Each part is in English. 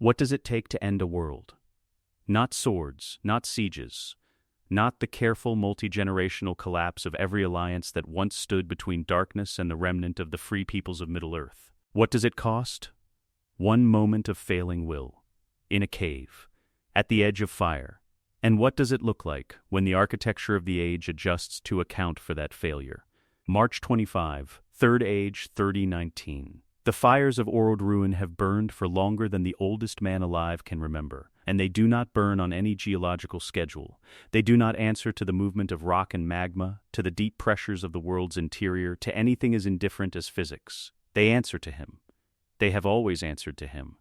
What does it take to end a world? Not swords, not sieges, not the careful multi-generational collapse of every alliance that once stood between darkness and the remnant of the free peoples of Middle-earth. What does it cost? One moment of failing will, in a cave, at the edge of fire. And what does it look like when the architecture of the age adjusts to account for that failure? March 25, Third Age 3019. The fires of Orod Ruin have burned for longer than the oldest man alive can remember, and they do not burn on any geological schedule. They do not answer to the movement of rock and magma, to the deep pressures of the world's interior, to anything as indifferent as physics. They answer to him. They have always answered to him.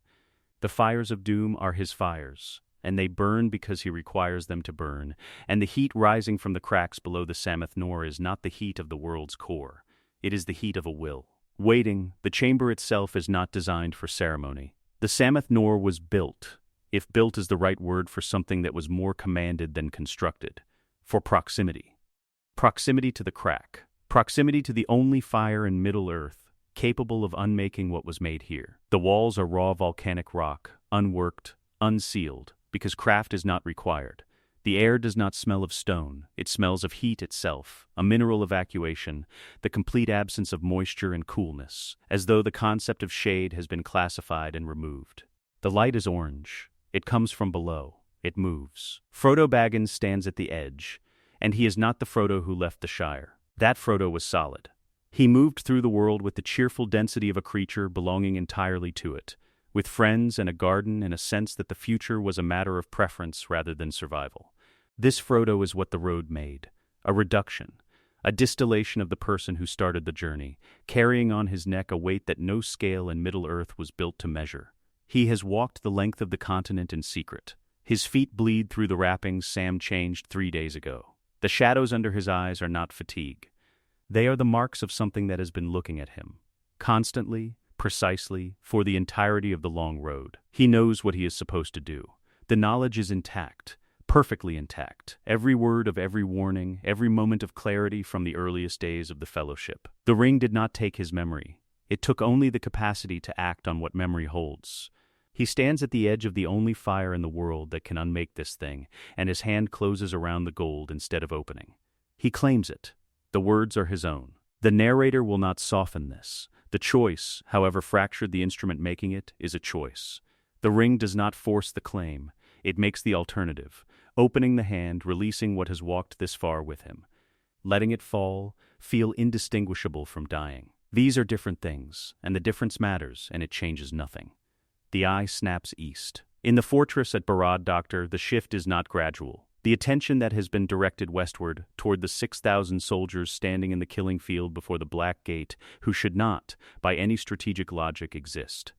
The fires of doom are his fires, and they burn because he requires them to burn, and the heat rising from the cracks below the Sammath Nor is not the heat of the world's core. It is the heat of a will. Waiting, the chamber itself is not designed for ceremony. The Sammath Nor was built, if built is the right word for something that was more commanded than constructed, for proximity. Proximity to the crack. Proximity to the only fire in Middle-earth, capable of unmaking what was made here. The walls are raw volcanic rock, unworked, unsealed, because craft is not required. The air does not smell of stone, it smells of heat itself, a mineral evacuation, the complete absence of moisture and coolness, as though the concept of shade has been classified and removed. The light is orange. It comes from below. It moves. Frodo Baggins stands at the edge, and he is not the Frodo who left the Shire. That Frodo was solid. He moved through the world with the cheerful density of a creature belonging entirely to it, with friends and a garden and a sense that the future was a matter of preference rather than survival. This Frodo is what the road made, a reduction, a distillation of the person who started the journey, carrying on his neck a weight that no scale in Middle-earth was built to measure. He has walked the length of the continent in secret. His feet bleed through the wrappings Sam changed 3 days ago. The shadows under his eyes are not fatigue. They are the marks of something that has been looking at him, constantly, precisely, for the entirety of the long road. He knows what he is supposed to do. The knowledge is intact. Perfectly intact, every word of every warning, every moment of clarity from the earliest days of the Fellowship. The ring did not take his memory. It took only the capacity to act on what memory holds. He stands at the edge of the only fire in the world that can unmake this thing, and his hand closes around the gold instead of opening. He claims it. The words are his own. The narrator will not soften this. The choice, however fractured the instrument making it, is a choice. The ring does not force the claim. It makes the alternative, opening the hand, releasing what has walked this far with him. Letting it fall, feel indistinguishable from dying. These are different things, and the difference matters, and it changes nothing. The eye snaps east. In the fortress at Barad Doctor, the shift is not gradual. The attention that has been directed westward, toward the 6,000 soldiers standing in the killing field before the Black Gate, who should not, by any strategic logic, exist.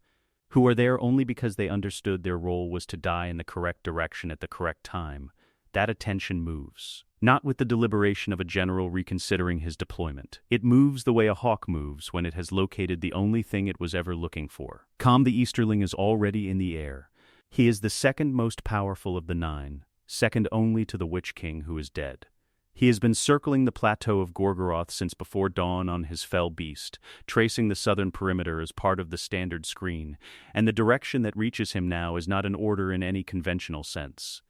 Who are there only because they understood their role was to die in the correct direction at the correct time. That attention moves. Not with the deliberation of a general reconsidering his deployment. It moves the way a hawk moves when it has located the only thing it was ever looking for. Calm the Easterling is already in the air. He is the second most powerful of the 9, second only to the Witch King who is dead. He has been circling the plateau of Gorgoroth since before dawn on his fell beast, tracing the southern perimeter as part of the standard screen, and the direction that reaches him now is not an order in any conventional sense.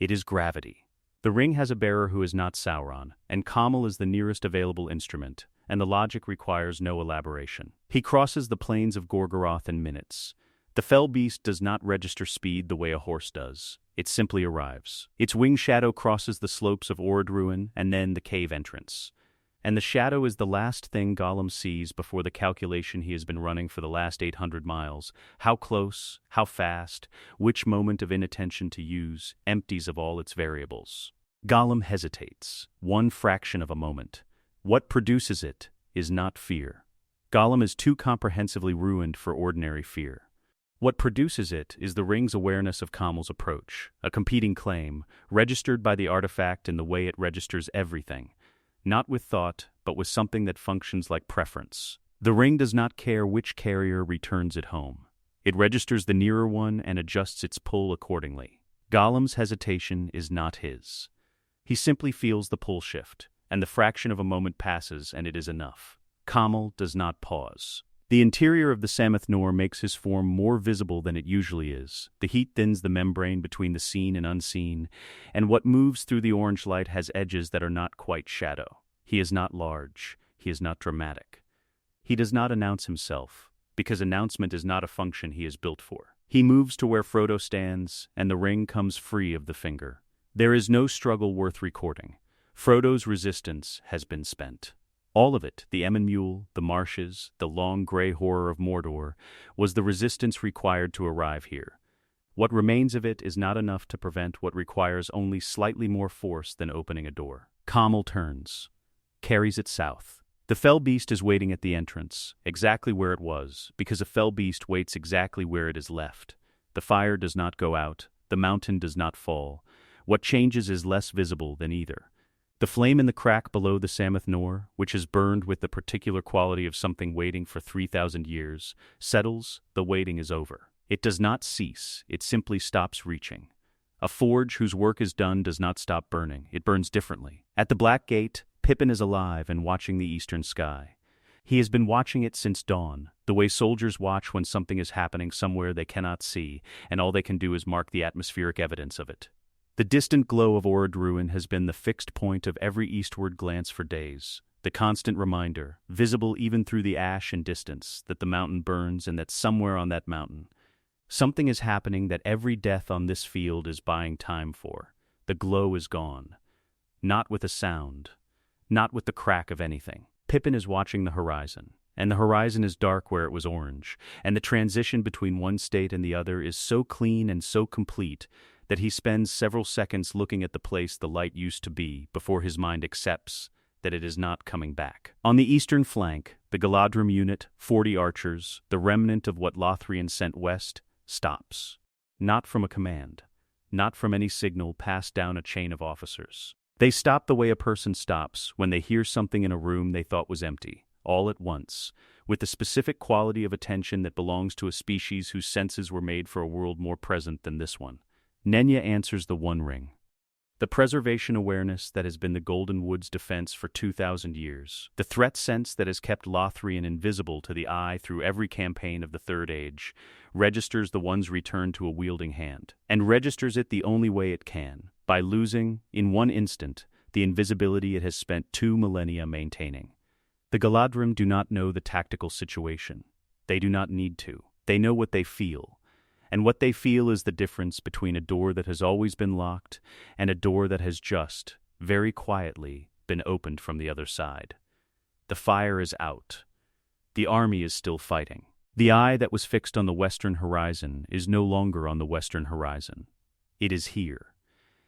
It is gravity. The ring has a bearer who is not Sauron, and Kamal is the nearest available instrument, and the logic requires no elaboration. He crosses the plains of Gorgoroth in minutes. The fell beast does not register speed the way a horse does. It simply arrives. Its wing shadow crosses the slopes of Orod Ruin and then the cave entrance. And the shadow is the last thing Gollum sees before the calculation he has been running for the last 800 miles. How close, how fast, which moment of inattention to use, empties of all its variables. Gollum hesitates, one fraction of a moment. What produces it is not fear. Gollum is too comprehensively ruined for ordinary fear. What produces it is the ring's awareness of Kamal's approach, a competing claim, registered by the artifact in the way it registers everything, not with thought, but with something that functions like preference. The ring does not care which carrier returns it home. It registers the nearer one and adjusts its pull accordingly. Gollum's hesitation is not his. He simply feels the pull shift, and the fraction of a moment passes and it is enough. Kamal does not pause. The interior of the Sammath Nor makes his form more visible than it usually is. The heat thins the membrane between the seen and unseen, and what moves through the orange light has edges that are not quite shadow. He is not large. He is not dramatic. He does not announce himself, because announcement is not a function he is built for. He moves to where Frodo stands, and the ring comes free of the finger. There is no struggle worth recording. Frodo's resistance has been spent. All of it, the Emyn Muil, the marshes, the long grey horror of Mordor, was the resistance required to arrive here. What remains of it is not enough to prevent what requires only slightly more force than opening a door. Commel turns, carries it south. The fell beast is waiting at the entrance, exactly where it was, because a fell beast waits exactly where it is left. The fire does not go out, the mountain does not fall. What changes is less visible than either. The flame in the crack below the Sammath Nor, which is burned with the particular quality of something waiting for 3,000 years, settles. The waiting is over. It does not cease, it simply stops reaching. A forge whose work is done does not stop burning, it burns differently. At the Black Gate, Pippin is alive and watching the eastern sky. He has been watching it since dawn, the way soldiers watch when something is happening somewhere they cannot see, and all they can do is mark the atmospheric evidence of it. The distant glow of Orodruin has been the fixed point of every eastward glance for days, the constant reminder, visible even through the ash and distance, that the mountain burns and that somewhere on that mountain, something is happening that every death on this field is buying time for. The glow is gone. Not with a sound. Not with the crack of anything. Pippin is watching the horizon, and the horizon is dark where it was orange, and the transition between one state and the other is so clean and so complete that he spends several seconds looking at the place the light used to be before his mind accepts that it is not coming back. On the eastern flank, the Galadrim unit, 40 archers, the remnant of what Lothlorien sent west, stops. Not from a command. Not from any signal passed down a chain of officers. They stop the way a person stops when they hear something in a room they thought was empty, all at once, with the specific quality of attention that belongs to a species whose senses were made for a world more present than this one. Nenya answers the One Ring. The preservation awareness that has been the Golden Wood's defense for 2,000 years. The threat sense that has kept Lothlorien invisible to the eye through every campaign of the Third Age, registers the One's return to a wielding hand, and registers it the only way it can, by losing, in one instant, the invisibility it has spent 2 millennia maintaining. The Galadrim do not know the tactical situation. They do not need to. They know what they feel. And what they feel is the difference between a door that has always been locked and a door that has just, very quietly, been opened from the other side. The fire is out. The army is still fighting. The eye that was fixed on the western horizon is no longer on the western horizon. It is here.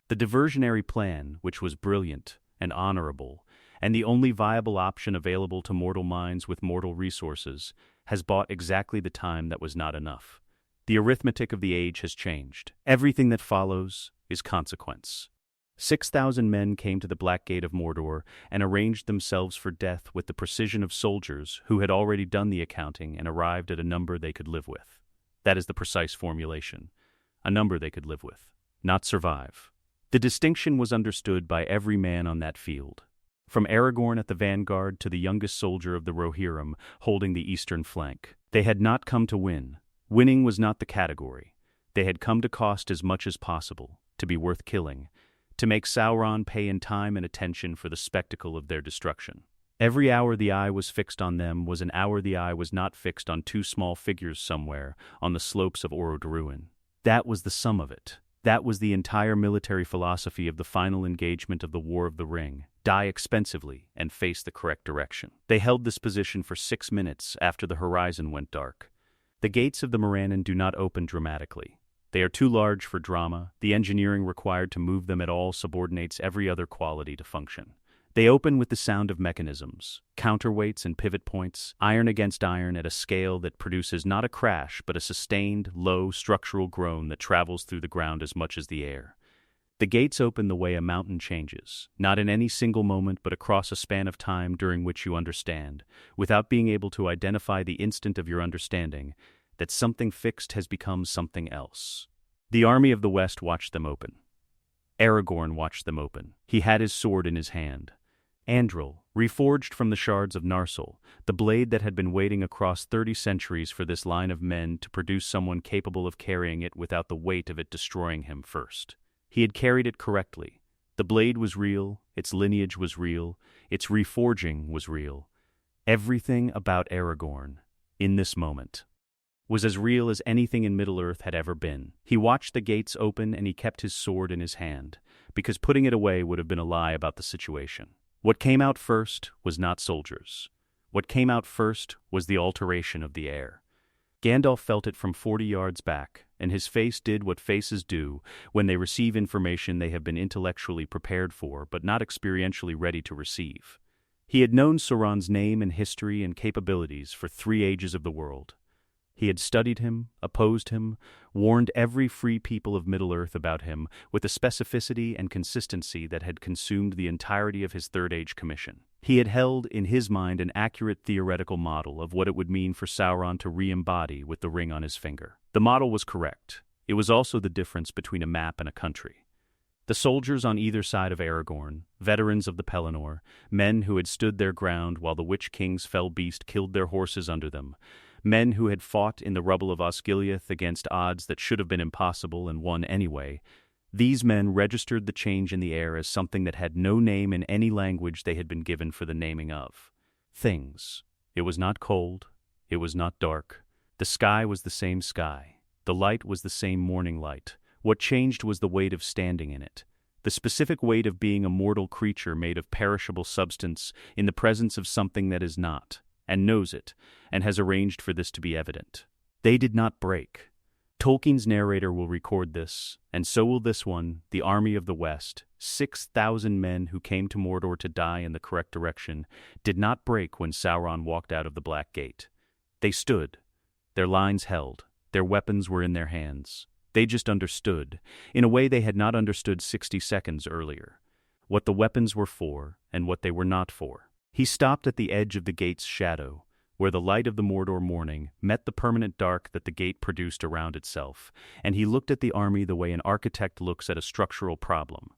The diversionary plan, which was brilliant and honorable, and the only viable option available to mortal minds with mortal resources, has bought exactly the time that was not enough. The arithmetic of the age has changed. Everything that follows is consequence. 6,000 men came to the Black Gate of Mordor and arranged themselves for death with the precision of soldiers who had already done the accounting and arrived at a number they could live with. That is the precise formulation. A number they could live with, not survive. The distinction was understood by every man on that field, from Aragorn at the vanguard to the youngest soldier of the Rohirrim holding the eastern flank. They had not come to win. Winning was not the category. They had come to cost as much as possible, to be worth killing, to make Sauron pay in time and attention for the spectacle of their destruction. Every hour the eye was fixed on them was an hour the eye was not fixed on 2 small figures somewhere on the slopes of Orodruin. That was the sum of it. That was the entire military philosophy of the final engagement of the War of the Ring. Die expensively and face the correct direction. They held this position for 6 minutes after the horizon went dark. The gates of the Morannon do not open dramatically. They are too large for drama. The engineering required to move them at all subordinates every other quality to function. They open with the sound of mechanisms, counterweights and pivot points, iron against iron at a scale that produces not a crash but a sustained, low, structural groan that travels through the ground as much as the air. The gates open the way a mountain changes, not in any single moment but across a span of time during which you understand, without being able to identify the instant of your understanding, that something fixed has become something else. The army of the West watched them open. Aragorn watched them open. He had his sword in his hand. Andril, reforged from the shards of Narsil, the blade that had been waiting across 30 centuries for this line of men to produce someone capable of carrying it without the weight of it destroying him first. He had carried it correctly. The blade was real, its lineage was real, its reforging was real. Everything about Aragorn, in this moment, was as real as anything in Middle-earth had ever been. He watched the gates open and he kept his sword in his hand, because putting it away would have been a lie about the situation. What came out first was not soldiers. What came out first was the alteration of the air. Gandalf felt it from 40 yards back, and his face did what faces do when they receive information they have been intellectually prepared for but not experientially ready to receive. He had known Sauron's name and history and capabilities for 3 ages of the world. He had studied him, opposed him, warned every free people of Middle-earth about him with a specificity and consistency that had consumed the entirety of his Third Age commission. He had held in his mind an accurate theoretical model of what it would mean for Sauron to re-embody with the ring on his finger. The model was correct. It was also the difference between a map and a country. The soldiers on either side of Aragorn, veterans of the Pelennor, men who had stood their ground while the Witch King's fell beast killed their horses under them, men who had fought in the rubble of Osgiliath against odds that should have been impossible and won anyway, these men registered the change in the air as something that had no name in any language they had been given for the naming of. Things. It was not cold. It was not dark. The sky was the same sky. The light was the same morning light. What changed was the weight of standing in it. The specific weight of being a mortal creature made of perishable substance in the presence of something that is not, and knows it, and has arranged for this to be evident. They did not break. Tolkien's narrator will record this, and so will this one, the army of the West, 6,000 men who came to Mordor to die in the correct direction, did not break when Sauron walked out of the Black Gate. They stood. Their lines held. Their weapons were in their hands. They just understood, in a way they had not understood 60 seconds earlier, what the weapons were for and what they were not for. He stopped at the edge of the gate's shadow, where the light of the Mordor morning met the permanent dark that the gate produced around itself, and he looked at the army the way an architect looks at a structural problem,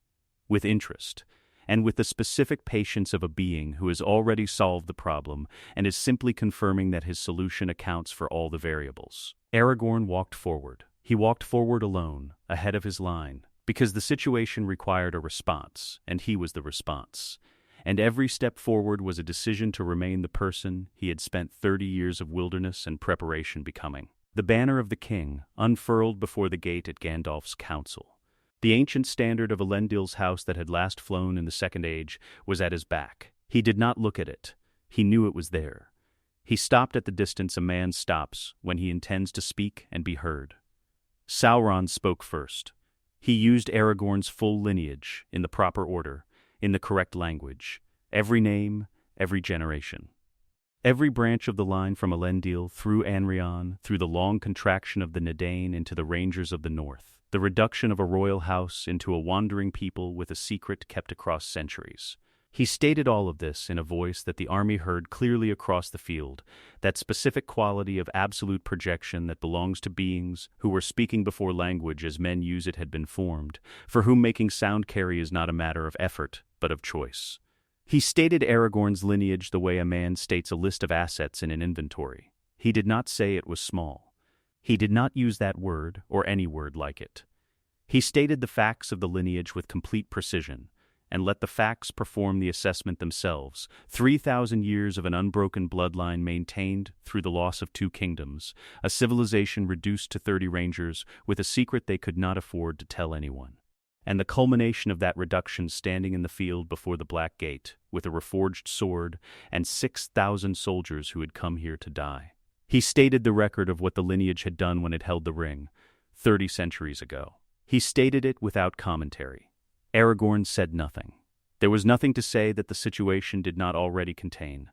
with interest, and with the specific patience of a being who has already solved the problem and is simply confirming that his solution accounts for all the variables. Aragorn walked forward. He walked forward alone, ahead of his line, because the situation required a response, and he was the response. And every step forward was a decision to remain the person he had spent 30 years of wilderness and preparation becoming. The banner of the king, unfurled before the gate at Gandalf's council. The ancient standard of Elendil's house that had last flown in the Second Age was at his back. He did not look at it. He knew it was there. He stopped at the distance a man stops when he intends to speak and be heard. Sauron spoke first. He used Aragorn's full lineage, in the proper order, in the correct language, every name, every generation. Every branch of the line from Elendil through Anrion, through the long contraction of the Nadain into the Rangers of the North, the reduction of a royal house into a wandering people with a secret kept across centuries. He stated all of this in a voice that the army heard clearly across the field, that specific quality of absolute projection that belongs to beings who were speaking before language as men use it had been formed, for whom making sound carry is not a matter of effort, but of choice. He stated Aragorn's lineage the way a man states a list of assets in an inventory. He did not say it was small. He did not use that word or any word like it. He stated the facts of the lineage with complete precision, and let the facts perform the assessment themselves. 3,000 years of an unbroken bloodline maintained through the loss of 2 kingdoms, a civilization reduced to 30 rangers with a secret they could not afford to tell anyone. And the culmination of that reduction standing in the field before the Black Gate, with a reforged sword and 6,000 soldiers who had come here to die. He stated the record of what the lineage had done when it held the ring, 30 centuries ago. He stated it without commentary. Aragorn said nothing. There was nothing to say that the situation did not already contain.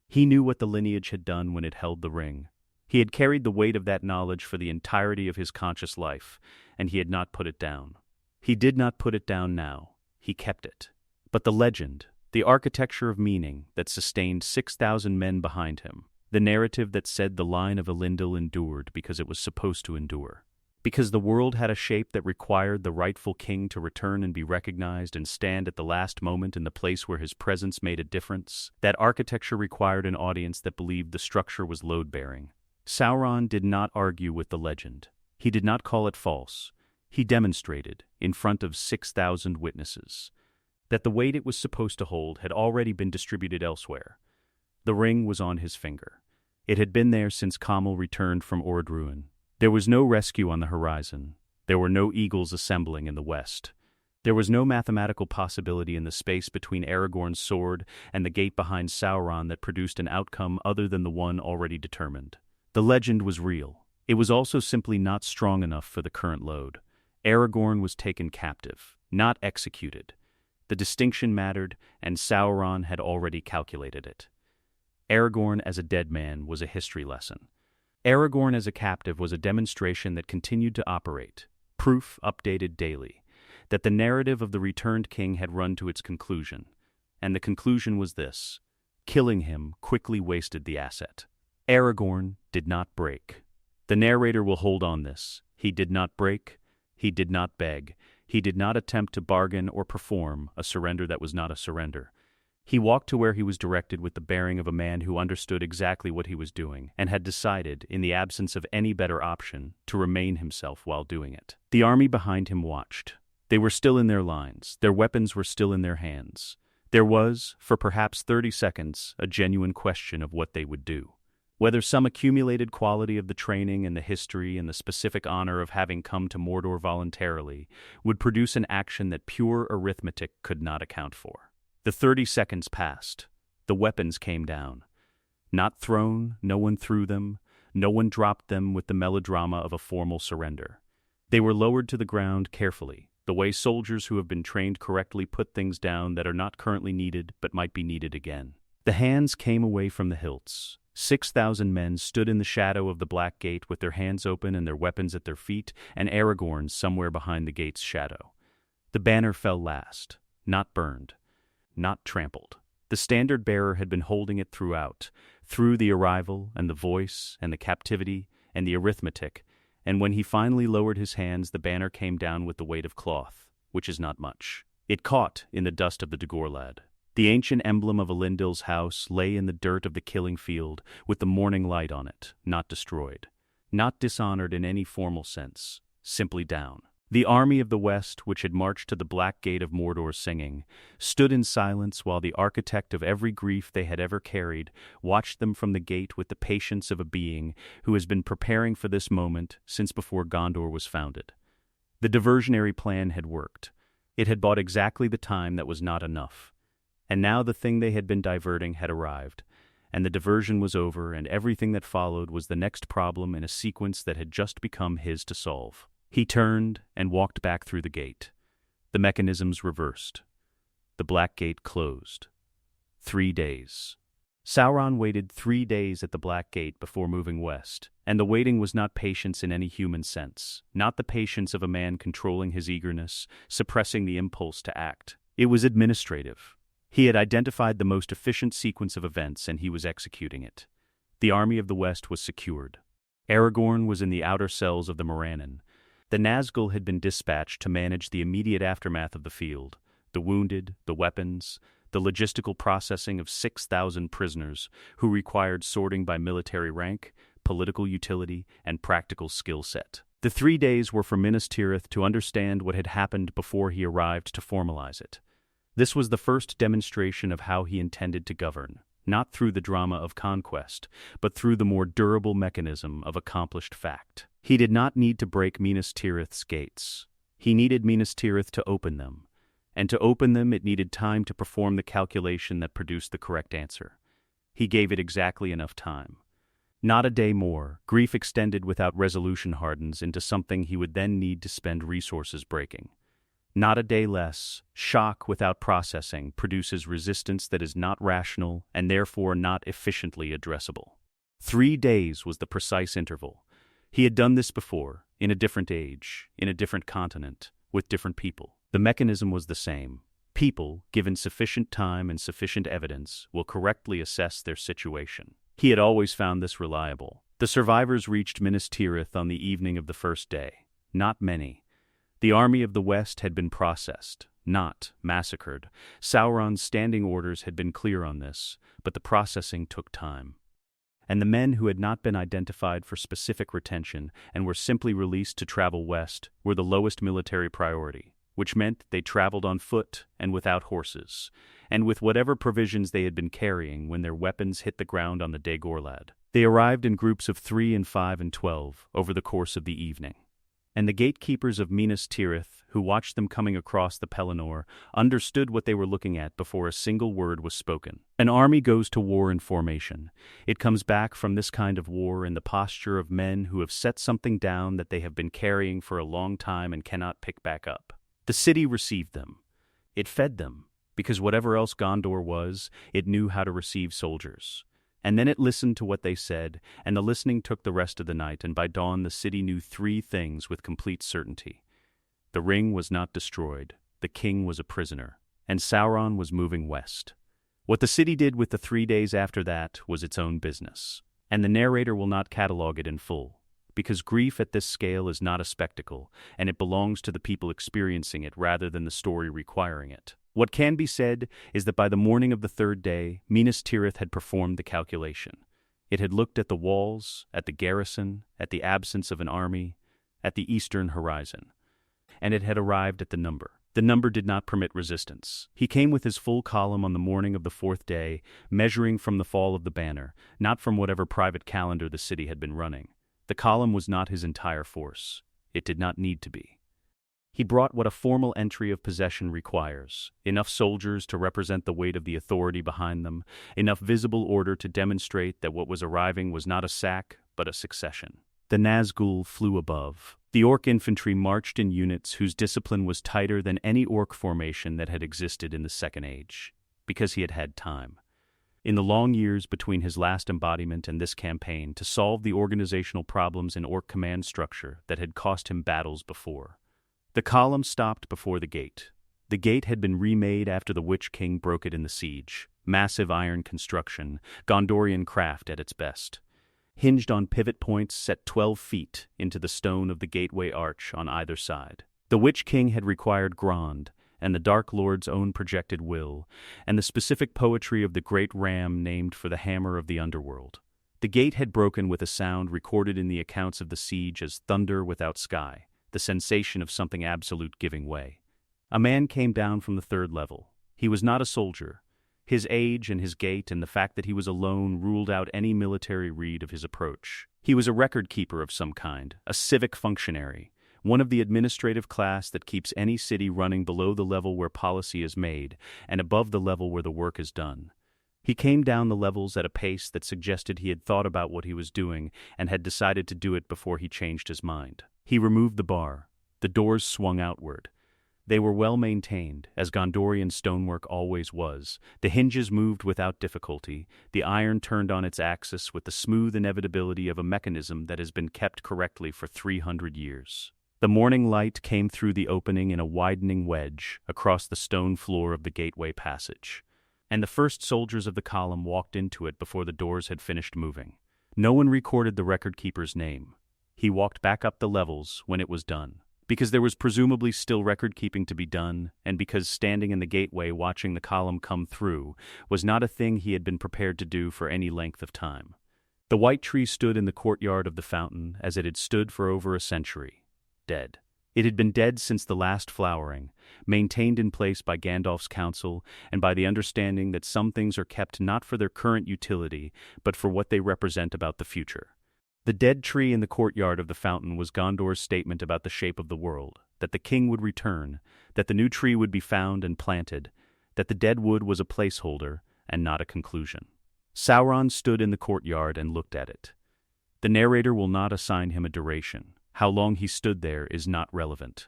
He knew what the lineage had done when it held the ring. He had carried the weight of that knowledge for the entirety of his conscious life, and he had not put it down. He did not put it down now. He kept it. But the legend, the architecture of meaning that sustained 6,000 men behind him, the narrative that said the line of Elendil endured because it was supposed to endure, Because the world had a shape that required the rightful king to return and be recognized and stand at the last moment in the place where his presence made a difference. That architecture required an audience that believed the structure was load-bearing. Sauron did not argue with the legend. He did not call it false. He demonstrated, in front of 6,000 witnesses, that the weight it was supposed to hold had already been distributed elsewhere. The ring was on his finger. It had been there since Camel returned from Orodruin. There was no rescue on the horizon. There were no eagles assembling in the west. There was no mathematical possibility in the space between Aragorn's sword and the gate behind Sauron that produced an outcome other than the one already determined. The legend was real. It was also simply not strong enough for the current load. Aragorn was taken captive, not executed. The distinction mattered, and Sauron had already calculated it. Aragorn as a dead man was a history lesson. Aragorn as a captive was a demonstration that continued to operate, proof updated daily, that the narrative of the returned king had run to its conclusion. And the conclusion was this: killing him quickly wasted the asset. Aragorn did not break. The narrator will hold on this. He did not break. He did not beg. He did not attempt to bargain or perform a surrender that was not a surrender. He walked to where he was directed with the bearing of a man who understood exactly what he was doing and had decided, in the absence of any better option, to remain himself while doing it. The army behind him watched. They were still in their lines. Their weapons were still in their hands. There was, for perhaps 30 seconds, a genuine question of what they would do. Whether some accumulated quality of the training and the history and the specific honor of having come to Mordor voluntarily would produce an action that pure arithmetic could not account for. The 30 seconds passed. The weapons came down. Not thrown, no one threw them, no one dropped them with the melodrama of a formal surrender. They were lowered to the ground carefully, the way soldiers who have been trained correctly put things down that are not currently needed but might be needed again. The hands came away from the hilts. 6,000 men stood in the shadow of the Black Gate with their hands open and their weapons at their feet, and Aragorn somewhere behind the gate's shadow. The banner fell last, not burned, not trampled. The standard-bearer had been holding it throughout, through the arrival and the voice and the captivity and the arithmetic, and when he finally lowered his hands, the banner came down with the weight of cloth, which is not much. It caught in the dust of the Dagorlad. The ancient emblem of Elendil's house lay in the dirt of the killing field, with the morning light on it, not destroyed, not dishonored in any formal sense, simply down. The army of the West, which had marched to the Black Gate of Mordor singing, stood in silence while the architect of every grief they had ever carried watched them from the gate with the patience of a being who has been preparing for this moment since before Gondor was founded. The diversionary plan had worked. It had bought exactly the time that was not enough. And now the thing they had been diverting had arrived, and the diversion was over, and everything that followed was the next problem in a sequence that had just become his to solve. He turned and walked back through the gate. The mechanisms reversed. The Black Gate closed. 3 days. Sauron waited 3 days at the Black Gate before moving west, and the waiting was not patience in any human sense, not the patience of a man controlling his eagerness, suppressing the impulse to act. It was administrative. He had identified the most efficient sequence of events, and he was executing it. The army of the West was secured. Aragorn was in the outer cells of the Morannon. The Nazgul had been dispatched to manage the immediate aftermath of the field, the wounded, the weapons, the logistical processing of 6,000 prisoners who required sorting by military rank, political utility, and practical skill set. The 3 days were for Minas Tirith to understand what had happened before he arrived to formalize it. This was the first demonstration of how he intended to govern, not through the drama of conquest, but through the more durable mechanism of accomplished fact. He did not need to break Minas Tirith's gates. He needed Minas Tirith to open them, and to open them it needed time to perform the calculation that produced the correct answer. He gave it exactly enough time. Not a day more. Grief extended without resolution hardens into something he would then need to spend resources breaking. Not a day less. Shock without processing produces resistance that is not rational and therefore not efficiently addressable. 3 days was the precise interval. He had done this before, in a different age, in a different continent, with different people. The mechanism was the same. People, given sufficient time and sufficient evidence, will correctly assess their situation. He had always found this reliable. The survivors reached Minas Tirith on the evening of the first day. not many. The army of the West had been processed, not massacred. Sauron's standing orders had been clear on this, but the processing took time. And the men who had not been identified for specific retention and were simply released to travel west were the lowest military priority, which meant they traveled on foot and without horses, and with whatever provisions they had been carrying when their weapons hit the ground on the Dagorlad. They arrived in groups of 3 and 5 and 12 over the course of the evening. And the gatekeepers of Minas Tirith, who watched them coming across the Pelennor, understood what they were looking at before a single word was spoken. An army goes to war in formation. It comes back from this kind of war in the posture of men who have set something down that they have been carrying for a long time and cannot pick back up. The city received them. It fed them, because whatever else Gondor was, it knew how to receive soldiers. And then it listened to what they said, and the listening took the rest of the night, and by dawn the city knew 3 things with complete certainty. The ring was not destroyed, the king was a prisoner, and Sauron was moving west. What the city did with the 3 days after that was its own business, and the narrator will not catalogue it in full, because grief at this scale is not a spectacle, and it belongs to the people experiencing it rather than the story requiring it. What can be said is that by the morning of the 3rd day, Minas Tirith had performed the calculation. It had looked at the walls, at the garrison, at the absence of an army, at the eastern horizon. And it had arrived at the number. The number did not permit resistance. He came with his full column on the morning of the 4th day, measuring from the fall of the banner, not from whatever private calendar the city had been running. The column was not his entire force. It did not need to be. He brought what a formal entry of possession requires: enough soldiers to represent the weight of the authority behind them, enough visible order to demonstrate that what was arriving was not a sack, but a succession. The Nazgul flew above. The orc infantry marched in units whose discipline was tighter than any orc formation that had existed in the Second Age, because he had had time, in the long years between his last embodiment and this campaign, to solve the organizational problems in orc command structure that had cost him battles before. The column stopped before the gate. The gate had been remade after the Witch King broke it in the siege. Massive iron construction, Gondorian craft at its best. Hinged on pivot points set 12 feet into the stone of the gateway arch on either side. The Witch King had required Grond, and the Dark Lord's own projected will, and the specific poetry of the great ram named for the hammer of the underworld. The gate had broken with a sound recorded in the accounts of the siege as thunder without sky, the sensation of something absolute giving way. A man came down from the 3rd level. He was not a soldier. His age and his gait and the fact that he was alone ruled out any military read of his approach. He was a record keeper of some kind, a civic functionary, one of the administrative class that keeps any city running below the level where policy is made and above the level where the work is done. He came down the levels at a pace that suggested he had thought about what he was doing and had decided to do it before he changed his mind. He removed the bar. The doors swung outward. They were well maintained, as Gondorian stonework always was. The hinges moved without difficulty. The iron turned on its axis with the smooth inevitability of a mechanism that has been kept correctly for 300 years. The morning light came through the opening in a widening wedge across the stone floor of the gateway passage, and the first soldiers of the column walked into it before the doors had finished moving. No one recorded the record-keeper's name. He walked back up the levels when it was done, because there was presumably still record-keeping to be done, and because standing in the gateway watching the column come through was not a thing he had been prepared to do for any length of time. The white tree stood in the courtyard of the fountain as it had stood for over a century, dead. It had been dead since the last flowering, maintained in place by Gandalf's counsel and by the understanding that some things are kept not for their current utility, but for what they represent about the future. The dead tree in the courtyard of the fountain was Gondor's statement about the shape of the world, that the king would return, that the new tree would be found and planted, that the dead wood was a placeholder and not a conclusion. Sauron stood in the courtyard and looked at it. The narrator will not assign him a duration. How long he stood there is not relevant.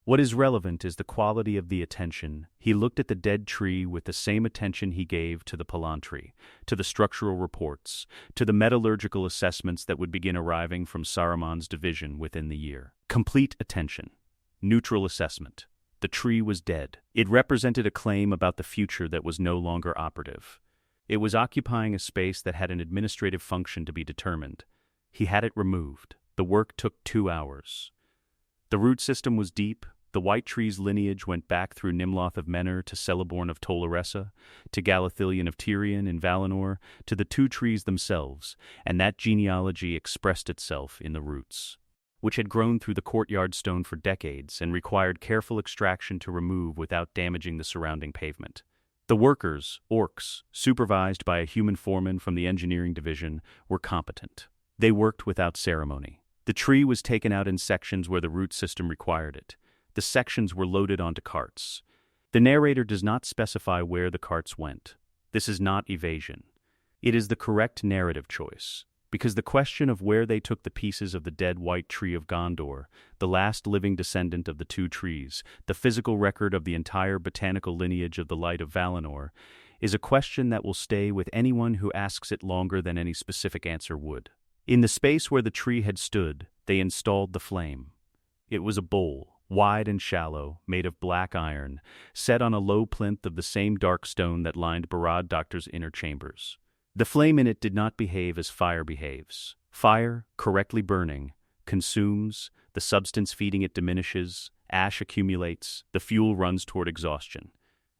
What is relevant is the quality of the attention. He looked at the dead tree with the same attention he gave to the Palantri, to the structural reports, to the metallurgical assessments that would begin arriving from Saruman's division within the year. Complete attention. Neutral assessment. The tree was dead. It represented a claim about the future that was no longer operative. It was occupying a space that had an administrative function to be determined. He had it removed. The work took 2 hours. The root system was deep. The White Tree's lineage went back through Nimloth of Menor to Celeborn of Tol-Eressë, to Galathilion of Tirion in Valinor, to the two trees themselves, and that genealogy expressed itself in the roots, which had grown through the courtyard stone for decades and required careful extraction to remove without damaging the surrounding pavement. The workers, orcs, supervised by a human foreman from the engineering division, were competent. They worked without ceremony. The tree was taken out in sections where the root system required it. The sections were loaded onto carts. The narrator does not specify where the carts went. This is not evasion. It is the correct narrative choice, because the question of where they took the pieces of the dead White Tree of Gondor, the last living descendant of the two trees, the physical record of the entire botanical lineage of the Light of Valinor, is a question that will stay with anyone who asks it longer than any specific answer would. In the space where the tree had stood, they installed the flame. It was a bowl, wide and shallow, made of black iron, set on a low plinth of the same dark stone that lined Barad Doctor's inner chambers. The flame in it did not behave as fire behaves. Fire, correctly burning, consumes, the substance feeding it diminishes, ash accumulates, the fuel runs toward exhaustion.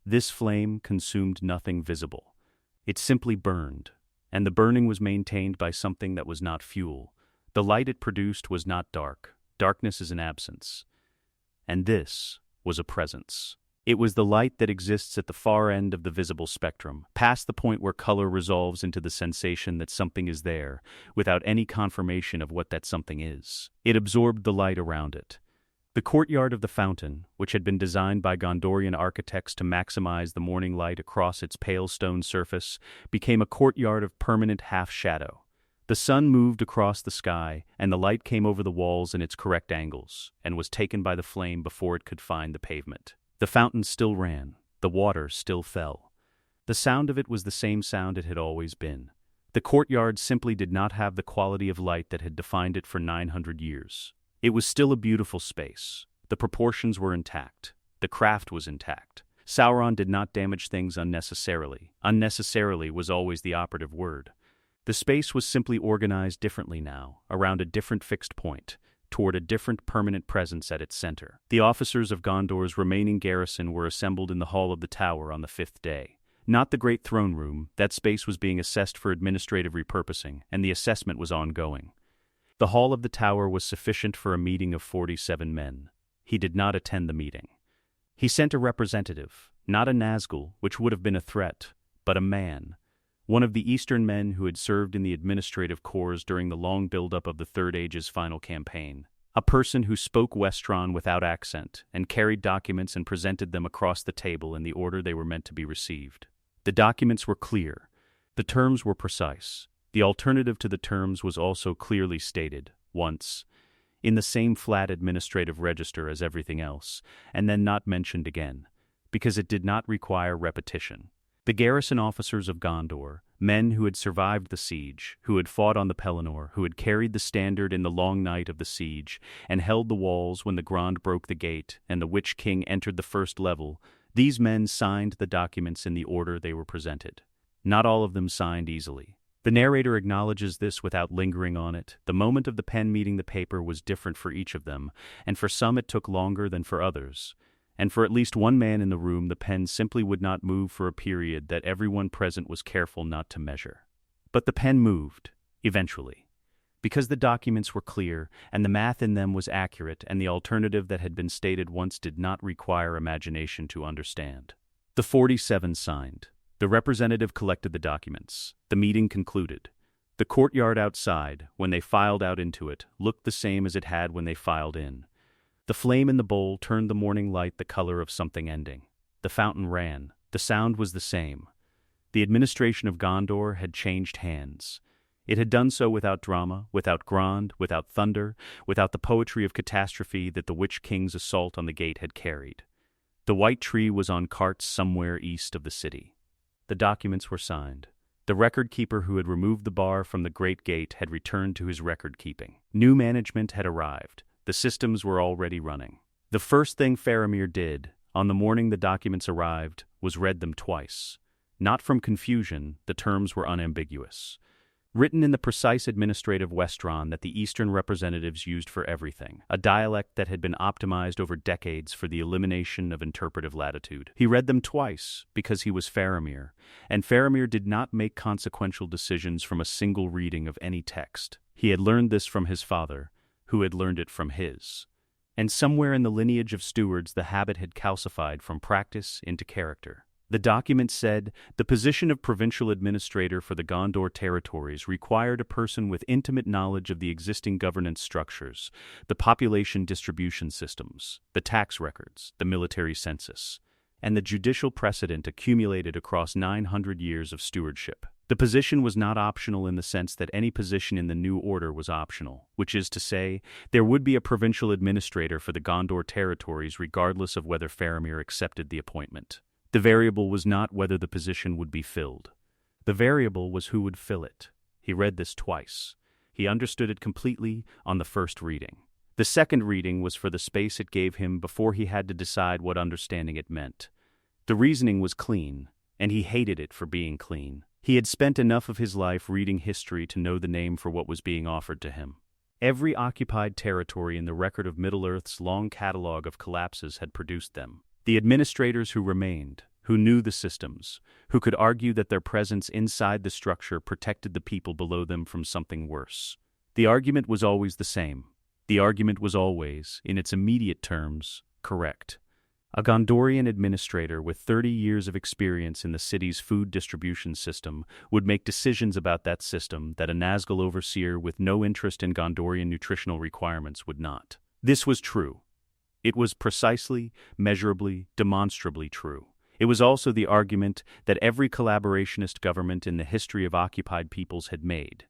This flame consumed nothing visible. It simply burned, and the burning was maintained by something that was not fuel. The light it produced was not dark. Darkness is an absence. And this was a presence. It was the light that exists at the far end of the visible spectrum, past the point where color resolves into the sensation that something is there, without any confirmation of what that something is. It absorbed the light around it. The courtyard of the fountain, which had been designed by Gondorian architects to maximize the morning light across its pale stone surface, became a courtyard of permanent half-shadow. The sun moved across the sky, and the light came over the walls in its correct angles, and was taken by the flame before it could find the pavement. The fountain still ran. The water still fell. The sound of it was the same sound it had always been. The courtyard simply did not have the quality of light that had defined it for 900 years. It was still a beautiful space. The proportions were intact. The craft was intact. Sauron did not damage things unnecessarily. Unnecessarily was always the operative word. The space was simply organized differently now, around a different fixed point, toward a different permanent presence at its center. The officers of Gondor's remaining garrison were assembled in the hall of the tower on the 5th day. Not the great throne room. That space was being assessed for administrative repurposing, and the assessment was ongoing. The hall of the tower was sufficient for a meeting of 47 men. He did not attend the meeting. He sent a representative, not a Nazgul, which would have been a threat, but a man. One of the Eastern men who had served in the administrative corps during the long buildup of the Third Age's final campaign. A person who spoke Westron without accent and carried documents and presented them across the table in the order they were meant to be received. The documents were clear. The terms were precise. The alternative to the terms was also clearly stated, once, in the same flat administrative register as everything else, and then not mentioned again, because it did not require repetition. The garrison officers of Gondor, men who had survived the siege, who had fought on the Pelennor, who had carried the standard in the long night of the siege, and held the walls when the Grand broke the gate and the Witch King entered the first level, these men signed the documents in the order they were presented. Not all of them signed easily. The narrator acknowledges this without lingering on it. The moment of the pen meeting the paper was different for each of them, and for some it took longer than for others. And for at least one man in the room the pen simply would not move for a period that everyone present was careful not to measure. But the pen moved, eventually. Because the documents were clear, and the math in them was accurate, and the alternative that had been stated once did not require imagination to understand. The 47 signed. The representative collected the documents. The meeting concluded. The courtyard outside, when they filed out into it, looked the same as it had when they filed in. The flame in the bowl turned the morning light the color of something ending. The fountain ran. The sound was the same. The administration of Gondor had changed hands. It had done so without drama, without Grond, without thunder, without the poetry of catastrophe that the Witch King's assault on the gate had carried. The White Tree was on carts somewhere east of the city. The documents were signed. The record-keeper who had removed the bar from the great gate had returned to his record-keeping. New management had arrived. The systems were already running. The first thing Faramir did, on the morning the documents arrived, was read them twice. Not from confusion, the terms were unambiguous. written in the precise administrative Westron that the Eastern representatives used for everything, a dialect that had been optimized over decades for the elimination of interpretive latitude. He read them twice because he was Faramir, and Faramir did not make consequential decisions from a single reading of any text. He had learned this from his father, who had learned it from his. And somewhere in the lineage of stewards the habit had calcified from practice into character. The document said, the position of provincial administrator for the Gondor territories required a person with intimate knowledge of the existing governance structures, the population distribution systems, the tax records, the military census, and the judicial precedent accumulated across 900 years of stewardship. The position was not optional in the sense that any position in the new order was optional, which is to say, there would be a provincial administrator for the Gondor territories regardless of whether Faramir accepted the appointment. The variable was not whether the position would be filled. The variable was who would fill it. He read this twice. He understood it completely on the first reading. The second reading was for the space it gave him before he had to decide what understanding it meant. The reasoning was clean, and he hated it for being clean. He had spent enough of his life reading history to know the name for what was being offered to him. Every occupied territory in the record of Middle-earth's long catalogue of collapses had produced them. The administrators who remained, who knew the systems, who could argue that their presence inside the structure protected the people below them from something worse. The argument was always the same. The argument was always, in its immediate terms, correct. A Gondorian administrator with 30 years of experience in the city's food distribution system would make decisions about that system that a Nazgul overseer with no interest in Gondorian nutritional requirements would not. This was true. It was precisely, measurably, demonstrably true. It was also the argument that every collaborationist government in the history of occupied peoples had made.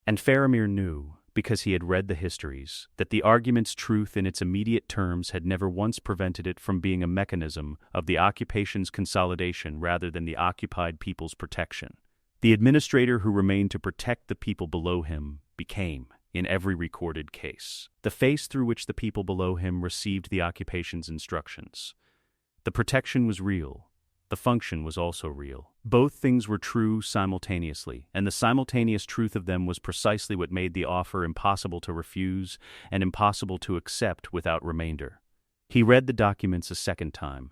And Faramir knew, because he had read the histories, that the argument's truth in its immediate terms had never once prevented it from being a mechanism of the occupation's consolidation rather than the occupied people's protection. The administrator who remained to protect the people below him became, in every recorded case, the face through which the people below him received the occupation's instructions. The protection was real. The function was also real. Both things were true simultaneously, and the simultaneous truth of them was precisely what made the offer impossible to refuse and impossible to accept without remainder. He read the documents a second time.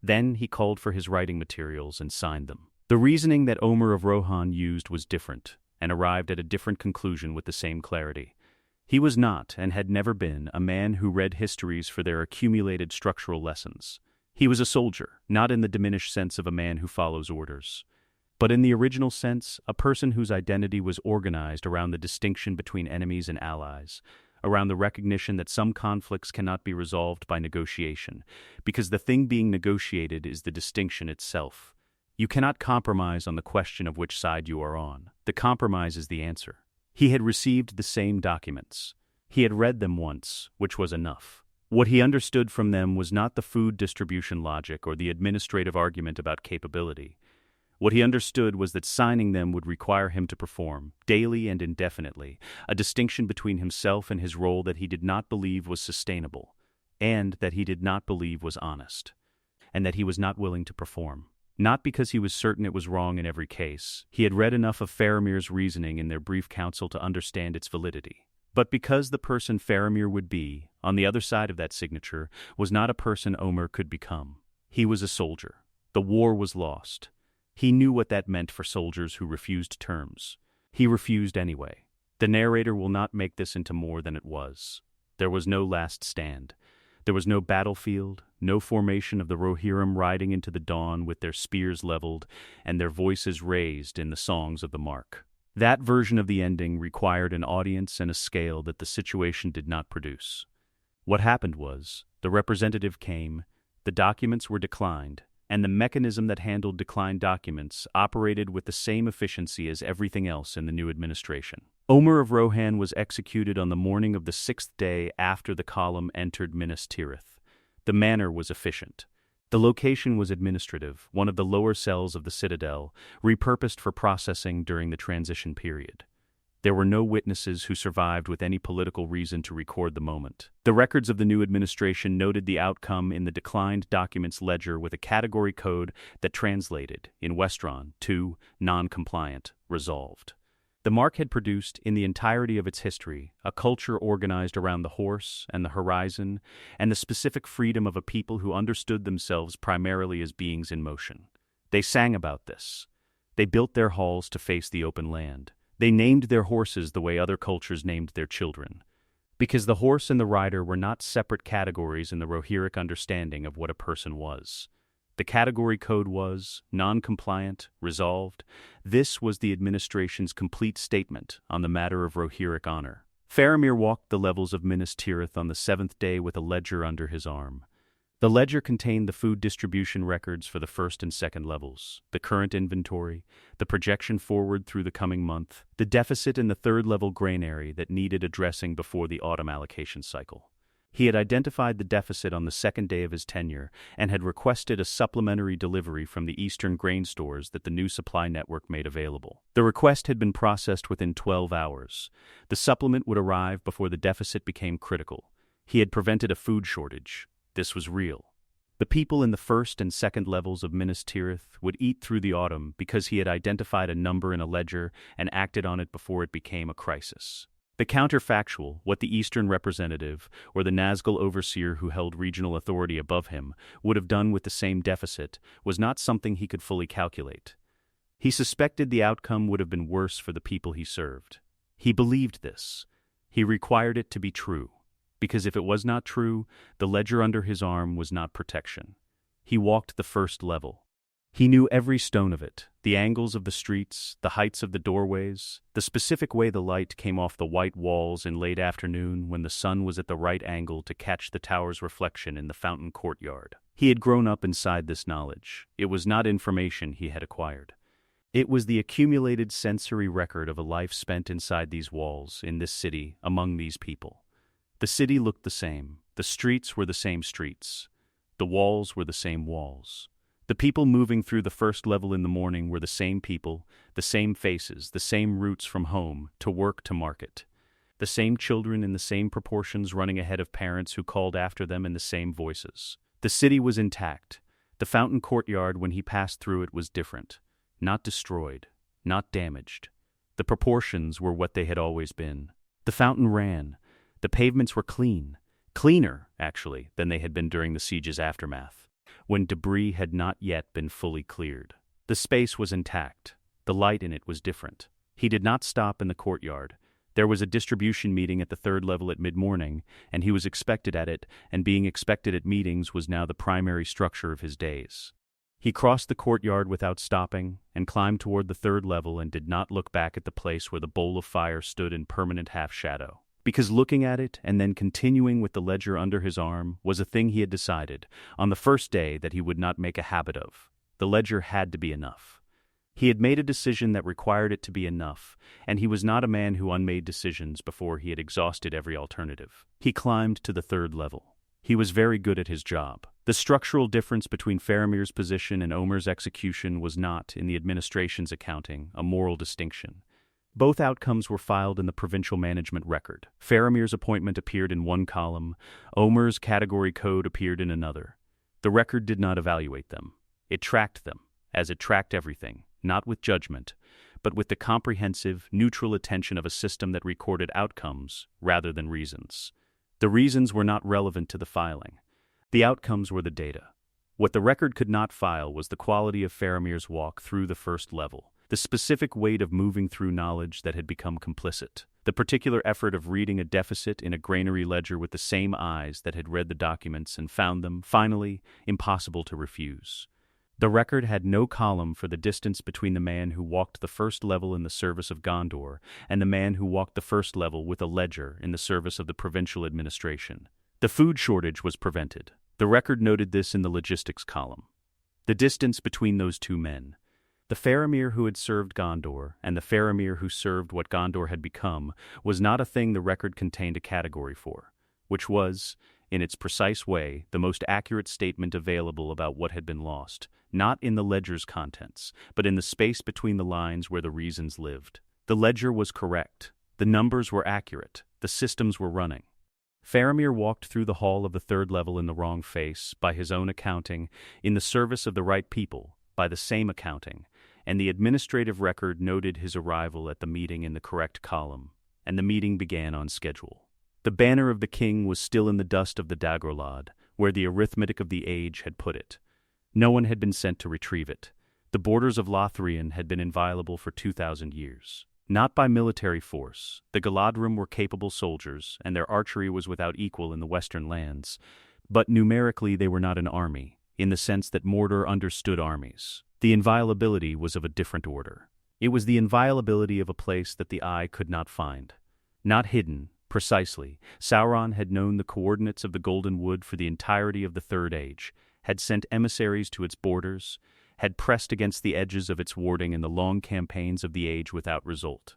Then he called for his writing materials and signed them. The reasoning that Omer of Rohan used was different, and arrived at a different conclusion with the same clarity. He was not, and had never been, a man who read histories for their accumulated structural lessons. He was a soldier, not in the diminished sense of a man who follows orders, but in the original sense, a person whose identity was organized around the distinction between enemies and allies, around the recognition that some conflicts cannot be resolved by negotiation, because the thing being negotiated is the distinction itself. You cannot compromise on the question of which side you are on. The compromise is the answer. He had received the same documents. He had read them once, which was enough. What he understood from them was not the food distribution logic or the administrative argument about capability. What he understood was that signing them would require him to perform, daily and indefinitely, a distinction between himself and his role that he did not believe was sustainable, and that he did not believe was honest, and that he was not willing to perform. Not because he was certain it was wrong in every case. He had read enough of Faramir's reasoning in their brief counsel to understand its validity. But because the person Faramir would be, on the other side of that signature, was not a person Omer could become. He was a soldier. The war was lost. He knew what that meant for soldiers who refused terms. He refused anyway. The narrator will not make this into more than it was. There was no last stand. There was no battlefield, no formation of the Rohirrim riding into the dawn with their spears leveled and their voices raised in the songs of the mark. That version of the ending required an audience and a scale that the situation did not produce. What happened was, the representative came, the documents were declined, and the mechanism that handled declined documents operated with the same efficiency as everything else in the new administration. Omer of Rohan was executed on the morning of the 6th day after the column entered Minas Tirith. The manner was efficient. The location was administrative, one of the lower cells of the citadel, repurposed for processing during the transition period. There were no witnesses who survived with any political reason to record the moment. The records of the new administration noted the outcome in the declined documents ledger with a category code that translated, in Westron, to non-compliant, resolved. The mark had produced, in the entirety of its history, a culture organized around the horse and the horizon, and the specific freedom of a people who understood themselves primarily as beings in motion. They sang about this. They built their halls to face the open land. They named their horses the way other cultures named their children. Because the horse and the rider were not separate categories in the Rohirric understanding of what a person was. The category code was non-compliant, resolved. This was the administration's complete statement on the matter of Rohirric honor. Faramir walked the levels of Minas Tirith on the 7th day with a ledger under his arm. The ledger contained the food distribution records for the 1st and 2nd levels, the current inventory, the projection forward through the coming month, the deficit in the 3rd level granary that needed addressing before the autumn allocation cycle. He had identified the deficit on the 2nd day of his tenure and had requested a supplementary delivery from the eastern grain stores that the new supply network made available. The request had been processed within 12 hours. The supplement would arrive before the deficit became critical. He had prevented a food shortage. This was real. The people in the 1st and 2nd levels of Minas Tirith would eat through the autumn because he had identified a number in a ledger and acted on it before it became a crisis. The counterfactual, what the Eastern representative, or the Nazgul overseer who held regional authority above him, would have done with the same deficit, was not something he could fully calculate. He suspected the outcome would have been worse for the people he served. He believed this. He required it to be true, because if it was not true, the ledger under his arm was not protection. He walked the 1st level. He knew every stone of it, the angles of the streets, the heights of the doorways, the specific way the light came off the white walls in late afternoon when the sun was at the right angle to catch the tower's reflection in the fountain courtyard. He had grown up inside this knowledge. It was not information he had acquired. It was the accumulated sensory record of a life spent inside these walls, in this city, among these people. The city looked the same. The streets were the same streets. The walls were the same walls. The people moving through the 1st level in the morning were the same people, the same faces, the same routes from home, to work, to market. The same children in the same proportions running ahead of parents who called after them in the same voices. The city was intact. The fountain courtyard, when he passed through it, was different. Not destroyed, not damaged. The proportions were what they had always been. The fountain ran. The pavements were clean. Cleaner, actually, than they had been during the siege's aftermath, when debris had not yet been fully cleared. The space was intact. The light in it was different. He did not stop in the courtyard. There was a distribution meeting at the 3rd level at mid-morning, and he was expected at it, and being expected at meetings was now the primary structure of his days. He crossed the courtyard without stopping, and climbed toward the 3rd level and did not look back at the place where the bowl of fire stood in permanent half-shadow. Because looking at it and then continuing with the ledger under his arm was a thing he had decided, on the 1st day, that he would not make a habit of. The ledger had to be enough. He had made a decision that required it to be enough, and he was not a man who unmade decisions before he had exhausted every alternative. He climbed to the 3rd level. He was very good at his job. The structural difference between Faramir's position and Omer's execution was not, in the administration's accounting, a moral distinction. Both outcomes were filed in the provincial management record. Faramir's appointment appeared in one column. Omer's category code appeared in another. The record did not evaluate them. It tracked them, as it tracked everything, not with judgment, but with the comprehensive, neutral attention of a system that recorded outcomes rather than reasons. The reasons were not relevant to the filing. The outcomes were the data. What the record could not file was the quality of Faramir's walk through the 1st level. The specific weight of moving through knowledge that had become complicit, the particular effort of reading a deficit in a granary ledger with the same eyes that had read the documents and found them, finally, impossible to refuse. The record had no column for the distance between the man who walked the 1st level in the service of Gondor and the man who walked the 1st level with a ledger in the service of the provincial administration. The food shortage was prevented. The record noted this in the logistics column. The distance between those two men. The Faramir who had served Gondor and the Faramir who served what Gondor had become was not a thing the record contained a category for, which was, in its precise way, the most accurate statement available about what had been lost, not in the ledger's contents, but in the space between the lines where the reasons lived. The ledger was correct. The numbers were accurate. The systems were running. Faramir walked through the hall of the 3rd level in the wrong face, by his own accounting, in the service of the right people, by the same accounting, and the administrative record noted his arrival at the meeting in the correct column, and the meeting began on schedule. The banner of the king was still in the dust of the Dagorlad, where the arithmetic of the age had put it. No one had been sent to retrieve it. The borders of Lothlorien had been inviolable for 2,000 years. Not by military force. The Galadrim were capable soldiers, and their archery was without equal in the western lands. But numerically they were not an army, in the sense that Mordor understood armies. The inviolability was of a different order. It was the inviolability of a place that the eye could not find. Not hidden, precisely. Sauron had known the coordinates of the Golden Wood for the entirety of the Third Age, had sent emissaries to its borders, had pressed against the edges of its warding in the long campaigns of the age without result.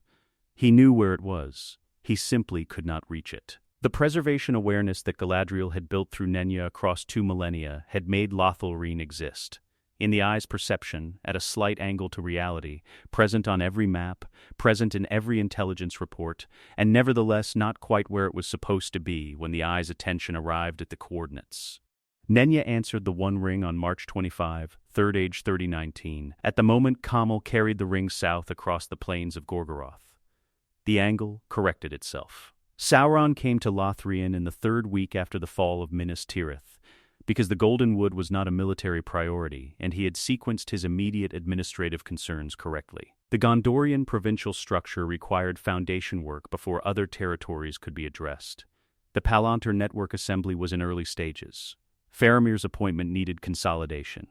He knew where it was. He simply could not reach it. The preservation awareness that Galadriel had built through Nenya across 2 millennia had made Lothlorien exist. In the eye's perception, at a slight angle to reality, present on every map, present in every intelligence report, and nevertheless not quite where it was supposed to be when the eye's attention arrived at the coordinates. Nenya answered the One Ring on March 25, Third Age 3019. At the moment, Kamal carried the ring south across the plains of Gorgoroth. The angle corrected itself. Sauron came to Lothlorien in the 3rd week after the fall of Minas Tirith, because the Golden Wood was not a military priority, and he had sequenced his immediate administrative concerns correctly. The Gondorian provincial structure required foundation work before other territories could be addressed. The Palantir network assembly was in early stages. Faramir's appointment needed consolidation.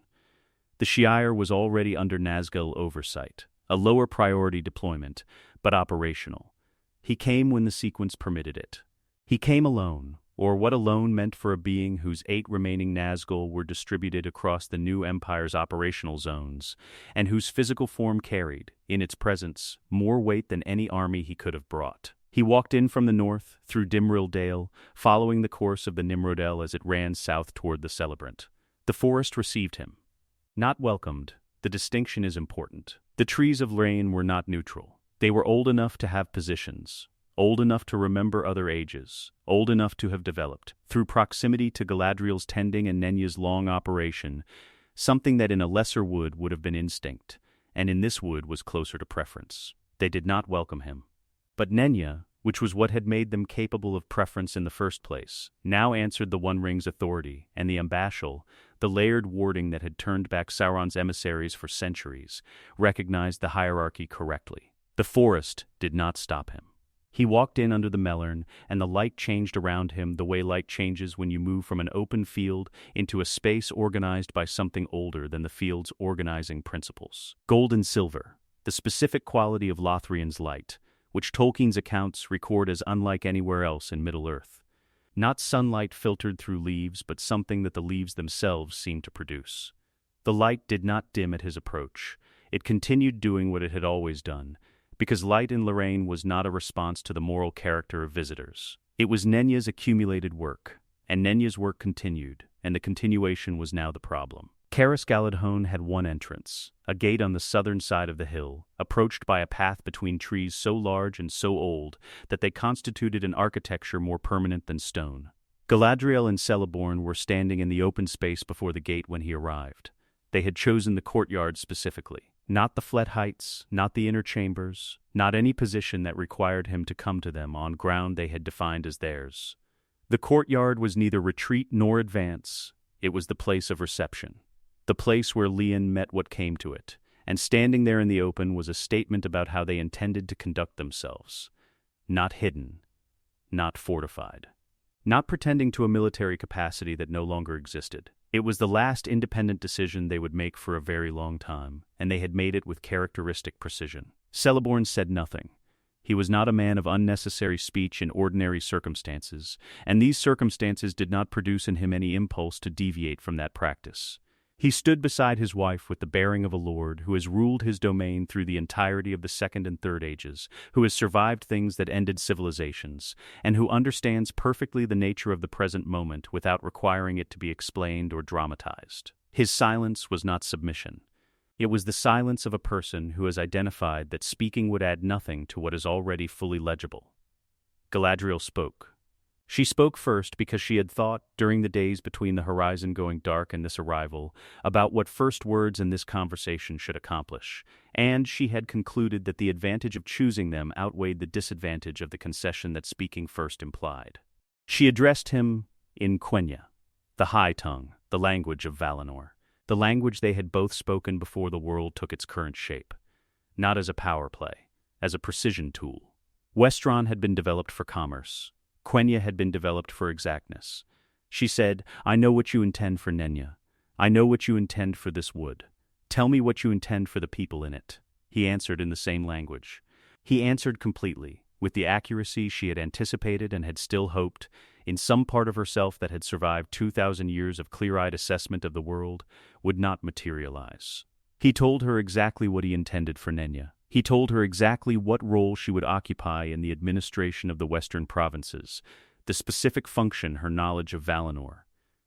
The Shire was already under Nazgul oversight, a lower priority deployment, but operational. He came when the sequence permitted it. He came alone, or what alone meant for a being whose 8 remaining Nazgul were distributed across the new empire's operational zones, and whose physical form carried, in its presence, more weight than any army he could have brought. He walked in from the north, through Dimril Dale, following the course of the Nimrodel as it ran south toward the Celebrant. The forest received him. Not welcomed. The distinction is important. The trees of Lorraine were not neutral. They were old enough to have positions, old enough to remember other ages, old enough to have developed, through proximity to Galadriel's tending and Nenya's long operation, something that in a lesser wood would have been instinct, and in this wood was closer to preference. They did not welcome him. But Nenya, which was what had made them capable of preference in the first place, now answered the One Ring's authority, and the Embashal, the layered warding that had turned back Sauron's emissaries for centuries, recognized the hierarchy correctly. The forest did not stop him. He walked in under the melern, and the light changed around him the way light changes when you move from an open field into a space organized by something older than the field's organizing principles. Gold and silver, the specific quality of Lothrien's light, which Tolkien's accounts record as unlike anywhere else in Middle-earth. Not sunlight filtered through leaves, but something that the leaves themselves seemed to produce. The light did not dim at his approach. It continued doing what it had always done, because light in Lorraine was not a response to the moral character of visitors. It was Nenya's accumulated work, and Nenya's work continued, and the continuation was now the problem. Caris Galadhon had one entrance, a gate on the southern side of the hill, approached by a path between trees so large and so old that they constituted an architecture more permanent than stone. Galadriel and Celeborn were standing in the open space before the gate when he arrived. They had chosen the courtyard specifically. Not the flat heights, not the inner chambers, not any position that required him to come to them on ground they had defined as theirs. The courtyard was neither retreat nor advance. It was the place of reception. The place where Lian met what came to it, and standing there in the open was a statement about how they intended to conduct themselves. Not hidden, not fortified, not pretending to a military capacity that no longer existed. It was the last independent decision they would make for a very long time, and they had made it with characteristic precision. Celeborn said nothing. He was not a man of unnecessary speech in ordinary circumstances, and these circumstances did not produce in him any impulse to deviate from that practice. He stood beside his wife with the bearing of a lord who has ruled his domain through the entirety of the Second and Third Ages, who has survived things that ended civilizations, and who understands perfectly the nature of the present moment without requiring it to be explained or dramatized. His silence was not submission. It was the silence of a person who has identified that speaking would add nothing to what is already fully legible. Galadriel spoke. She spoke first because she had thought, during the days between the horizon going dark and this arrival, about what first words in this conversation should accomplish, and she had concluded that the advantage of choosing them outweighed the disadvantage of the concession that speaking first implied. She addressed him in Quenya, the high tongue, the language of Valinor, the language they had both spoken before the world took its current shape, not as a power play, as a precision tool. Westron had been developed for commerce. Quenya had been developed for exactness. She said, "I know what you intend for Nenya. I know what you intend for this wood. Tell me what you intend for the people in it." He answered in the same language. He answered completely, with the accuracy she had anticipated and had still hoped, in some part of herself that had survived 2,000 years of clear-eyed assessment of the world, would not materialize. He told her exactly what he intended for Nenya. He told her exactly what role she would occupy in the administration of the western provinces, the specific function her knowledge of Valinor.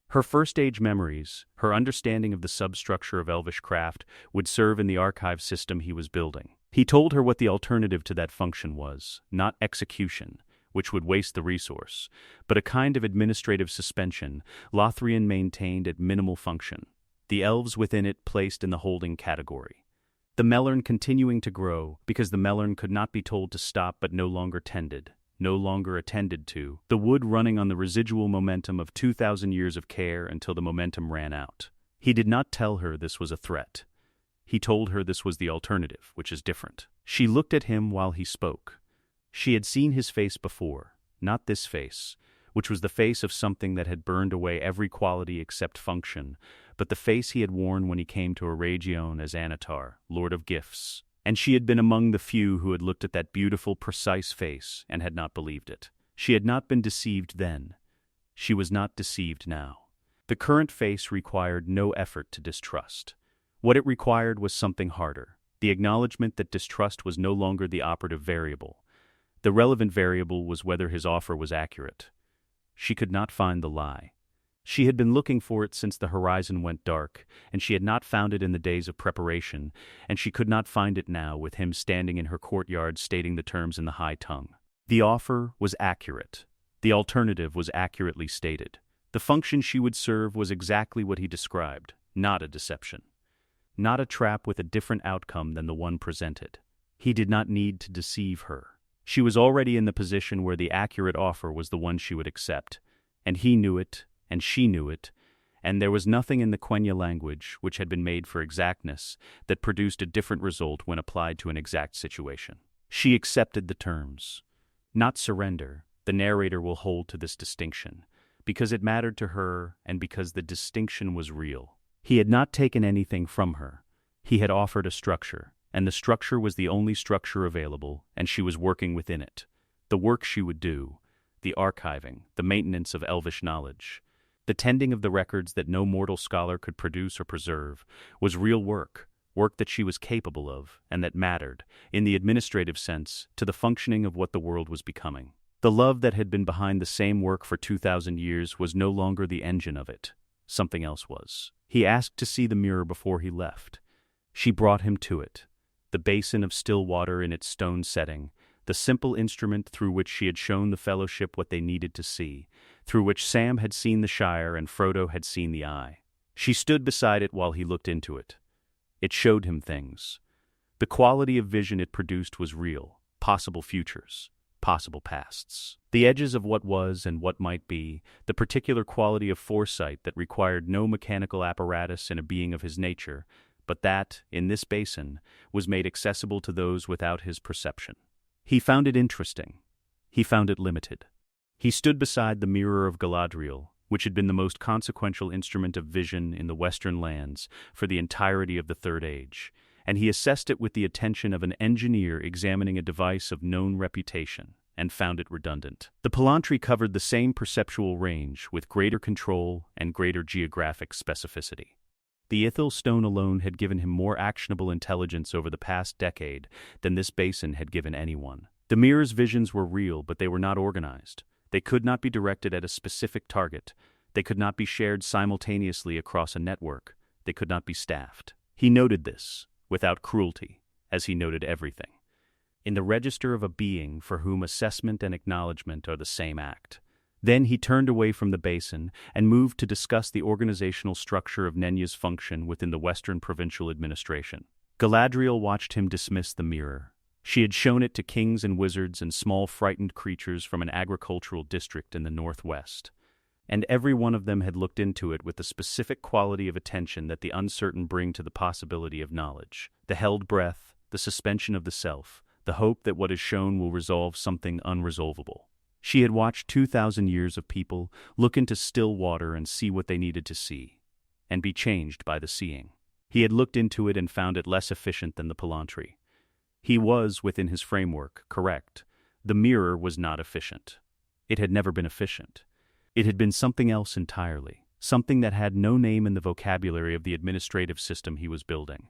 Her first-age memories, her understanding of the substructure of elvish craft, would serve in the archive system he was building. He told her what the alternative to that function was, not execution, which would waste the resource, but a kind of administrative suspension Lothlorien maintained at minimal function, the elves within it placed in the holding category. The melon continuing to grow, because the melon could not be told to stop but no longer tended, no longer attended to, the wood running on the residual momentum of 2,000 years of care until the momentum ran out. He did not tell her this was a threat. He told her this was the alternative, which is different. She looked at him while he spoke. She had seen his face before, not this face, which was the face of something that had burned away every quality except function, but the face he had worn when he came to Aragion as Anatar, Lord of Gifts. And she had been among the few who had looked at that beautiful, precise face and had not believed it. She had not been deceived then. She was not deceived now. The current face required no effort to distrust. What it required was something harder, the acknowledgement that distrust was no longer the operative variable. The relevant variable was whether his offer was accurate. She could not find the lie. She had been looking for it since the horizon went dark, and she had not found it in the days of preparation, and she could not find it now with him standing in her courtyard stating the terms in the high tongue. The offer was accurate. The alternative was accurately stated. The function she would serve was exactly what he described, not a deception. Not a trap with a different outcome than the one presented. He did not need to deceive her. She was already in the position where the accurate offer was the one she would accept, and he knew it, and she knew it, and there was nothing in the Quenya language, which had been made for exactness, that produced a different result when applied to an exact situation. She accepted the terms. Not surrender, the narrator will hold to this distinction, because it mattered to her and because the distinction was real. He had not taken anything from her. He had offered a structure, and the structure was the only structure available, and she was working within it. The work she would do, the archiving, the maintenance of elvish knowledge, the tending of the records that no mortal scholar could produce or preserve, was real work, work that she was capable of, and that mattered, in the administrative sense, to the functioning of what the world was becoming. The love that had been behind the same work for 2,000 years was no longer the engine of it. Something else was. He asked to see the mirror before he left. She brought him to it. The basin of still water in its stone setting, the simple instrument through which she had shown the fellowship what they needed to see, through which Sam had seen the Shire and Frodo had seen the eye. She stood beside it while he looked into it. It showed him things. The quality of vision it produced was real, possible futures, possible pasts. The edges of what was and what might be, the particular quality of foresight that required no mechanical apparatus in a being of his nature, but that, in this basin, was made accessible to those without his perception. He found it interesting. He found it limited. He stood beside the mirror of Galadriel, which had been the most consequential instrument of vision in the western lands for the entirety of the Third Age, and he assessed it with the attention of an engineer examining a device of known reputation, and found it redundant. The Palantri covered the same perceptual range with greater control and greater geographic specificity. The Ithil stone alone had given him more actionable intelligence over the past decade than this basin had given anyone. The mirror's visions were real, but they were not organized. They could not be directed at a specific target. They could not be shared simultaneously across a network. They could not be staffed. He noted this, without cruelty, as he noted everything. In the register of a being for whom assessment and acknowledgement are the same act. Then he turned away from the basin and moved to discuss the organizational structure of Nenya's function within the Western Provincial Administration. Galadriel watched him dismiss the mirror. She had shown it to kings and wizards and small frightened creatures from an agricultural district in the northwest. And every one of them had looked into it with the specific quality of attention that the uncertain bring to the possibility of knowledge, the held breath, the suspension of the self, the hope that what is shown will resolve something unresolvable. She had watched 2,000 years of people look into still water and see what they needed to see, and be changed by the seeing. He had looked into it and found it less efficient than the Palantry. He was, within his framework, correct. The mirror was not efficient. It had never been efficient. It had been something else entirely, something that had no name in the vocabulary of the administrative system he was building,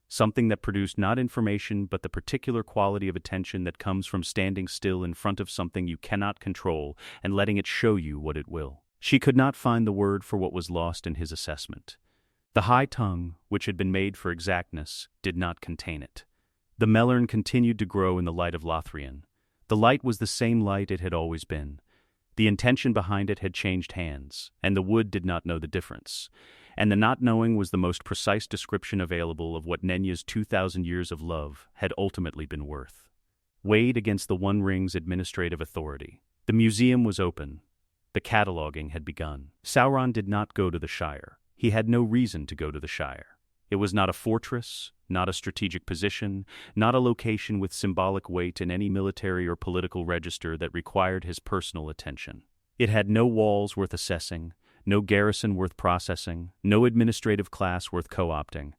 something that produced not information but the particular quality of attention that comes from standing still in front of something you cannot control and letting it show you what it will. She could not find the word for what was lost in his assessment. The high tongue, which had been made for exactness, did not contain it. The melon continued to grow in the light of Lothlorien. The light was the same light it had always been. The intention behind it had changed hands, and the wood did not know the difference. And the not knowing was the most precise description available of what Nenya's 2,000 years of love had ultimately been worth. Weighed against the One Ring's administrative authority, the museum was open. The cataloging had begun. Sauron did not go to the Shire. He had no reason to go to the Shire. It was not a fortress, not a strategic position, not a location with symbolic weight in any military or political register that required his personal attention. It had no walls worth assessing, no garrison worth processing, no administrative class worth co-opting.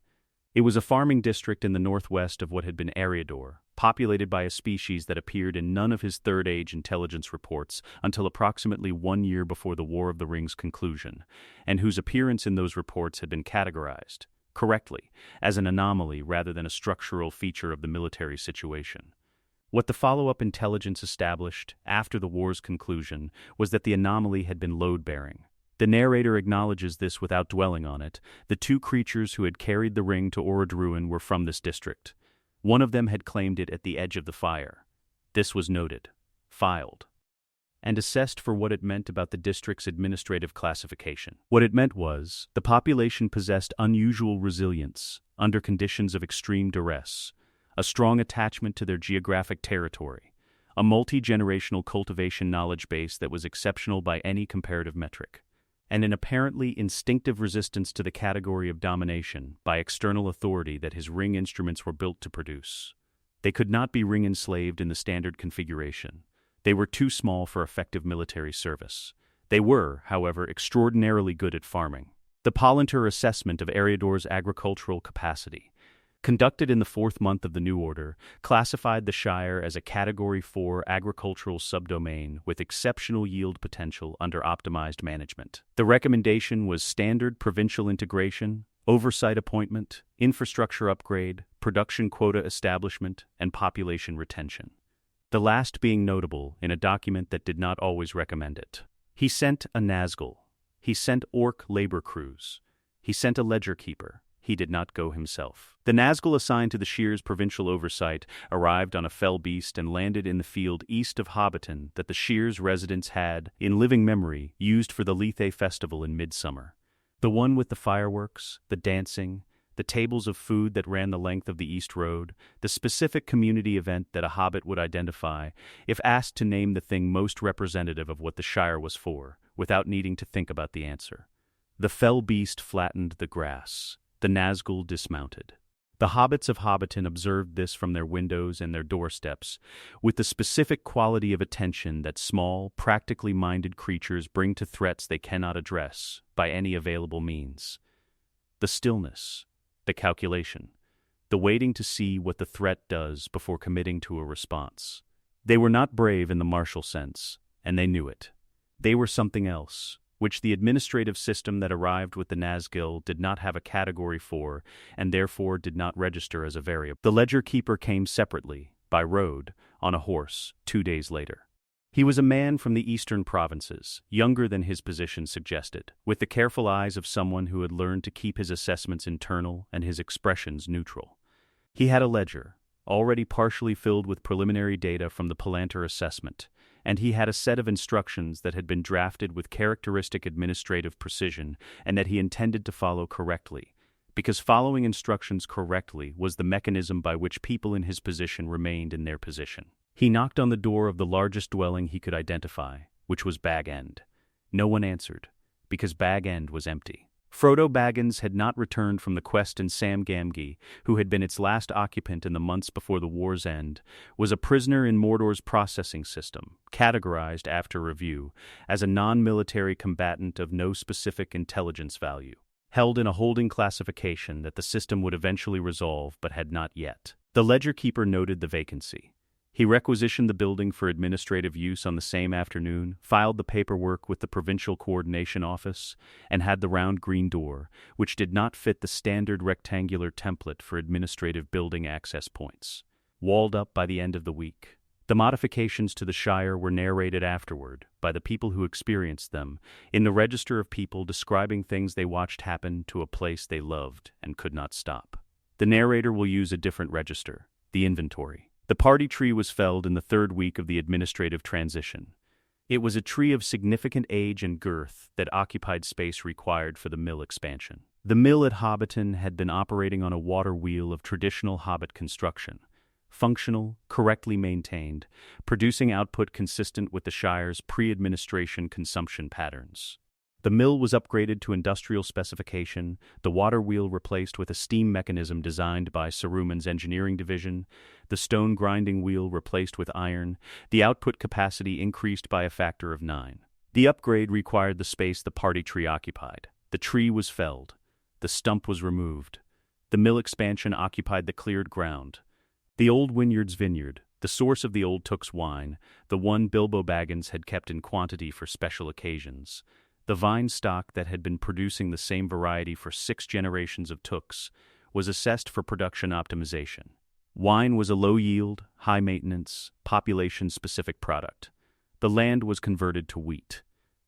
It was a farming district in the northwest of what had been Eriador, populated by a species that appeared in none of his Third Age intelligence reports until approximately 1 year before the War of the Ring's conclusion, and whose appearance in those reports had been categorized, correctly, as an anomaly rather than a structural feature of the military situation. What the follow-up intelligence established, after the war's conclusion, was that the anomaly had been load-bearing. The narrator acknowledges this without dwelling on it. The two creatures who had carried the ring to Orodruin were from this district. One of them had claimed it at the edge of the fire. This was noted, filed, and assessed for what it meant about the district's administrative classification. What it meant was, the population possessed unusual resilience under conditions of extreme duress, a strong attachment to their geographic territory, a multi-generational cultivation knowledge base that was exceptional by any comparative metric, and an apparently instinctive resistance to the category of domination by external authority that his ring instruments were built to produce. They could not be ring-enslaved in the standard configuration. They were too small for effective military service. They were, however, extraordinarily good at farming. The Palantir assessment of Eriador's agricultural capacity, conducted in the 4th month of the New Order, classified the Shire as a Category 4 agricultural subdomain with exceptional yield potential under optimized management. The recommendation was standard provincial integration, oversight appointment, infrastructure upgrade, production quota establishment, and population retention. The last being notable in a document that did not always recommend it. He sent a Nazgul. He sent orc labor crews. He sent a ledger keeper. He did not go himself. The Nazgul assigned to the Shire's provincial oversight arrived on a fell beast and landed in the field east of Hobbiton that the Shire's residents had, in living memory, used for the Lethe festival in midsummer. The one with the fireworks, the dancing, the tables of food that ran the length of the East Road, the specific community event that a hobbit would identify, if asked to name the thing most representative of what the Shire was for, without needing to think about the answer. The fell beast flattened the grass. The Nazgul dismounted. The hobbits of Hobbiton observed this from their windows and their doorsteps, with the specific quality of attention that small, practically minded creatures bring to threats they cannot address by any available means. The stillness, the calculation, the waiting to see what the threat does before committing to a response. They were not brave in the martial sense, and they knew it. They were something else, which the administrative system that arrived with the Nazgul did not have a category for, and therefore did not register as a variable. The ledger keeper came separately, by road, on a horse, 2 days later. He was a man from the eastern provinces, younger than his position suggested, with the careful eyes of someone who had learned to keep his assessments internal and his expressions neutral. He had a ledger, already partially filled with preliminary data from the Palantir assessment, and he had a set of instructions that had been drafted with characteristic administrative precision and that he intended to follow correctly, because following instructions correctly was the mechanism by which people in his position remained in their position. He knocked on the door of the largest dwelling he could identify, which was Bag End. No one answered, because Bag End was empty. Frodo Baggins had not returned from the quest, and Sam Gamgee, who had been its last occupant in the months before the war's end, was a prisoner in Mordor's processing system, categorized after review as a non-military combatant of no specific intelligence value, held in a holding classification that the system would eventually resolve but had not yet. The ledger keeper noted the vacancy. He requisitioned the building for administrative use on the same afternoon, filed the paperwork with the Provincial Coordination Office, and had the round green door, which did not fit the standard rectangular template for administrative building access points, walled up by the end of the week. The modifications to the Shire were narrated afterward by the people who experienced them in the register of people describing things they watched happen to a place they loved and could not stop. The narrator will use a different register, the inventory. The party tree was felled in the third week of the administrative transition. It was a tree of significant age and girth that occupied space required for the mill expansion. The mill at Hobbiton had been operating on a water wheel of traditional Hobbit construction, functional, correctly maintained, producing output consistent with the Shire's pre-administration consumption patterns. The mill was upgraded to industrial specification, the water wheel replaced with a steam mechanism designed by Saruman's engineering division, the stone grinding wheel replaced with iron, the output capacity increased by a factor of 9. The upgrade required the space the party tree occupied. The tree was felled. The stump was removed. The mill expansion occupied the cleared ground. The old Wynyard's vineyard, the source of the old Took's wine, the one Bilbo Baggins had kept in quantity for special occasions, the vine stock that had been producing the same variety for 6 generations of Tooks, was assessed for production optimization. Wine was a low-yield, high-maintenance, population-specific product. The land was converted to wheat.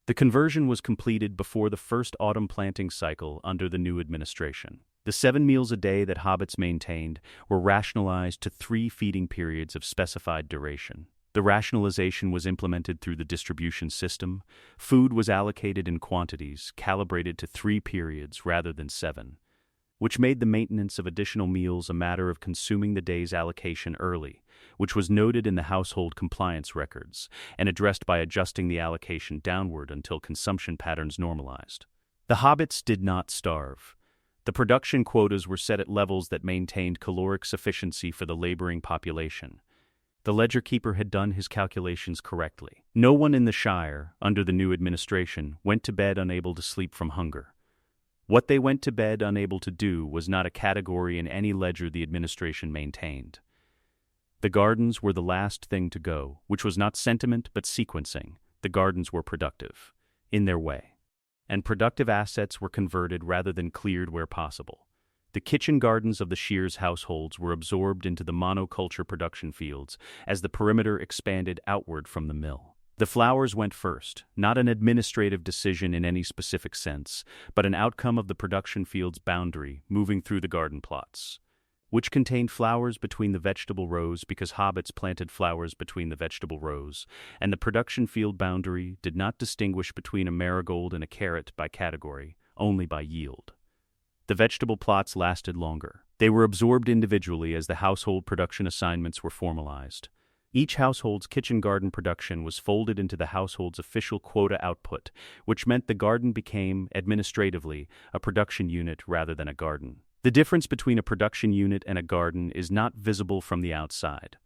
The conversion was completed before the first autumn planting cycle under the new administration. The 7 meals a day that hobbits maintained were rationalized to 3 feeding periods of specified duration. The rationalization was implemented through the distribution system. Food was allocated in quantities, calibrated to 3 periods rather than 7, which made the maintenance of additional meals a matter of consuming the day's allocation early, which was noted in the household compliance records, and addressed by adjusting the allocation downward until consumption patterns normalized. The hobbits did not starve. The production quotas were set at levels that maintained caloric sufficiency for the laboring population. The ledger keeper had done his calculations correctly. No one in the Shire, under the new administration, went to bed unable to sleep from hunger. What they went to bed unable to do was not a category in any ledger the administration maintained. The gardens were the last thing to go, which was not sentiment but sequencing. The gardens were productive, in their way, and productive assets were converted rather than cleared where possible. The kitchen gardens of the Shire's households were absorbed into the monoculture production fields as the perimeter expanded outward from the mill. The flowers went first, not an administrative decision in any specific sense, but an outcome of the production field's boundary moving through the garden plots, which contained flowers between the vegetable rows because hobbits planted flowers between the vegetable rows, and the production field boundary did not distinguish between a marigold and a carrot by category, only by yield. The vegetable plots lasted longer. They were absorbed individually as the household production assignments were formalized. Each household's kitchen garden production was folded into the household's official quota output, which meant the garden became, administratively, a production unit rather than a garden. The difference between a production unit and a garden is not visible from the outside.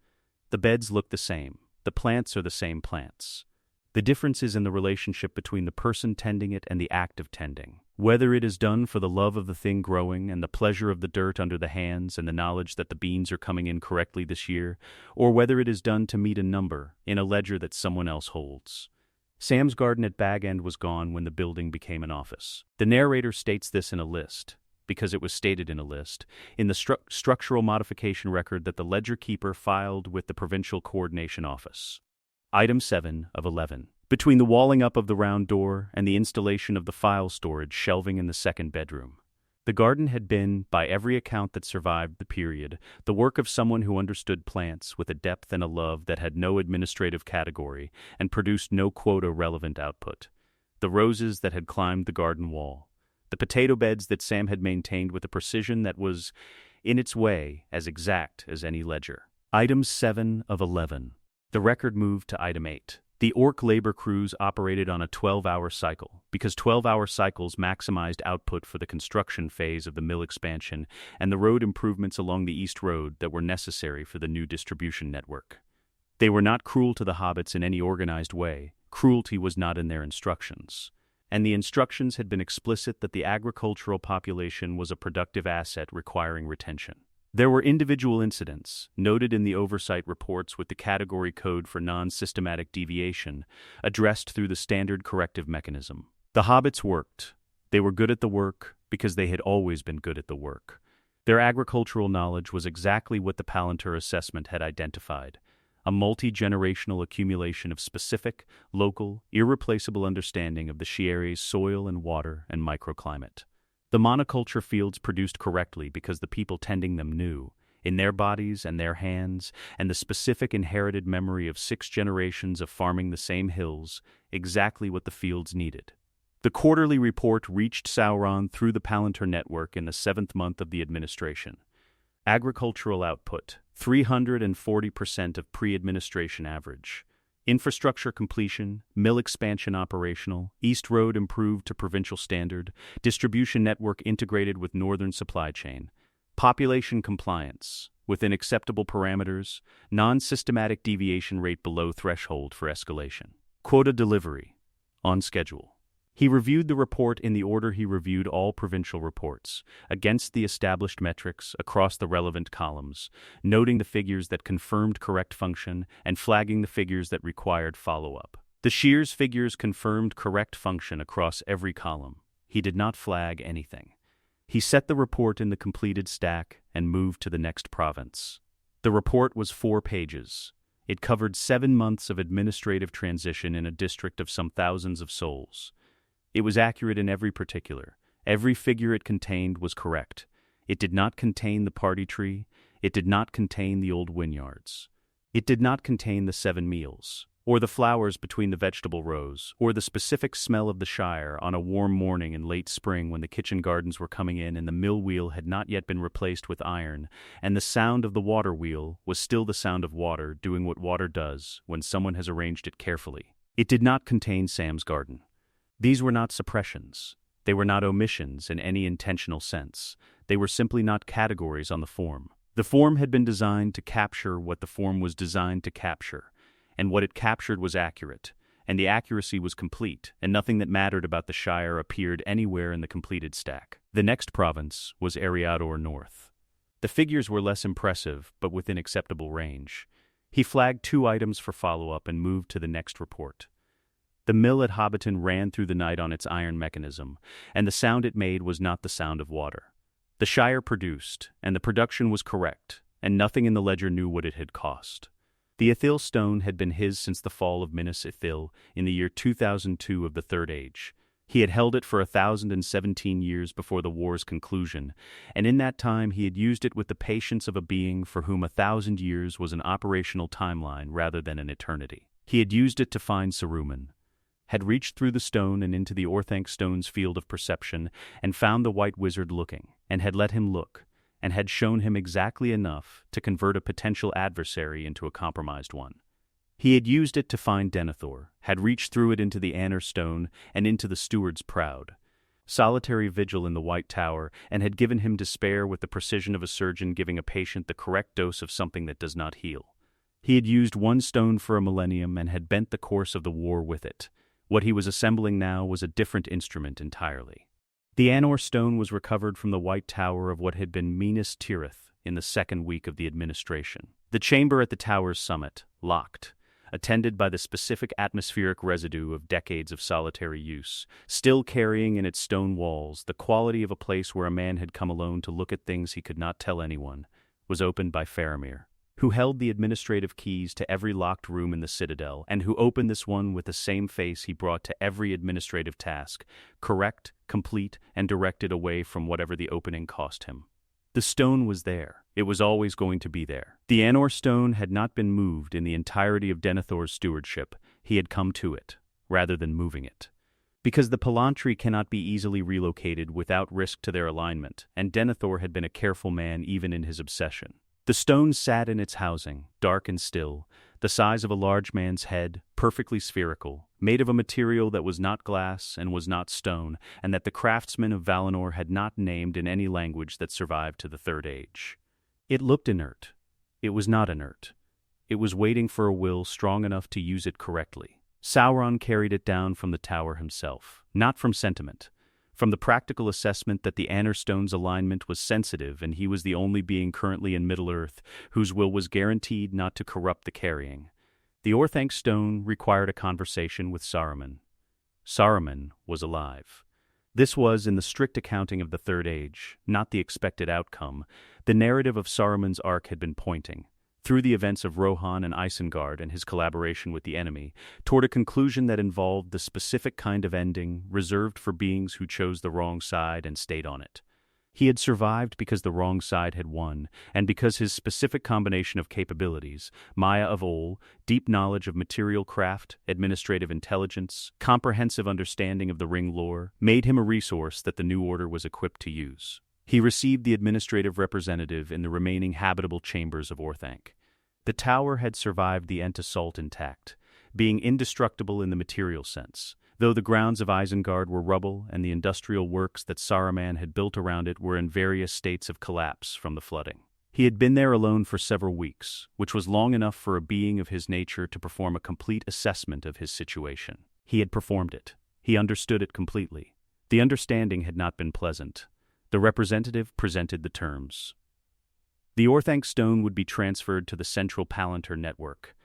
The beds look the same. The plants are the same plants. The difference is in the relationship between the person tending it and the act of tending. Whether it is done for the love of the thing growing and the pleasure of the dirt under the hands and the knowledge that the beans are coming in correctly this year, or whether it is done to meet a number in a ledger that someone else holds. Sam's garden at Bag End was gone when the building became an office. The narrator states this in a list, because it was stated in a list, in the structural modification record that the ledger keeper filed with the Provincial Coordination Office. Item 7 of 11. Between the walling up of the round door and the installation of the file storage shelving in the second bedroom. The garden had been, by every account that survived the period, the work of someone who understood plants with a depth and a love that had no administrative category and produced no quota-relevant output. The roses that had climbed the garden wall. The potato beds that Sam had maintained with a precision that was, in its way, as exact as any ledger. Item 7 of 11. The record moved to item 8. The orc labor crews operated on a 12-hour cycle, because 12-hour cycles maximized output for the construction phase of the mill expansion and the road improvements along the East Road that were necessary for the new distribution network. They were not cruel to the hobbits in any organized way. Cruelty was not in their instructions. And the instructions had been explicit that the agricultural population was a productive asset requiring retention. There were individual incidents, noted in the oversight reports with the category code for non-systematic deviation, addressed through the standard corrective mechanism. The hobbits worked. They were good at the work because they had always been good at the work. Their agricultural knowledge was exactly what the Palantir assessment had identified, a multi-generational accumulation of specific, local, irreplaceable understanding of the Shire's soil and water and microclimate. The monoculture fields produced correctly because the people tending them knew, in their bodies and their hands, and the specific inherited memory of 6 generations of farming the same hills, exactly what the fields needed. The quarterly report reached Sauron through the Palantir network in the 7th month of the administration. Agricultural output, 340% of pre-administration average. Infrastructure completion, mill expansion operational, East Road improved to provincial standard, distribution network integrated with northern supply chain, population compliance, within acceptable parameters, non-systematic deviation rate below threshold for escalation. Quota delivery, on schedule. He reviewed the report in the order he reviewed all provincial reports, against the established metrics across the relevant columns, noting the figures that confirmed correct function and flagging the figures that required follow-up. The Shire's figures confirmed correct function across every column. He did not flag anything. He set the report in the completed stack and moved to the next province. The report was 4 pages. It covered 7 months of administrative transition in a district of some thousands of souls. It was accurate in every particular. Every figure it contained was correct. It did not contain the party tree. It did not contain the old vineyards. It did not contain the 7 meals, or the flowers between the vegetable rows, or the specific smell of the Shire on a warm morning in late spring when the kitchen gardens were coming in and the mill wheel had not yet been replaced with iron, and the sound of the water wheel was still the sound of water doing what water does when someone has arranged it carefully. It did not contain Sam's garden. These were not suppressions. They were not omissions in any intentional sense. They were simply not categories on the form. The form had been designed to capture what the form was designed to capture, and what it captured was accurate, and the accuracy was complete, and nothing that mattered about the Shire appeared anywhere in the completed stack. The next province was Eriador North. The figures were less impressive, but within acceptable range. He flagged 2 items for follow-up and moved to the next report. The mill at Hobbiton ran through the night on its iron mechanism, and the sound it made was not the sound of water. The Shire produced, and the production was correct, and nothing in the ledger knew what it had cost. The Ithil stone had been his since the fall of Minas Ithil in the year 2002 of the Third Age. He had held it for 1,017 years before the war's conclusion, and in that time he had used it with the patience of a being for whom 1,000 years was an operational timeline rather than an eternity. He had used it to find Saruman, had reached through the stone and into the Orthanc stone's field of perception, and found the White Wizard looking, and had let him look, and had shown him exactly enough to convert a potential adversary into a compromised one. He had used it to find Denethor, had reached through it into the Anner stone and into the Steward's Proud, solitary vigil in the White Tower, and had given him despair with the precision of a surgeon giving a patient the correct dose of something that does not heal. He had used 1 stone for a millennium and had bent the course of the war with it. What he was assembling now was a different instrument entirely. The Anor stone was recovered from the White Tower of what had been Minas Tirith in the 2nd week of the administration. The chamber at the tower's summit, locked, attended by the specific atmospheric residue of decades of solitary use, still carrying in its stone walls the quality of a place where a man had come alone to look at things he could not tell anyone, was opened by Faramir, who held the administrative keys to every locked room in the citadel, and who opened this one with the same face he brought to every administrative task, correct, complete, and directed away from whatever the opening cost him. The stone was there. It was always going to be there. The Anor stone had not been moved in the entirety of Denethor's stewardship. He had come to it, rather than moving it. Because the Palantri cannot be easily relocated without risk to their alignment, and Denethor had been a careful man even in his obsession. The stone sat in its housing, dark and still, the size of a large man's head, perfectly spherical, made of a material that was not glass and was not stone, and that the craftsmen of Valinor had not named in any language that survived to the Third Age. It looked inert. It was not inert. It was waiting for a will strong enough to use it correctly. Sauron carried it down from the tower himself, not from sentiment, from the practical assessment that the Anor stone's alignment was sensitive and he was the only being currently in Middle-earth whose will was guaranteed not to corrupt the carrying. The Orthanc stone required a conversation with Saruman. Saruman was alive. This was, in the strict accounting of the Third Age, not the expected outcome. The narrative of Saruman's arc had been pointing, through the events of Rohan and Isengard and his collaboration with the enemy, toward a conclusion that involved the specific kind of ending reserved for beings who chose the wrong side and stayed on it. He had survived because the wrong side had won, and because his specific combination of capabilities, Maya of Ol, deep knowledge of material craft, administrative intelligence, comprehensive understanding of the ring lore, made him a resource that the New Order was equipped to use. He received the administrative representative in the remaining habitable chambers of Orthanc. The tower had survived the Ent assault intact, being indestructible in the material sense, though the grounds of Isengard were rubble and the industrial works that Saruman had built around it were in various states of collapse from the flooding. He had been there alone for several weeks, which was long enough for a being of his nature to perform a complete assessment of his situation. He had performed it. He understood it completely. The understanding had not been pleasant. The representative presented the terms. The Orthanc stone would be transferred to the Central Palantir network.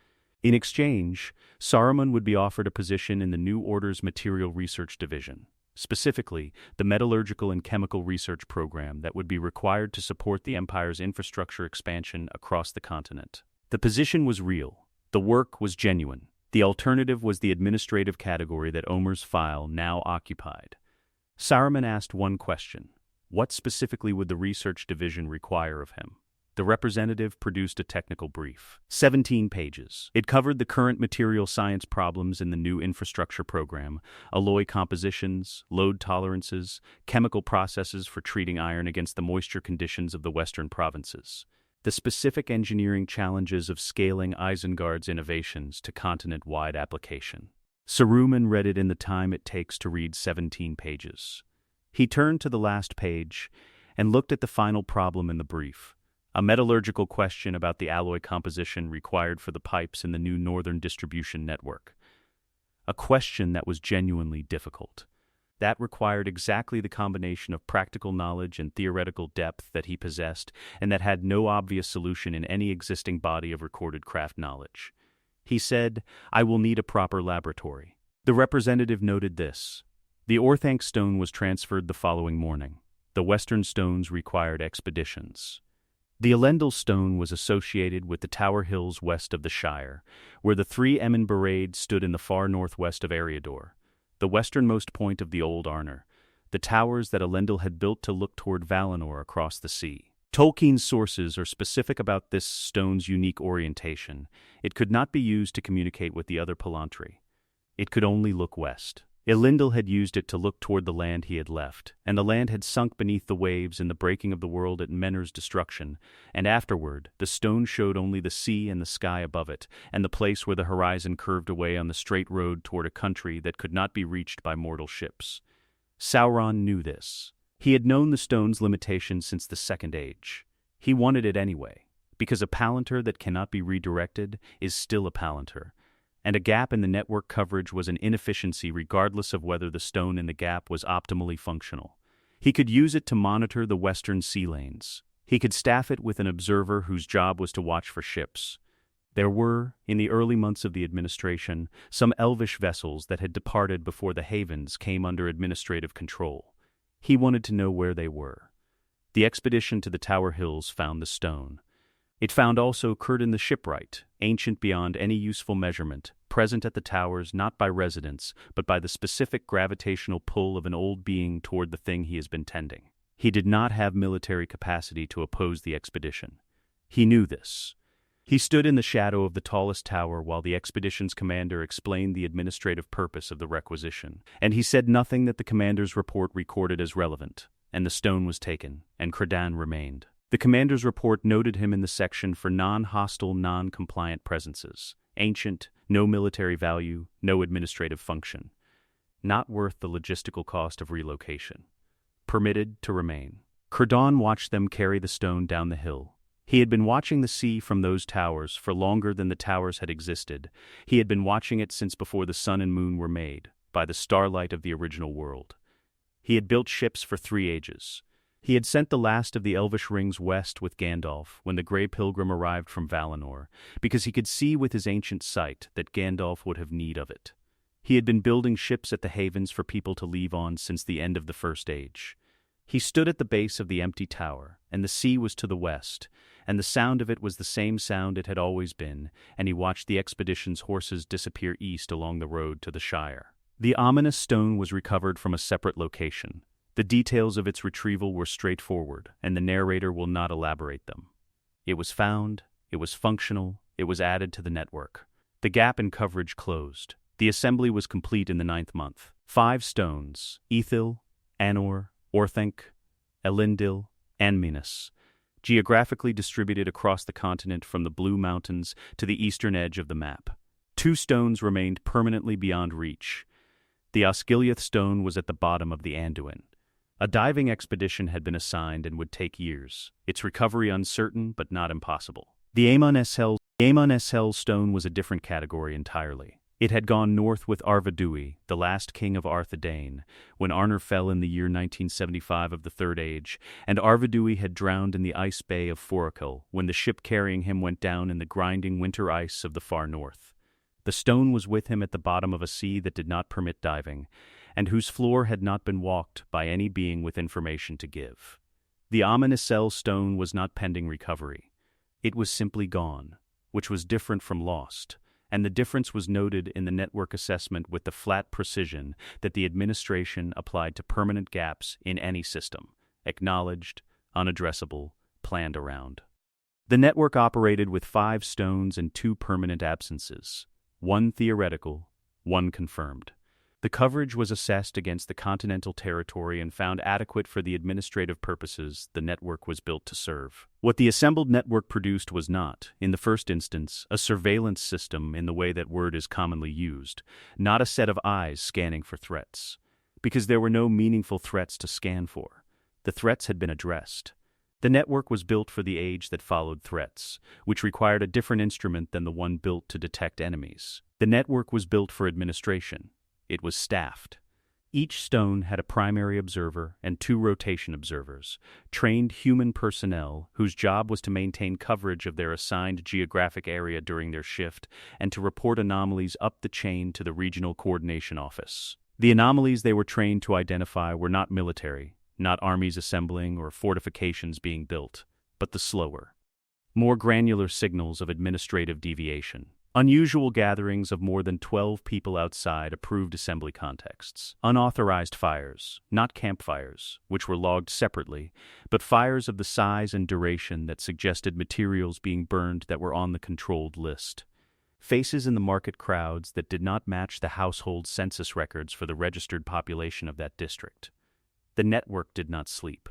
In exchange, Saruman would be offered a position in the New Order's Material Research Division, specifically the metallurgical and chemical research program that would be required to support the Empire's infrastructure expansion across the continent. The position was real. The work was genuine. The alternative was the administrative category that Omer's file now occupied. Saruman asked one question. What specifically would the research division require of him? The representative produced a technical brief. 17 pages. It covered the current material science problems in the new infrastructure program, alloy compositions, load tolerances, chemical processes for treating iron against the moisture conditions of the western provinces, the specific engineering challenges of scaling Isengard's innovations to continent-wide application. Saruman read it in the time it takes to read 17 pages. He turned to the last page and looked at the final problem in the brief, a metallurgical question about the alloy composition required for the pipes in the new northern distribution network. A question that was genuinely difficult. That required exactly the combination of practical knowledge and theoretical depth that he possessed, and that had no obvious solution in any existing body of recorded craft knowledge. He said, "I will need a proper laboratory." The representative noted this. The Orthanc stone was transferred the following morning. The Western stones required expeditions. The Elendil stone was associated with the Tower Hills west of the Shire, where the three Emyn Barade stood in the far northwest of Eriador, the westernmost point of the Old Arnor, the towers that Elendil had built to look toward Valinor across the sea. Tolkien's sources are specific about this stone's unique orientation. It could not be used to communicate with the other Palantri. It could only look west. Elendil had used it to look toward the land he had left, and the land had sunk beneath the waves in the breaking of the world at Mennor's destruction, and afterward the stone showed only the sea and the sky above it, and the place where the horizon curved away on the straight road toward a country that could not be reached by mortal ships. Sauron knew this. He had known the stone's limitations since the Second Age. He wanted it anyway, because a Palantir that cannot be redirected is still a Palantir, and a gap in the network coverage was an inefficiency regardless of whether the stone in the gap was optimally functional. He could use it to monitor the western sea lanes. He could staff it with an observer whose job was to watch for ships. There were, in the early months of the administration, some elvish vessels that had departed before the havens came under administrative control. He wanted to know where they were. The expedition to the Tower Hills found the stone. It found also Curdin the shipwright, ancient beyond any useful measurement, present at the towers not by residence, but by the specific gravitational pull of an old being toward the thing he has been tending. He did not have military capacity to oppose the expedition. He knew this. He stood in the shadow of the tallest tower while the expedition's commander explained the administrative purpose of the requisition, and he said nothing that the commander's report recorded as relevant, and the stone was taken, and Credin remained. The commander's report noted him in the section for non-hostile, non-compliant presences. Ancient, no military value, no administrative function. Not worth the logistical cost of relocation. Permitted to remain. Credin watched them carry the stone down the hill. He had been watching the sea from those towers for longer than the towers had existed. He had been watching it since before the sun and moon were made, by the starlight of the original world. He had built ships for 3 ages. He had sent the last of the elvish rings west with Gandalf when the Grey Pilgrim arrived from Valinor, because he could see with his ancient sight that Gandalf would have need of it. He had been building ships at the havens for people to leave on since the end of the First Age. He stood at the base of the empty tower, and the sea was to the west, and the sound of it was the same sound it had always been, and he watched the expedition's horses disappear east along the road to the Shire. The ominous stone was recovered from a separate location. The details of its retrieval were straightforward, and the narrator will not elaborate them. It was found, it was functional, it was added to the network. The gap in coverage closed. The assembly was complete in the 9th month. 5 stones, Ethil, Anor, Orthanc, Elendil, and Minas, geographically distributed across the continent from the Blue Mountains to the eastern edge of the map. 2 stones remained permanently beyond reach. The Osgiliath stone was at the bottom of the Anduin. A diving expedition had been assigned and would take years, its recovery uncertain but not impossible. The Aemon Eshel stone was a different category entirely. It had gone north with Arvedui, the last king of Arthedain, when Arnor fell in the year 1975 of the Third Age, and Arvedui had drowned in the ice bay of Forakel when the ship carrying him went down in the grinding winter ice of the far north. The stone was with him at the bottom of a sea that did not permit diving, and whose floor had not been walked by any being with information to give. The Aemon Eshel stone was not pending recovery. It was simply gone, which was different from lost, and the difference was noted in the network assessment with the flat precision that the administration applied to permanent gaps in any system, acknowledged, unaddressable, planned around. The network operated with 5 stones and 2 permanent absences, 1 theoretical, 1 confirmed. The coverage was assessed against the continental territory and found adequate for the administrative purposes the network was built to serve. What the assembled network produced was not, in the first instance, a surveillance system in the way that word is commonly used, not a set of eyes scanning for threats, because there were no meaningful threats to scan for. The threats had been addressed. The network was built for the age that followed threats, which required a different instrument than the one built to detect enemies. The network was built for administration. It was staffed. Each stone had a primary observer and 2 rotation observers, trained human personnel whose job was to maintain coverage of their assigned geographic area during their shift and to report anomalies up the chain to the regional coordination office. The anomalies they were trained to identify were not military, not armies assembling or fortifications being built, but the slower, more granular signals of administrative deviation. Unusual gatherings of more than 12 people outside approved assembly contexts. Unauthorized fires, not campfires, which were logged separately, but fires of the size and duration that suggested materials being burned that were on the controlled list. Faces in the market crowds that did not match the household census records for the registered population of that district. The network did not sleep.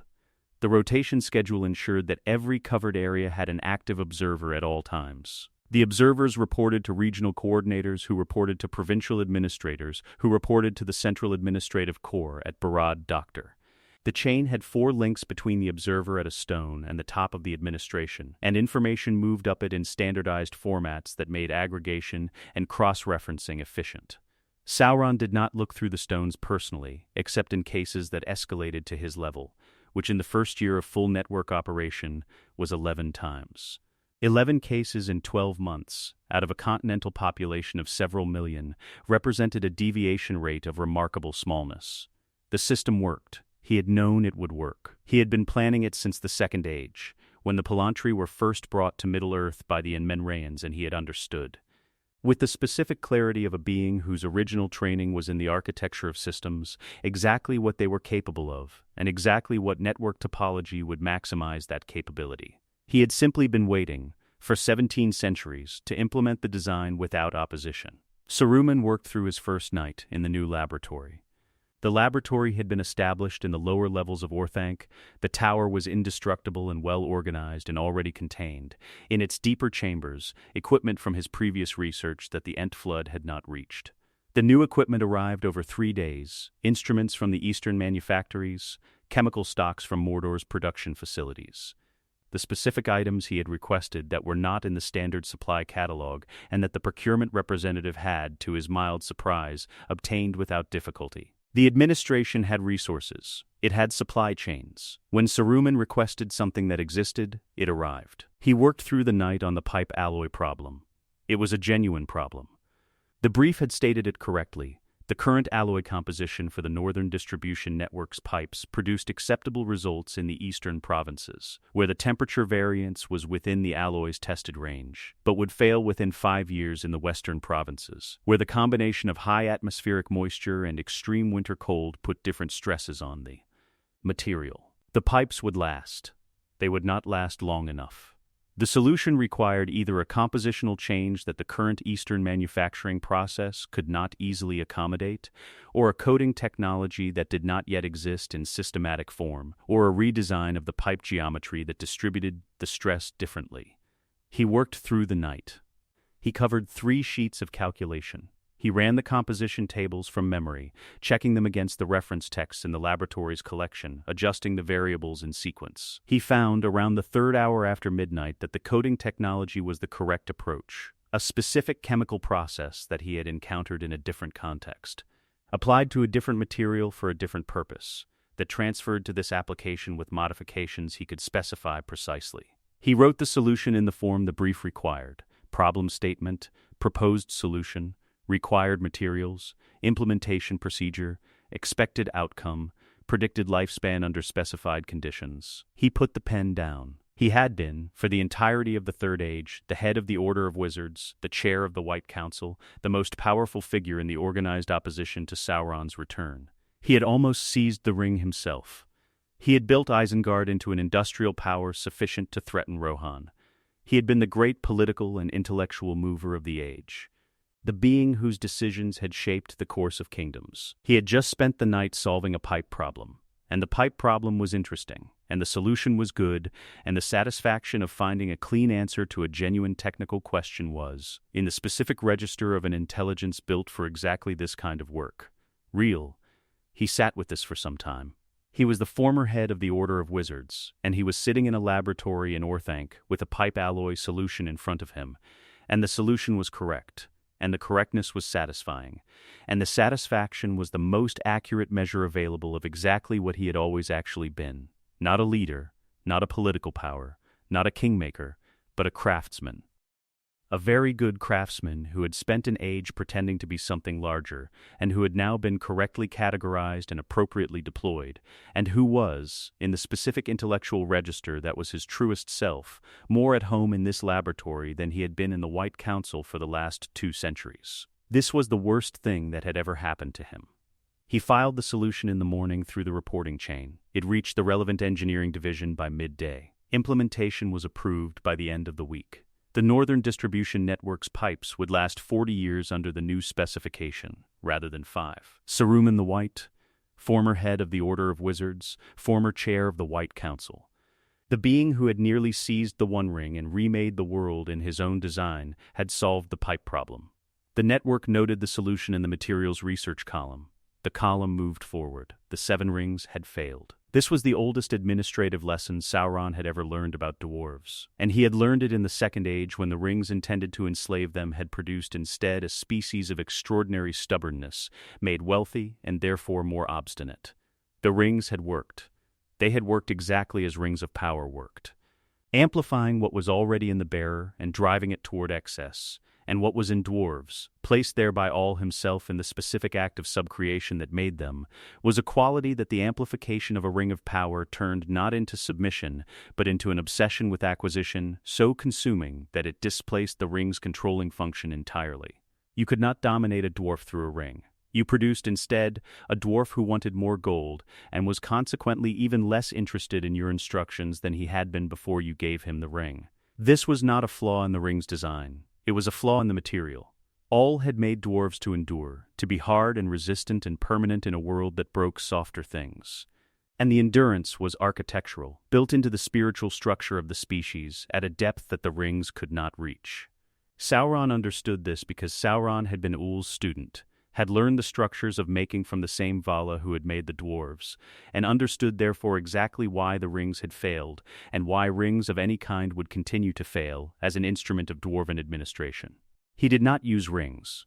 The rotation schedule ensured that every covered area had an active observer at all times. The observers reported to regional coordinators who reported to provincial administrators who reported to the Central Administrative Corps at Barad Doctor. The chain had 4 links between the observer at a stone and the top of the administration, and information moved up it in standardized formats that made aggregation and cross-referencing efficient. Sauron did not look through the stones personally, except in cases that escalated to his level, which in the first year of full network operation was 11 times. 11 cases in 12 months, out of a continental population of several million, represented a deviation rate of remarkable smallness. The system worked. He had known it would work. He had been planning it since the Second Age, when the Palantri were first brought to Middle-earth by the Inmenrayans and he had understood. With the specific clarity of a being whose original training was in the architecture of systems, exactly what they were capable of, and exactly what network topology would maximize that capability. He had simply been waiting, for 17 centuries, to implement the design without opposition. Saruman worked through his first night in the new laboratory. The laboratory had been established in the lower levels of Orthanc. The tower was indestructible and well organized and already contained, in its deeper chambers, equipment from his previous research that the Ent flood had not reached. The new equipment arrived over 3 days, instruments from the eastern manufactories, chemical stocks from Mordor's production facilities. The specific items he had requested that were not in the standard supply catalog and that the procurement representative had, to his mild surprise, obtained without difficulty. The administration had resources. It had supply chains. When Saruman requested something that existed, it arrived. He worked through the night on the pipe alloy problem. It was a genuine problem. The brief had stated it correctly. The current alloy composition for the Northern Distribution Network's pipes produced acceptable results in the eastern provinces, where the temperature variance was within the alloy's tested range, but would fail within 5 years in the western provinces, where the combination of high atmospheric moisture and extreme winter cold put different stresses on the material. The pipes would last. They would not last long enough. The solution required either a compositional change that the current Eastern manufacturing process could not easily accommodate, or a coating technology that did not yet exist in systematic form, or a redesign of the pipe geometry that distributed the stress differently. He worked through the night. He covered 3 sheets of calculation. He ran the composition tables from memory, checking them against the reference texts in the laboratory's collection, adjusting the variables in sequence. He found, around the 3rd hour after midnight, that the coating technology was the correct approach, a specific chemical process that he had encountered in a different context, applied to a different material for a different purpose, that transferred to this application with modifications he could specify precisely. He wrote the solution in the form the brief required: problem statement, proposed solution, required materials, implementation procedure, expected outcome, predicted lifespan under specified conditions. He put the pen down. He had been, for the entirety of the Third Age, the head of the Order of Wizards, the chair of the White Council, the most powerful figure in the organized opposition to Sauron's return. He had almost seized the ring himself. He had built Isengard into an industrial power sufficient to threaten Rohan. He had been the great political and intellectual mover of the age, the being whose decisions had shaped the course of kingdoms. He had just spent the night solving a pipe problem, and the pipe problem was interesting, and the solution was good, and the satisfaction of finding a clean answer to a genuine technical question was, in the specific register of an intelligence built for exactly this kind of work, real. He sat with this for some time. He was the former head of the Order of Wizards, and he was sitting in a laboratory in Orthanc with a pipe alloy solution in front of him, and the solution was correct. And the correctness was satisfying, and the satisfaction was the most accurate measure available of exactly what he had always actually been: not a leader, not a political power, not a kingmaker, but a craftsman. A very good craftsman who had spent an age pretending to be something larger, and who had now been correctly categorized and appropriately deployed, and who was, in the specific intellectual register that was his truest self, more at home in this laboratory than he had been in the White Council for the last 2 centuries. This was the worst thing that had ever happened to him. He filed the solution in the morning through the reporting chain. It reached the relevant engineering division by midday. Implementation was approved by the end of the week. The Northern Distribution Network's pipes would last 40 years under the new specification, rather than 5. Saruman the White, former head of the Order of Wizards, former chair of the White Council. The being who had nearly seized the One Ring and remade the world in his own design had solved the pipe problem. The network noted the solution in the materials research column. The column moved forward. The 7 rings had failed. This was the oldest administrative lesson Sauron had ever learned about dwarves, and he had learned it in the Second Age when the rings intended to enslave them had produced instead a species of extraordinary stubbornness, made wealthy and therefore more obstinate. The rings had worked. They had worked exactly as rings of power worked, amplifying what was already in the bearer and driving it toward excess, and what was in dwarves, placed there by all himself in the specific act of subcreation that made them, was a quality that the amplification of a ring of power turned not into submission, but into an obsession with acquisition so consuming that it displaced the ring's controlling function entirely. You could not dominate a dwarf through a ring. You produced instead a dwarf who wanted more gold and was consequently even less interested in your instructions than he had been before you gave him the ring. This was not a flaw in the ring's design. It was a flaw in the material. All had made dwarves to endure, to be hard and resistant and permanent in a world that broke softer things. And the endurance was architectural, built into the spiritual structure of the species at a depth that the rings could not reach. Sauron understood this because Sauron had been Ul's student, had learned the structures of making from the same Vala who had made the dwarves, and understood therefore exactly why the rings had failed, and why rings of any kind would continue to fail as an instrument of dwarven administration. He did not use rings.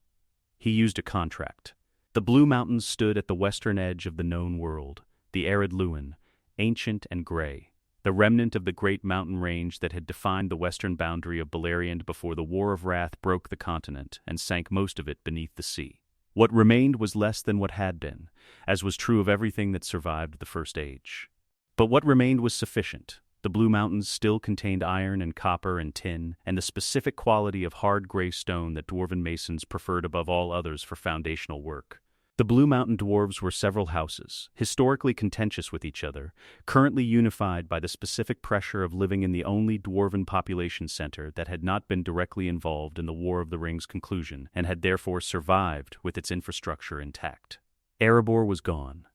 He used a contract. The Blue Mountains stood at the western edge of the known world, the arid Luin, ancient and gray, the remnant of the great mountain range that had defined the western boundary of Beleriand before the War of Wrath broke the continent and sank most of it beneath the sea. What remained was less than what had been, as was true of everything that survived the First Age. But what remained was sufficient. The Blue Mountains still contained iron and copper and tin, and the specific quality of hard gray stone that dwarven masons preferred above all others for foundational work. The Blue Mountain dwarves were several houses, historically contentious with each other, currently unified by the specific pressure of living in the only dwarven population center that had not been directly involved in the War of the Rings' conclusion and had therefore survived with its infrastructure intact. Erebor was gone.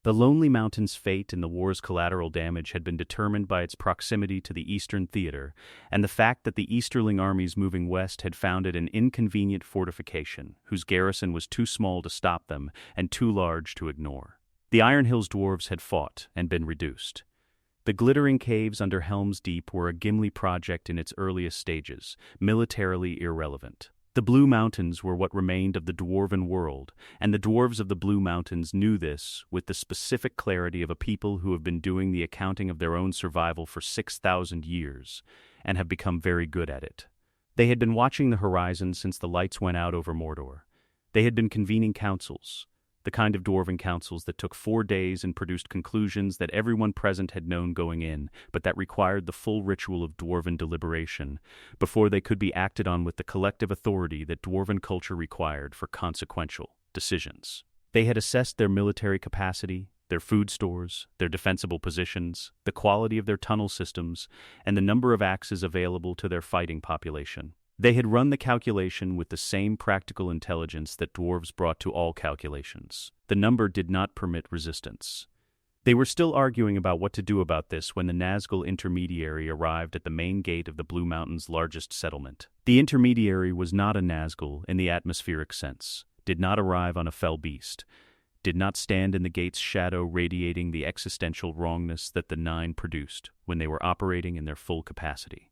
The Lonely Mountain's fate in the war's collateral damage had been determined by its proximity to the Eastern Theater, and the fact that the Easterling armies moving west had found it an inconvenient fortification, whose garrison was too small to stop them and too large to ignore. The Iron Hills dwarves had fought and been reduced. The glittering caves under Helm's Deep were a Gimli project in its earliest stages, militarily irrelevant. The Blue Mountains were what remained of the dwarven world, and the dwarves of the Blue Mountains knew this with the specific clarity of a people who have been doing the accounting of their own survival for 6,000 years, and have become very good at it. They had been watching the horizon since the lights went out over Mordor. They had been convening councils, the kind of dwarven councils that took 4 days and produced conclusions that everyone present had known going in, but that required the full ritual of dwarven deliberation before they could be acted on with the collective authority that dwarven culture required for consequential decisions. They had assessed their military capacity, their food stores, their defensible positions, the quality of their tunnel systems, and the number of axes available to their fighting population. They had run the calculation with the same practical intelligence that dwarves brought to all calculations. The number did not permit resistance. They were still arguing about what to do about this when the Nazgul intermediary arrived at the main gate of the Blue Mountain's largest settlement. The intermediary was not a Nazgul in the atmospheric sense, did not arrive on a fell beast, did not stand in the gate's shadow radiating the existential wrongness that the Nine produced when they were operating in their full capacity.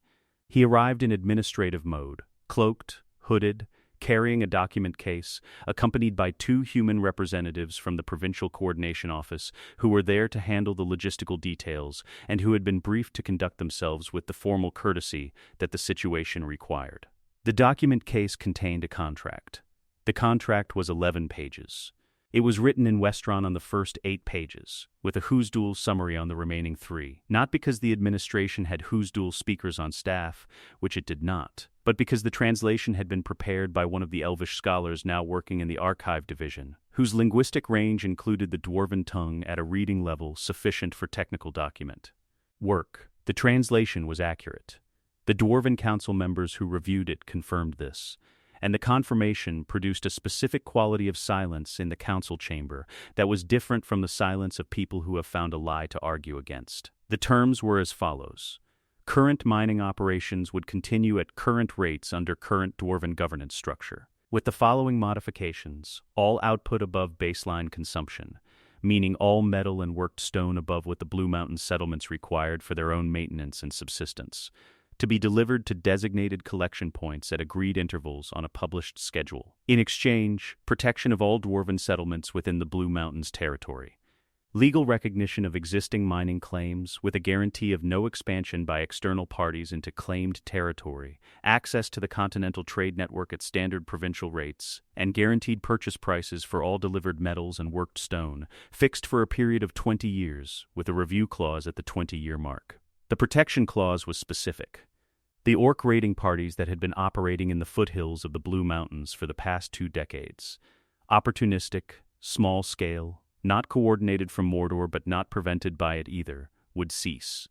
He arrived in administrative mode, cloaked, hooded, carrying a document case, accompanied by 2 human representatives from the Provincial Coordination Office who were there to handle the logistical details and who had been briefed to conduct themselves with the formal courtesy that the situation required. The document case contained a contract. The contract was 11 pages. It was written in Westron on the first 8 pages, with a Who's-Duel summary on the remaining 3, not because the administration had Who's-Duel speakers on staff, which it did not, but because the translation had been prepared by one of the Elvish scholars now working in the archive division, whose linguistic range included the Dwarven tongue at a reading level sufficient for technical document work. The translation was accurate. The Dwarven Council members who reviewed it confirmed this, and the confirmation produced a specific quality of silence in the council chamber that was different from the silence of people who have found a lie to argue against. The terms were as follows. Current mining operations would continue at current rates under current dwarven governance structure, with the following modifications: all output above baseline consumption, meaning all metal and worked stone above what the Blue Mountain settlements required for their own maintenance and subsistence, to be delivered to designated collection points at agreed intervals on a published schedule. In exchange, protection of all dwarven settlements within the Blue Mountains territory. legal recognition of existing mining claims with a guarantee of no expansion by external parties into claimed territory, access to the continental trade network at standard provincial rates, and guaranteed purchase prices for all delivered metals and worked stone, fixed for a period of 20 years, with a review clause at the 20-year mark. The protection clause was specific. The orc raiding parties that had been operating in the foothills of the Blue Mountains for the past 2 decades, opportunistic, small-scale, not coordinated from Mordor but not prevented by it either, would cease.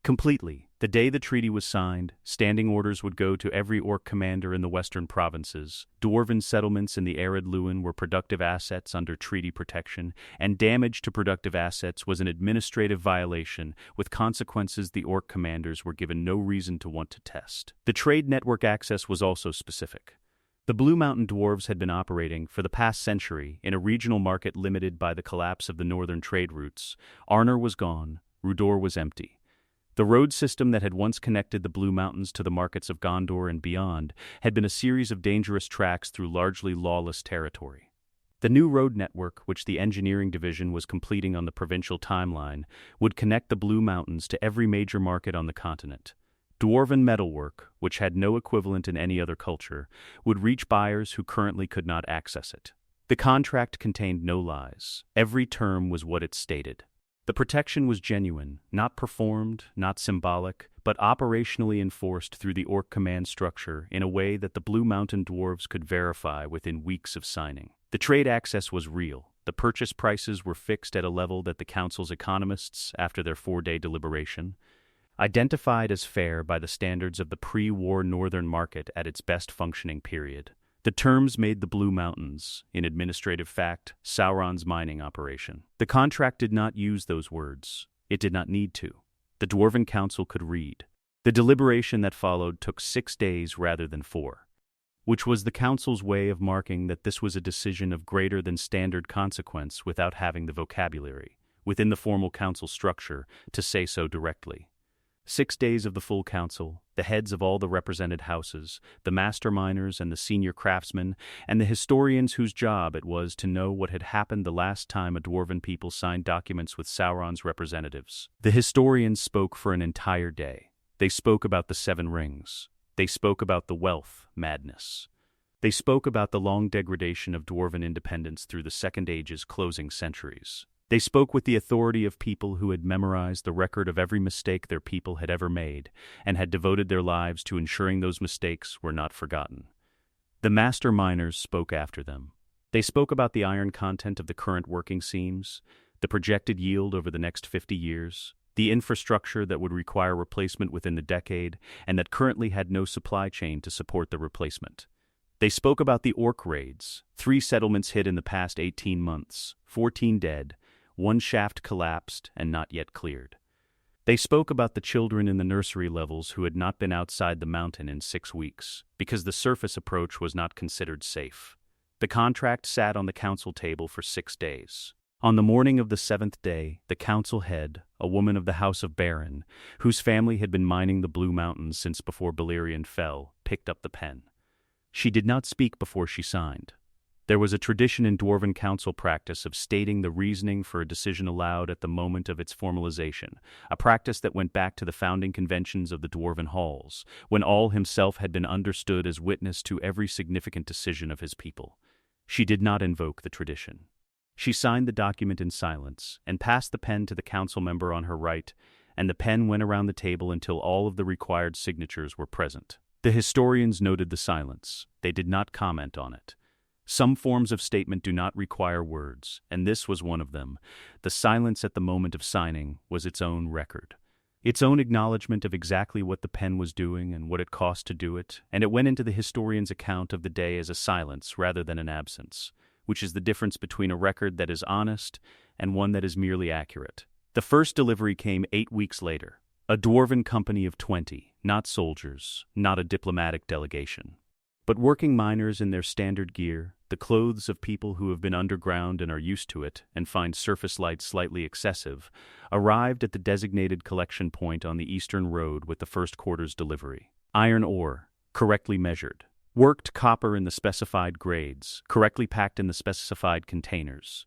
Completely, the day the treaty was signed, standing orders would go to every orc commander in the western provinces. Dwarven settlements in the arid Luin were productive assets under treaty protection, and damage to productive assets was an administrative violation, with consequences the orc commanders were given no reason to want to test. The trade network access was also specific. The Blue Mountain Dwarves had been operating for the past century in a regional market limited by the collapse of the northern trade routes. Arnor was gone, Rudor was empty. The road system that had once connected the Blue Mountains to the markets of Gondor and beyond had been a series of dangerous tracks through largely lawless territory. The new road network, which the engineering division was completing on the provincial timeline, would connect the Blue Mountains to every major market on the continent. Dwarven metalwork, which had no equivalent in any other culture, would reach buyers who currently could not access it. The contract contained no lies. Every term was what it stated. The protection was genuine, not performed, not symbolic, but operationally enforced through the orc command structure in a way that the Blue Mountain Dwarves could verify within weeks of signing. The trade access was real. The purchase prices were fixed at a level that the Council's economists, after their 4-day deliberation, identified as fair by the standards of the pre-war northern market at its best functioning period. The terms made the Blue Mountains, in administrative fact, Sauron's mining operation. The contract did not use those words. It did not need to. The Dwarven Council could read. The deliberation that followed took 6 days rather than 4, which was the Council's way of marking that this was a decision of greater than standard consequence without having the vocabulary, within the formal Council structure, to say so directly. 6 days of the full council, the heads of all the represented houses, the master miners and the senior craftsmen, and the historians whose job it was to know what had happened the last time a dwarven people signed documents with Sauron's representatives. The historians spoke for an entire day. They spoke about the 7 rings. They spoke about the wealth madness. They spoke about the long degradation of dwarven independence through the Second Age's closing centuries. They spoke with the authority of people who had memorized the record of every mistake their people had ever made and had devoted their lives to ensuring those mistakes were not forgotten. The master miners spoke after them. They spoke about the iron content of the current working seams, the projected yield over the next 50 years, the infrastructure that would require replacement within the decade and that currently had no supply chain to support the replacement. They spoke about the orc raids, 3 settlements hit in the past 18 months, 14 dead, 1 shaft collapsed and not yet cleared. They spoke about the children in the nursery levels who had not been outside the mountain in 6 weeks, because the surface approach was not considered safe. The contract sat on the council table for 6 days. On the morning of the 7th day, the council head, a woman of the House of Baron, whose family had been mining the Blue Mountains since before Beleriand fell, picked up the pen. She did not speak before she signed. There was a tradition in Dwarven Council practice of stating the reasoning for a decision aloud at the moment of its formalization, a practice that went back to the founding conventions of the Dwarven Halls, when All himself had been understood as witness to every significant decision of his people. She did not invoke the tradition. She signed the document in silence and passed the pen to the council member on her right, and the pen went around the table until all of the required signatures were present. The historians noted the silence. They did not comment on it. Some forms of statement do not require words, and this was one of them. The silence at the moment of signing was its own record. Its own acknowledgement of exactly what the pen was doing and what it cost to do it, and it went into the historian's account of the day as a silence rather than an absence, which is the difference between a record that is honest and one that is merely accurate. The first delivery came 8 weeks later. A dwarven company of 20, not soldiers, not a diplomatic delegation, but working miners in their standard gear, the clothes of people who have been underground and are used to it and find surface light slightly excessive, arrived at the designated collection point on the eastern road with the first quarter's delivery. Iron ore, correctly measured. Worked copper in the specified grades, correctly packed in the specified containers.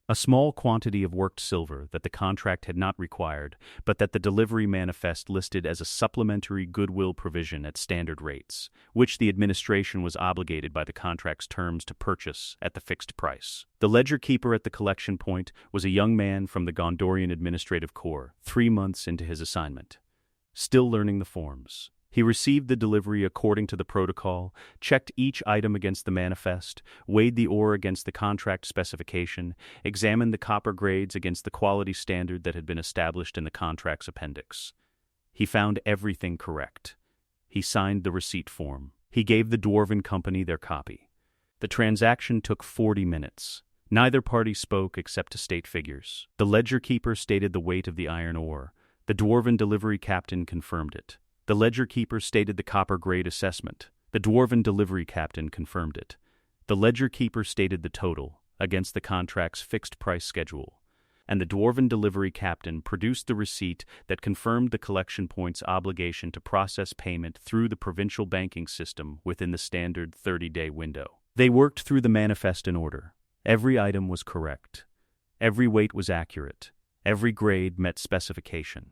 A small quantity of worked silver that the contract had not required, but that the delivery manifest listed as a supplementary goodwill provision at standard rates, which the administration was obligated by the contract's terms to purchase at the fixed price. The ledger keeper at the collection point was a young man from the Gondorian Administrative Corps, 3 months into his assignment. Still learning the forms. He received the delivery according to the protocol, checked each item against the manifest, weighed the ore against the contract specification, examined the copper grades against the quality standard that had been established in the contract's appendix. He found everything correct. He signed the receipt form. He gave the Dwarven company their copy. The transaction took 40 minutes. Neither party spoke except to state figures. The ledger keeper stated the weight of the iron ore. The Dwarven delivery captain confirmed it. The ledger keeper stated the copper grade assessment. The Dwarven delivery captain confirmed it. The ledger keeper stated the total against the contract's fixed price schedule. And the Dwarven delivery captain produced the receipt that confirmed the collection point's obligation to process payment through the provincial banking system within the standard 30-day window. They worked through the manifest in order. Every item was correct. Every weight was accurate. Every grade met specification.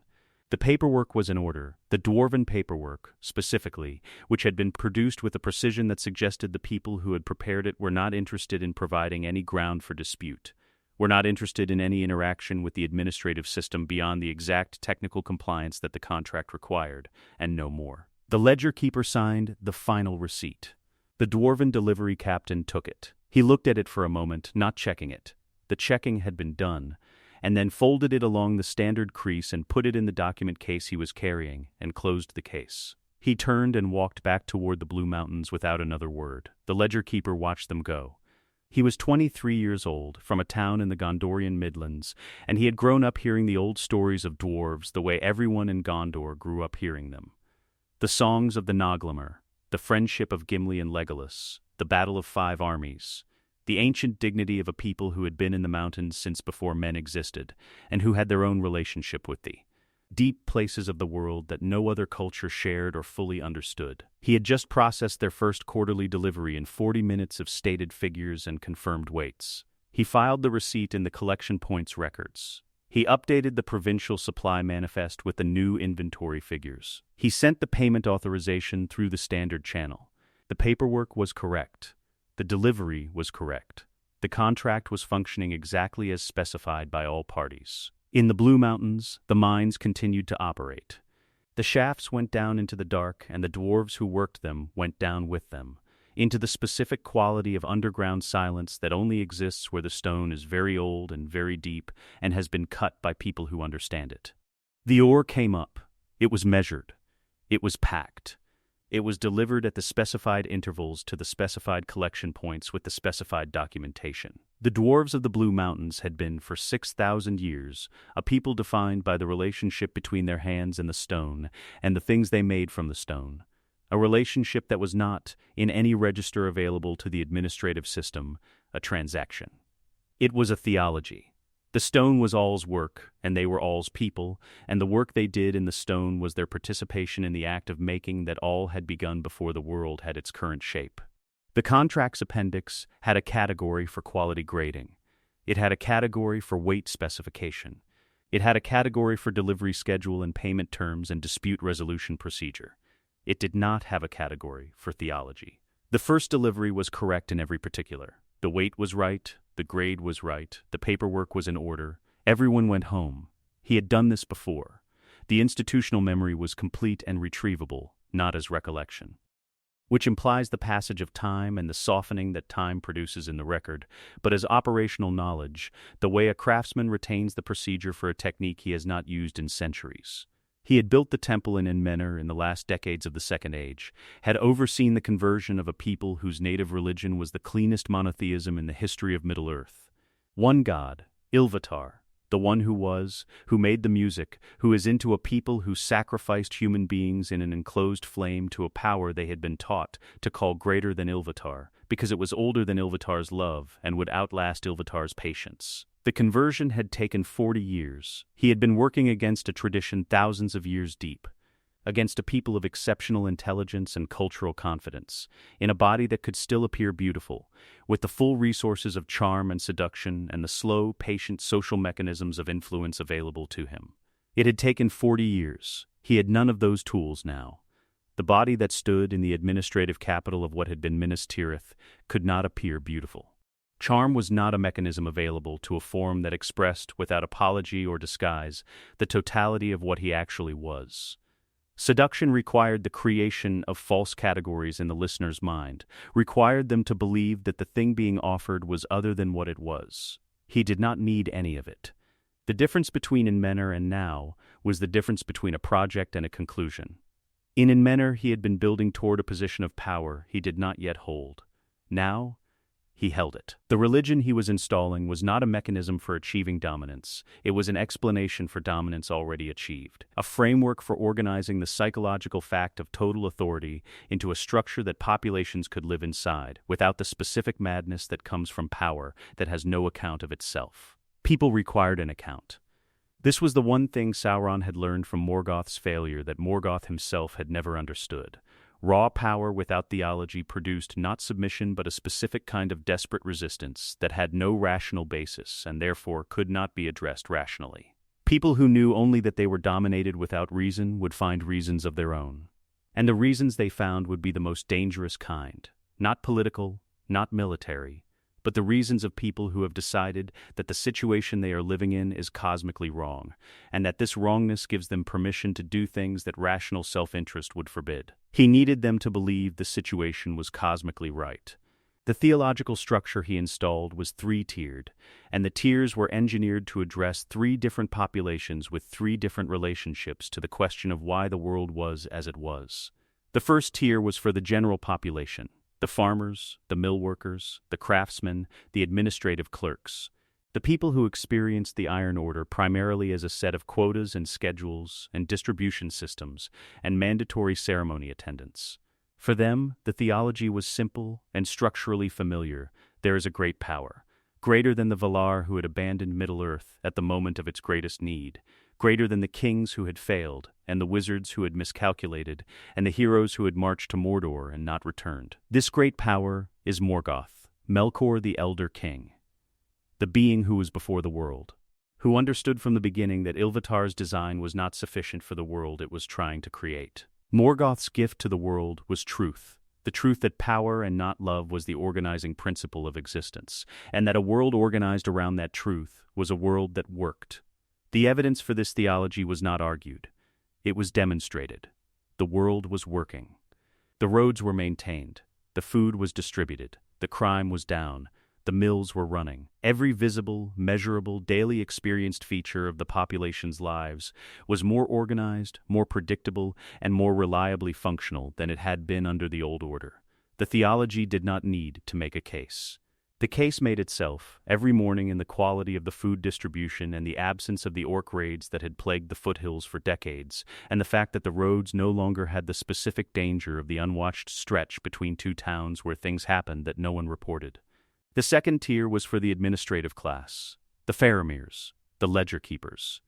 The paperwork was in order, the Dwarven paperwork, specifically, which had been produced with a precision that suggested the people who had prepared it were not interested in providing any ground for dispute, were not interested in any interaction with the administrative system beyond the exact technical compliance that the contract required, and no more. The ledger keeper signed the final receipt. The Dwarven delivery captain took it. He looked at it for a moment, not checking it. The checking had been done, and then folded it along the standard crease and put it in the document case he was carrying, and closed the case. He turned and walked back toward the Blue Mountains without another word. The ledger keeper watched them go. He was 23 years old, from a town in the Gondorian Midlands, and he had grown up hearing the old stories of dwarves the way everyone in Gondor grew up hearing them. The songs of the Noglamer, the friendship of Gimli and Legolas, the battle of 5 armies, the ancient dignity of a people who had been in the mountains since before men existed, and who had their own relationship with the deep places of the world that no other culture shared or fully understood. He had just processed their first quarterly delivery in 40 minutes of stated figures and confirmed weights. He filed the receipt in the collection point's records. He updated the provincial supply manifest with the new inventory figures. He sent the payment authorization through the standard channel. The paperwork was correct. The delivery was correct. The contract was functioning exactly as specified by all parties. In the Blue Mountains, the mines continued to operate. The shafts went down into the dark, and the dwarves who worked them went down with them, into the specific quality of underground silence that only exists where the stone is very old and very deep and has been cut by people who understand it. The ore came up. It was measured. It was packed. It was delivered at the specified intervals to the specified collection points with the specified documentation. The dwarves of the Blue Mountains had been, for 6,000 years, a people defined by the relationship between their hands and the stone, and the things they made from the stone. A relationship that was not, in any register available to the administrative system, a transaction. It was a theology. The stone was all's work, and they were all's people, and the work they did in the stone was their participation in the act of making that all had begun before the world had its current shape. The contract's appendix had a category for quality grading. It had a category for weight specification. It had a category for delivery schedule and payment terms and dispute resolution procedure. It did not have a category for theology. The first delivery was correct in every particular. The weight was right, the grade was right, the paperwork was in order. Everyone went home. He had done this before. The institutional memory was complete and retrievable, not as recollection. Which implies the passage of time and the softening that time produces in the record, but as operational knowledge, the way a craftsman retains the procedure for a technique he has not used in centuries. He had built the temple in Enmenor in the last decades of the Second Age, had overseen the conversion of a people whose native religion was the cleanest monotheism in the history of Middle-earth. One god, Ilvatar, the one who was, who made the music, who is into a people who sacrificed human beings in an enclosed flame to a power they had been taught to call greater than Ilvatar, because it was older than Ilvatar's love and would outlast Ilvatar's patience. The conversion had taken 40 years. He had been working against a tradition thousands of years deep. against a people of exceptional intelligence and cultural confidence, in a body that could still appear beautiful, with the full resources of charm and seduction and the slow, patient social mechanisms of influence available to him. It had taken 40 years. He had none of those tools now. The body that stood in the administrative capital of what had been Minas Tirith could not appear beautiful. Charm was not a mechanism available to a form that expressed, without apology or disguise, the totality of what he actually was. Seduction required the creation of false categories in the listener's mind, required them to believe that the thing being offered was other than what it was. He did not need any of it. The difference between In Menor and now was the difference between a project and a conclusion. In Menor he had been building toward a position of power he did not yet hold. Now, he held it. The religion he was installing was not a mechanism for achieving dominance. It was an explanation for dominance already achieved, a framework for organizing the psychological fact of total authority into a structure that populations could live inside, without the specific madness that comes from power that has no account of itself. People required an account. This was the one thing Sauron had learned from Morgoth's failure that Morgoth himself had never understood. Raw power without theology produced not submission but a specific kind of desperate resistance that had no rational basis and therefore could not be addressed rationally. People who knew only that they were dominated without reason would find reasons of their own. And the reasons they found would be the most dangerous kind, not political, not military, but the reasons of people who have decided that the situation they are living in is cosmically wrong, and that this wrongness gives them permission to do things that rational self-interest would forbid. He needed them to believe the situation was cosmically right. The theological structure he installed was three-tiered, and the tiers were engineered to address three different populations with three different relationships to the question of why the world was as it was. The first tier was for the general population. The farmers, the mill workers, the craftsmen, the administrative clerks, the people who experienced the Iron Order primarily as a set of quotas and schedules and distribution systems and mandatory ceremony attendance. For them, the theology was simple and structurally familiar. There is a great power, greater than the Valar who had abandoned Middle-earth at the moment of its greatest need, greater than the kings who had failed, and the wizards who had miscalculated, and the heroes who had marched to Mordor and not returned. This great power is Morgoth, Melkor the Elder King, the being who was before the world, who understood from the beginning that Ilúvatar's design was not sufficient for the world it was trying to create. Morgoth's gift to the world was truth, the truth that power and not love was the organizing principle of existence, and that a world organized around that truth was a world that worked. The evidence for this theology was not argued. It was demonstrated. The world was working. The roads were maintained. The food was distributed. The crime was down. The mills were running. Every visible, measurable, daily experienced feature of the population's lives was more organized, more predictable, and more reliably functional than it had been under the old order. The theology did not need to make a case. The case made itself, every morning, in the quality of the food distribution and the absence of the orc raids that had plagued the foothills for decades, and the fact that the roads no longer had the specific danger of the unwatched stretch between two towns where things happened that no one reported. The second tier was for the administrative class, the Faramirs, the ledger keepers,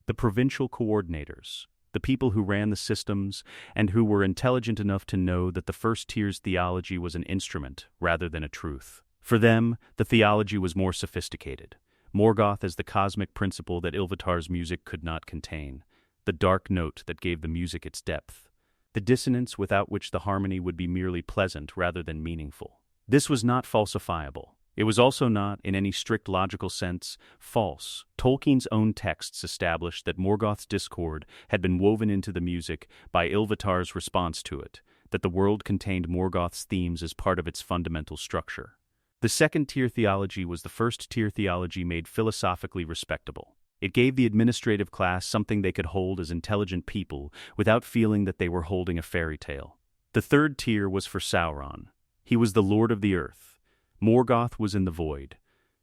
the provincial coordinators, the people who ran the systems and who were intelligent enough to know that the first tier's theology was an instrument rather than a truth. For them, the theology was more sophisticated. Morgoth as the cosmic principle that Ilúvatar's music could not contain, the dark note that gave the music its depth, the dissonance without which the harmony would be merely pleasant rather than meaningful. This was not falsifiable. It was also not, in any strict logical sense, false. Tolkien's own texts established that Morgoth's discord had been woven into the music by Ilúvatar's response to it, that the world contained Morgoth's themes as part of its fundamental structure. The second-tier theology was the first-tier theology made philosophically respectable. It gave the administrative class something they could hold as intelligent people without feeling that they were holding a fairy tale. The third tier was for Sauron. He was the Lord of the Earth. Morgoth was in the void.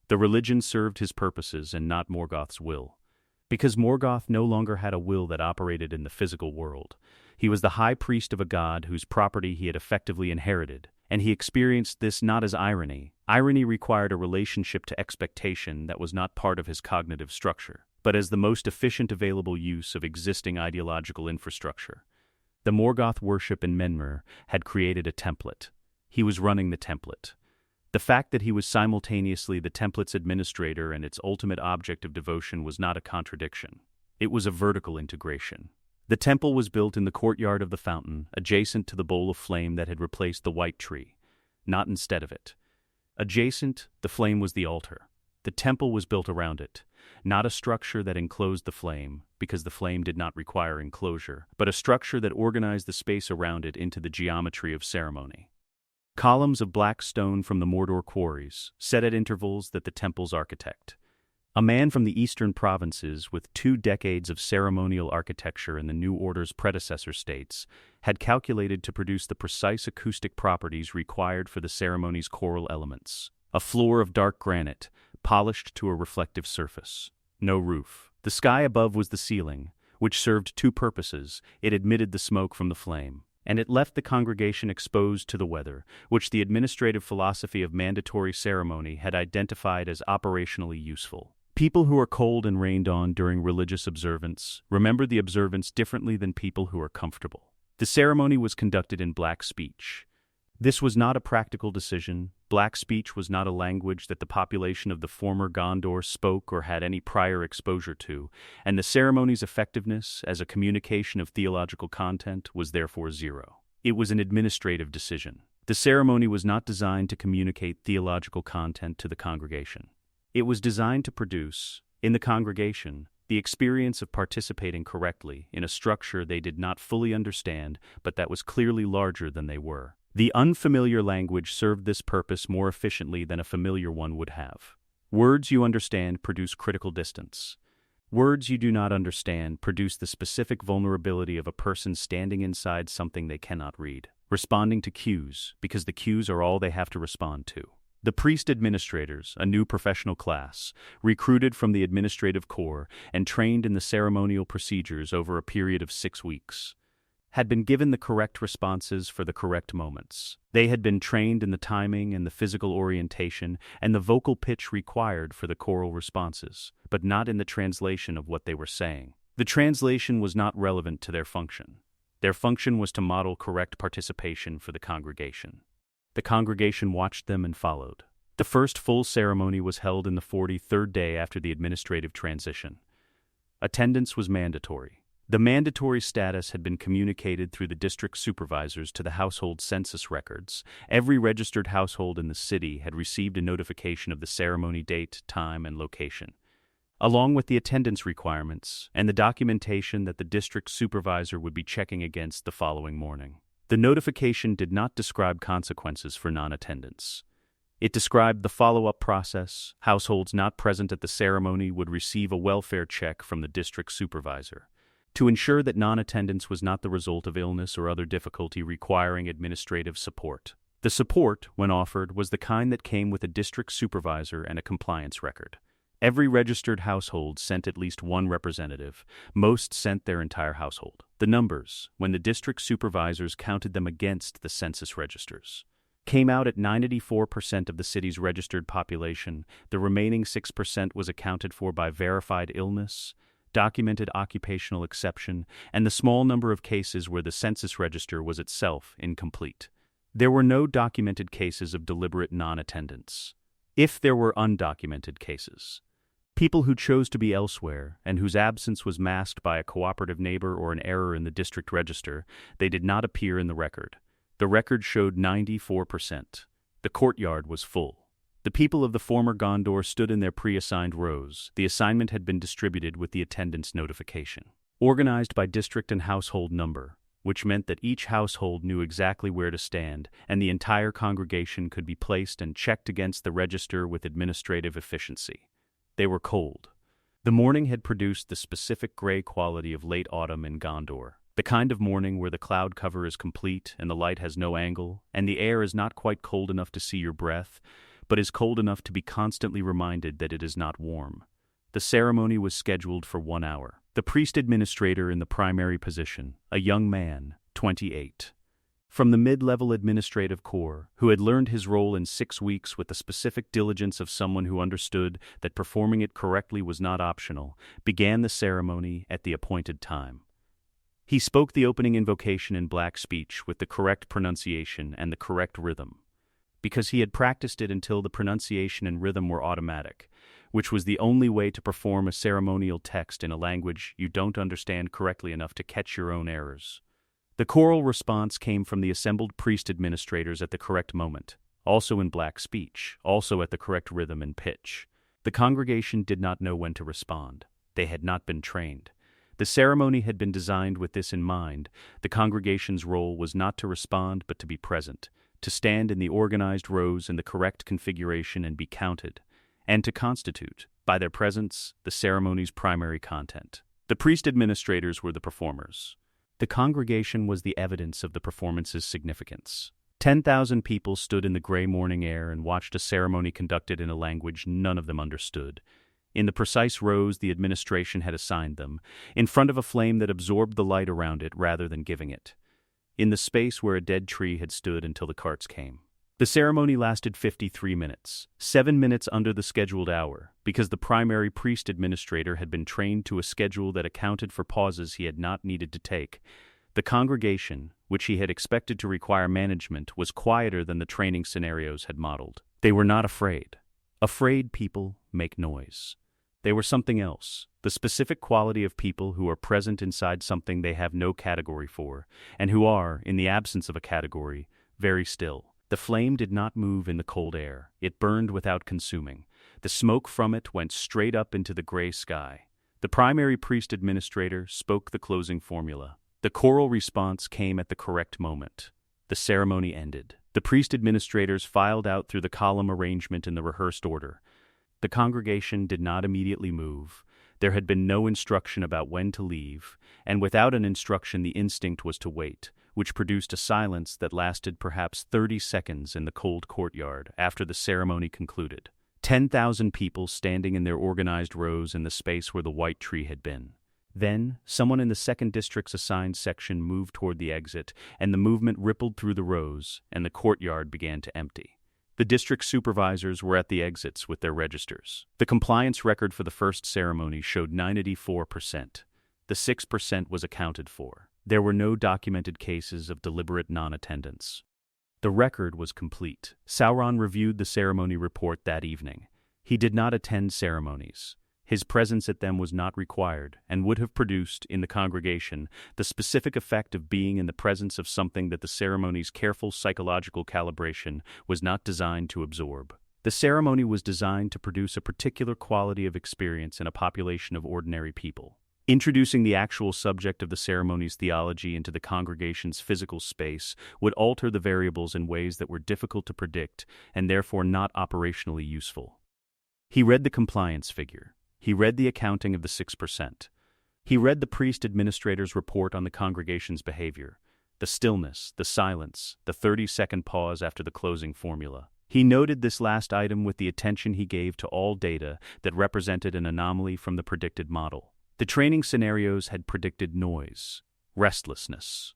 The religion served his purposes and not Morgoth's will. Because Morgoth no longer had a will that operated in the physical world. He was the high priest of a god whose property he had effectively inherited, and he experienced this not as irony. Irony required a relationship to expectation that was not part of his cognitive structure, but as the most efficient available use of existing ideological infrastructure. The Morgoth worship in Menmir had created a template. He was running the template. The fact that he was simultaneously the template's administrator and its ultimate object of devotion was not a contradiction. It was a vertical integration. The temple was built in the courtyard of the fountain, adjacent to the bowl of flame that had replaced the white tree, not instead of it. Adjacent, the flame was the altar. The temple was built around it, not a structure that enclosed the flame, because the flame did not require enclosure, but a structure that organized the space around it into the geometry of ceremony. Columns of black stone from the Mordor quarries, set at intervals that the temple's architect. A man from the eastern provinces with 2 decades of ceremonial architecture in the New Order's predecessor states had calculated to produce the precise acoustic properties required for the ceremony's choral elements. A floor of dark granite, polished to a reflective surface. No roof. The sky above was the ceiling, which served 2 purposes. It admitted the smoke from the flame, and it left the congregation exposed to the weather, which the administrative philosophy of mandatory ceremony had identified as operationally useful. People who are cold and rained on during religious observance remember the observance differently than people who are comfortable. The ceremony was conducted in black speech. This was not a practical decision. Black speech was not a language that the population of the former Gondor spoke or had any prior exposure to, and the ceremony's effectiveness as a communication of theological content was therefore zero. It was an administrative decision. The ceremony was not designed to communicate theological content to the congregation. It was designed to produce, in the congregation, the experience of participating correctly in a structure they did not fully understand, but that was clearly larger than they were. The unfamiliar language served this purpose more efficiently than a familiar one would have. Words you understand produce critical distance. Words you do not understand produce the specific vulnerability of a person standing inside something they cannot read, responding to cues, because the cues are all they have to respond to. The priest administrators, a new professional class, recruited from the administrative corps and trained in the ceremonial procedures over a period of 6 weeks, had been given the correct responses for the correct moments. They had been trained in the timing and the physical orientation and the vocal pitch required for the choral responses, but not in the translation of what they were saying. The translation was not relevant to their function. Their function was to model correct participation for the congregation. The congregation watched them and followed. The first full ceremony was held in the 43rd day after the administrative transition. Attendance was mandatory. The mandatory status had been communicated through the district supervisors to the household census records. Every registered household in the city had received a notification of the ceremony date, time, and location, along with the attendance requirements and the documentation that the district supervisor would be checking against the following morning. The notification did not describe consequences for non-attendance. It described the follow-up process. Households not present at the ceremony would receive a welfare check from the district supervisor to ensure that non-attendance was not the result of illness or other difficulty requiring administrative support. The support, when offered, was the kind that came with a district supervisor and a compliance record. Every registered household sent at least one representative. Most sent their entire household. The numbers, when the district supervisors counted them against the census registers, came out at 94% of the city's registered population. The remaining 6% was accounted for by verified illness, documented occupational exception, and the small number of cases where the census register was itself incomplete. There were no documented cases of deliberate non-attendance. If there were undocumented cases, people who chose to be elsewhere and whose absence was masked by a cooperative neighbor or an error in the district register, they did not appear in the record. The record showed 94%. The courtyard was full. The people of the former Gondor stood in their pre-assigned rows. The assignment had been distributed with the attendance notification, organized by district and household number, which meant that each household knew exactly where to stand, and the entire congregation could be placed and checked against the register with administrative efficiency. They were cold. The morning had produced the specific gray quality of late autumn in Gondor, the kind of morning where the cloud cover is complete and the light has no angle, and the air is not quite cold enough to see your breath, but is cold enough to be constantly reminded that it is not warm. The ceremony was scheduled for 1 hour. The priest administrator in the primary position, a young man, 28, from the mid-level administrative corps, who had learned his role in 6 weeks with the specific diligence of someone who understood that performing it correctly was not optional, began the ceremony at the appointed time. He spoke the opening invocation in black speech with the correct pronunciation and the correct rhythm, because he had practiced it until the pronunciation and rhythm were automatic, which was the only way to perform a ceremonial text in a language you don't understand correctly enough to catch your own errors. The choral response came from the assembled priest administrators at the correct moment, also in black speech, also at the correct rhythm and pitch. The congregation did not know when to respond. They had not been trained. The ceremony had been designed with this in mind. The congregation's role was not to respond but to be present, to stand in the organized rows in the correct configuration and be counted, and to constitute, by their presence, the ceremony's primary content. The priest administrators were the performers. The congregation was the evidence of the performance's significance. 10,000 people stood in the gray morning air and watched a ceremony conducted in a language none of them understood. In the precise rows the administration had assigned them, in front of a flame that absorbed the light around it rather than giving it. In the space where a dead tree had stood until the carts came. The ceremony lasted 53 minutes, 7 minutes under the scheduled hour, because the primary priest administrator had been trained to a schedule that accounted for pauses he had not needed to take. The congregation, which he had expected to require management, was quieter than the training scenarios had modeled. They were not afraid. Afraid people make noise. They were something else, the specific quality of people who are present inside something they have no category for, and who are, in the absence of a category, very still. The flame did not move in the cold air. It burned without consuming. The smoke from it went straight up into the gray sky. The primary priest administrator spoke the closing formula. The choral response came at the correct moment. The ceremony ended. The priest administrators filed out through the column arrangement in the rehearsed order. The congregation did not immediately move. There had been no instruction about when to leave, and without an instruction the instinct was to wait, which produced a silence that lasted perhaps 30 seconds in the cold courtyard after the ceremony concluded. 10,000 people standing in their organized rows in the space where the white tree had been. Then, someone in the 2nd District's assigned section moved toward the exit, and the movement rippled through the rows, and the courtyard began to empty. The district supervisors were at the exits with their registers. The compliance record for the first ceremony showed 94%. The 6% was accounted for. There were no documented cases of deliberate non-attendance. The record was complete. Sauron reviewed the ceremony report that evening. He did not attend ceremonies. His presence at them was not required, and would have produced, in the congregation, the specific effect of being in the presence of something that the ceremony's careful psychological calibration was not designed to absorb. The ceremony was designed to produce a particular quality of experience in a population of ordinary people. Introducing the actual subject of the ceremony's theology into the congregation's physical space would alter the variables in ways that were difficult to predict and therefore not operationally useful. He read the compliance figure. He read the accounting of the 6%. He read the priest administrator's report on the congregation's behavior, the stillness, the silence, the 30-second pause after the closing formula. He noted this last item with the attention he gave to all data that represented an anomaly from the predicted model. The training scenarios had predicted noise, restlessness,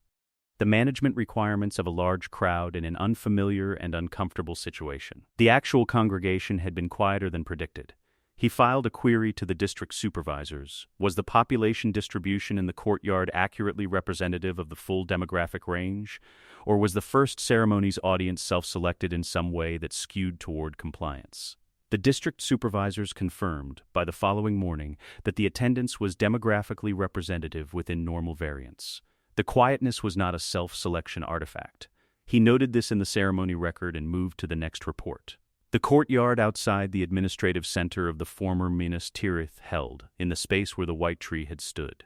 the management requirements of a large crowd in an unfamiliar and uncomfortable situation. The actual congregation had been quieter than predicted. He filed a query to the district supervisors. Was the population distribution in the courtyard accurately representative of the full demographic range? Or was the first ceremony's audience self-selected in some way that skewed toward compliance? The district supervisors confirmed, by the following morning, that the attendance was demographically representative within normal variance. The quietness was not a self-selection artifact. He noted this in the ceremony record and moved to the next report. The courtyard outside the administrative center of the former Minas Tirith held, in the space where the white tree had stood,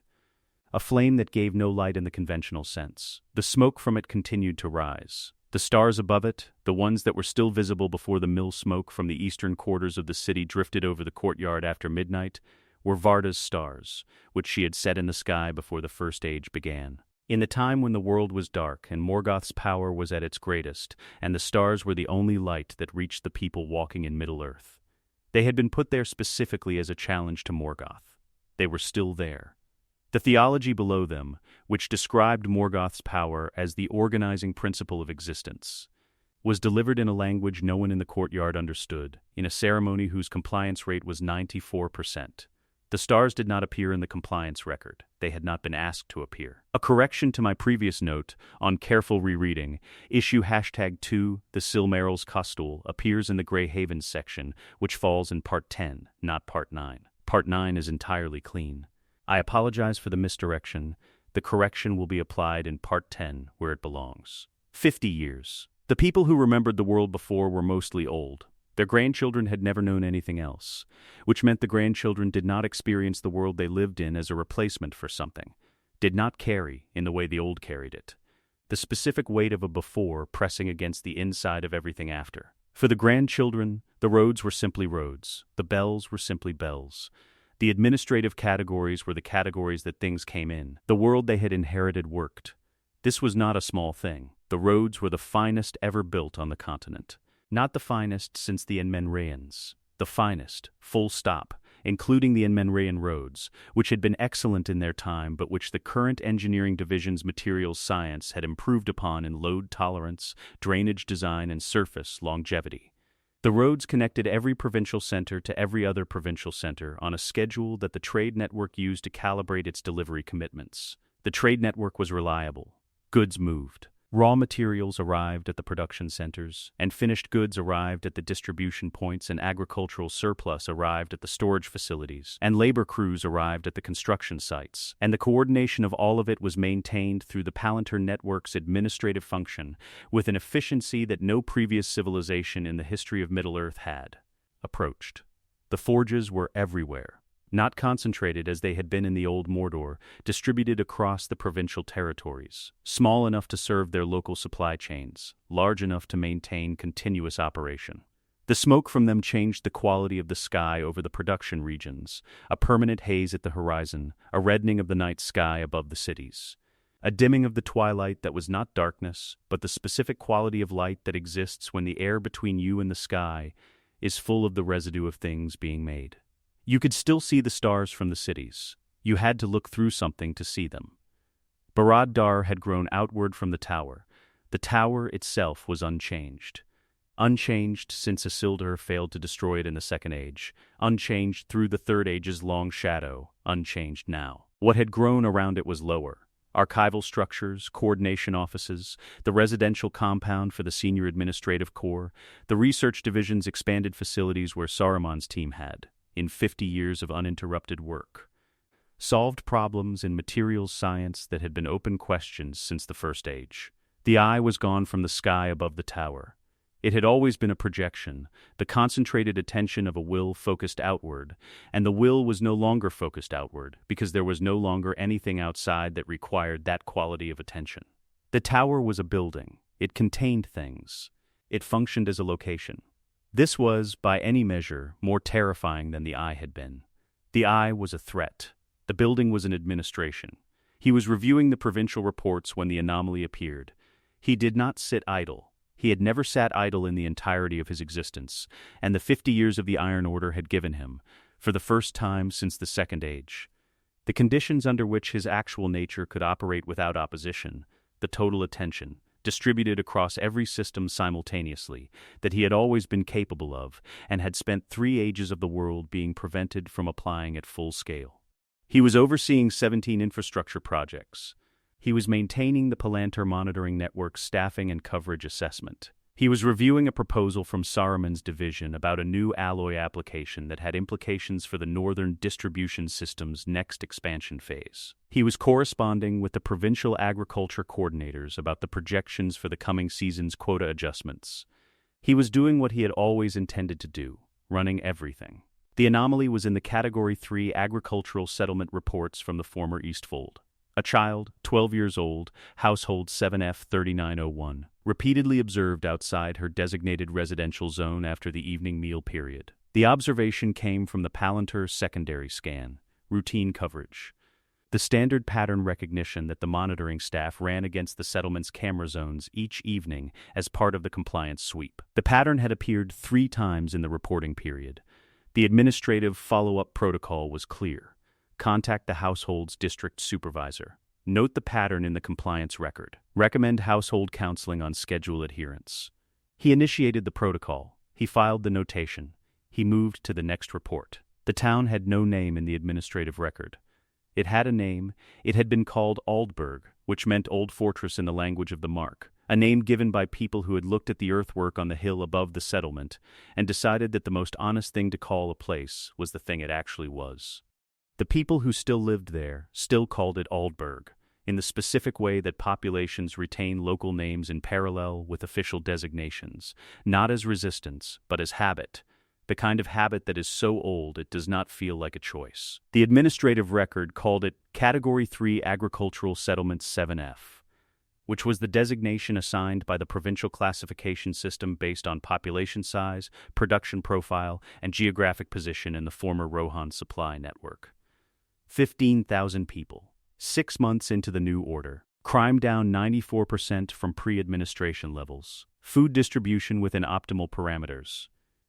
a flame that gave no light in the conventional sense. The smoke from it continued to rise. The stars above it, the ones that were still visible before the mill smoke from the eastern quarters of the city drifted over the courtyard after midnight, were Varda's stars, which she had set in the sky before the First Age began. In the time when the world was dark and Morgoth's power was at its greatest, and the stars were the only light that reached the people walking in Middle-earth. They had been put there specifically as a challenge to Morgoth. They were still there. The theology below them, which described Morgoth's power as the organizing principle of existence, was delivered in a language no one in the courtyard understood, in a ceremony whose compliance rate was 94%. The stars did not appear in the compliance record. They had not been asked to appear. A correction to my previous note on careful rereading, issue #2, the Silmarils Costul, appears in the Grey Havens section, which falls in Part 10, not Part 9. Part 9 is entirely clean. I apologize for the misdirection. The correction will be applied in Part 10, where it belongs. 50 years. The people who remembered the world before were mostly old. Their grandchildren had never known anything else, which meant the grandchildren did not experience the world they lived in as a replacement for something, did not carry in the way the old carried it. The specific weight of a before pressing against the inside of everything after. For the grandchildren, the roads were simply roads, the bells were simply bells. The administrative categories were the categories that things came in. The world they had inherited worked. This was not a small thing. The roads were the finest ever built on the continent. Not the finest since the Enmenrayans. The finest, full stop, including the Enmenrayan roads, which had been excellent in their time but which the current engineering division's materials science had improved upon in load tolerance, drainage design, and surface longevity. The roads connected every provincial center to every other provincial center on a schedule that the trade network used to calibrate its delivery commitments. The trade network was reliable. Goods moved. Raw materials arrived at the production centers, and finished goods arrived at the distribution points, and agricultural surplus arrived at the storage facilities, and labor crews arrived at the construction sites, and the coordination of all of it was maintained through the Palantir network's administrative function with an efficiency that no previous civilization in the history of Middle-earth had approached. The forges were everywhere. Not concentrated as they had been in the old Mordor, distributed across the provincial territories, small enough to serve their local supply chains, large enough to maintain continuous operation. The smoke from them changed the quality of the sky over the production regions, a permanent haze at the horizon, a reddening of the night sky above the cities. A dimming of the twilight that was not darkness, but the specific quality of light that exists when the air between you and the sky is full of the residue of things being made. You could still see the stars from the cities. You had to look through something to see them. Barad-dûr had grown outward from the tower. The tower itself was unchanged. Unchanged since Isildur failed to destroy it in the Second Age. Unchanged through the Third Age's long shadow. Unchanged now. What had grown around it was lower. Archival structures, coordination offices, the residential compound for the senior administrative corps, the research division's expanded facilities where Saruman's team had, in 50 years of uninterrupted work. Solved problems in materials science that had been open questions since the First Age. The eye was gone from the sky above the tower. It had always been a projection, the concentrated attention of a will focused outward, and the will was no longer focused outward because there was no longer anything outside that required that quality of attention. The tower was a building. It contained things. It functioned as a location. This was, by any measure, more terrifying than the eye had been. The eye was a threat. The building was an administration. He was reviewing the provincial reports when the anomaly appeared. He did not sit idle. He had never sat idle in the entirety of his existence, and the 50 years of the Iron Order had given him, for the first time since the Second Age, the conditions under which his actual nature could operate without opposition, the total attention, distributed across every system simultaneously, that he had always been capable of, and had spent 3 ages of the world being prevented from applying at full scale. He was overseeing 17 infrastructure projects. He was maintaining the Palantir monitoring network's staffing and coverage assessment. He was reviewing a proposal from Saruman's division about a new alloy application that had implications for the northern distribution system's next expansion phase. He was corresponding with the provincial agriculture coordinators about the projections for the coming season's quota adjustments. He was doing what he had always intended to do, running everything. The anomaly was in the Category 3 agricultural settlement reports from the former Eastfold. A child, 12 years old, household 7F3901, repeatedly observed outside her designated residential zone after the evening meal period. The observation came from the Palantir secondary scan, routine coverage. The standard pattern recognition that the monitoring staff ran against the settlement's camera zones each evening as part of the compliance sweep. The pattern had appeared 3 times in the reporting period. The administrative follow-up protocol was clear. Contact the household's district supervisor. Note the pattern in the compliance record. Recommend household counseling on schedule adherence. He initiated the protocol. He filed the notation. He moved to the next report. The The town had no name in the administrative record. It had a name. It had been called Aldburg, which meant Old Fortress in the language of the Mark, a name given by people who had looked at the earthwork on the hill above the settlement and decided that the most honest thing to call a place was the thing it actually was. The people who still lived there still called it Aldburg, in the specific way that populations retain local names in parallel with official designations, not as resistance, but as habit, the kind of habit that is so old it does not feel like a choice. The administrative record called it Category 3 Agricultural Settlement 7F, which was the designation assigned by the provincial classification system based on population size, production profile, and geographic position in the former Rohan supply network. 15,000 people. 6 months into the new order. Crime down 94% from pre-administration levels. Food distribution within optimal parameters.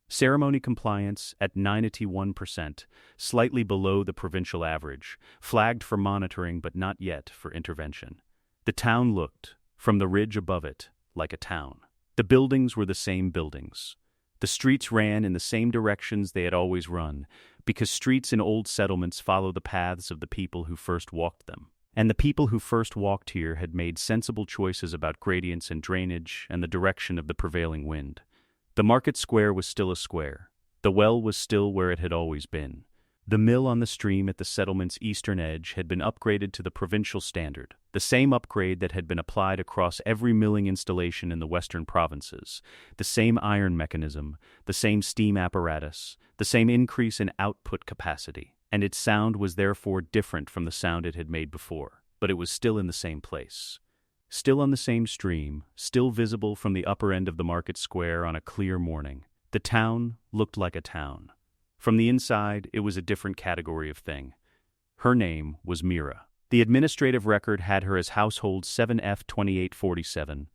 Ceremony compliance at 91%, slightly below the provincial average, flagged for monitoring but not yet for intervention. The town looked, from the ridge above it, like a town. The buildings were the same buildings. The streets ran in the same directions they had always run, because streets in old settlements follow the paths of the people who first walked them. And the people who first walked here had made sensible choices about gradients and drainage and the direction of the prevailing wind. The market square was still a square. The well was still where it had always been. The mill on the stream at the settlement's eastern edge had been upgraded to the provincial standard, the same upgrade that had been applied across every milling installation in the western provinces, the same iron mechanism, the same steam apparatus, the same increase in output capacity, and its sound was therefore different from the sound it had made before, but it was still in the same place. Still on the same stream, still visible from the upper end of the market square on a clear morning. The town looked like a town. From the inside, it was a different category of thing. Her name was Mira. The administrative record had her as household 7F2847,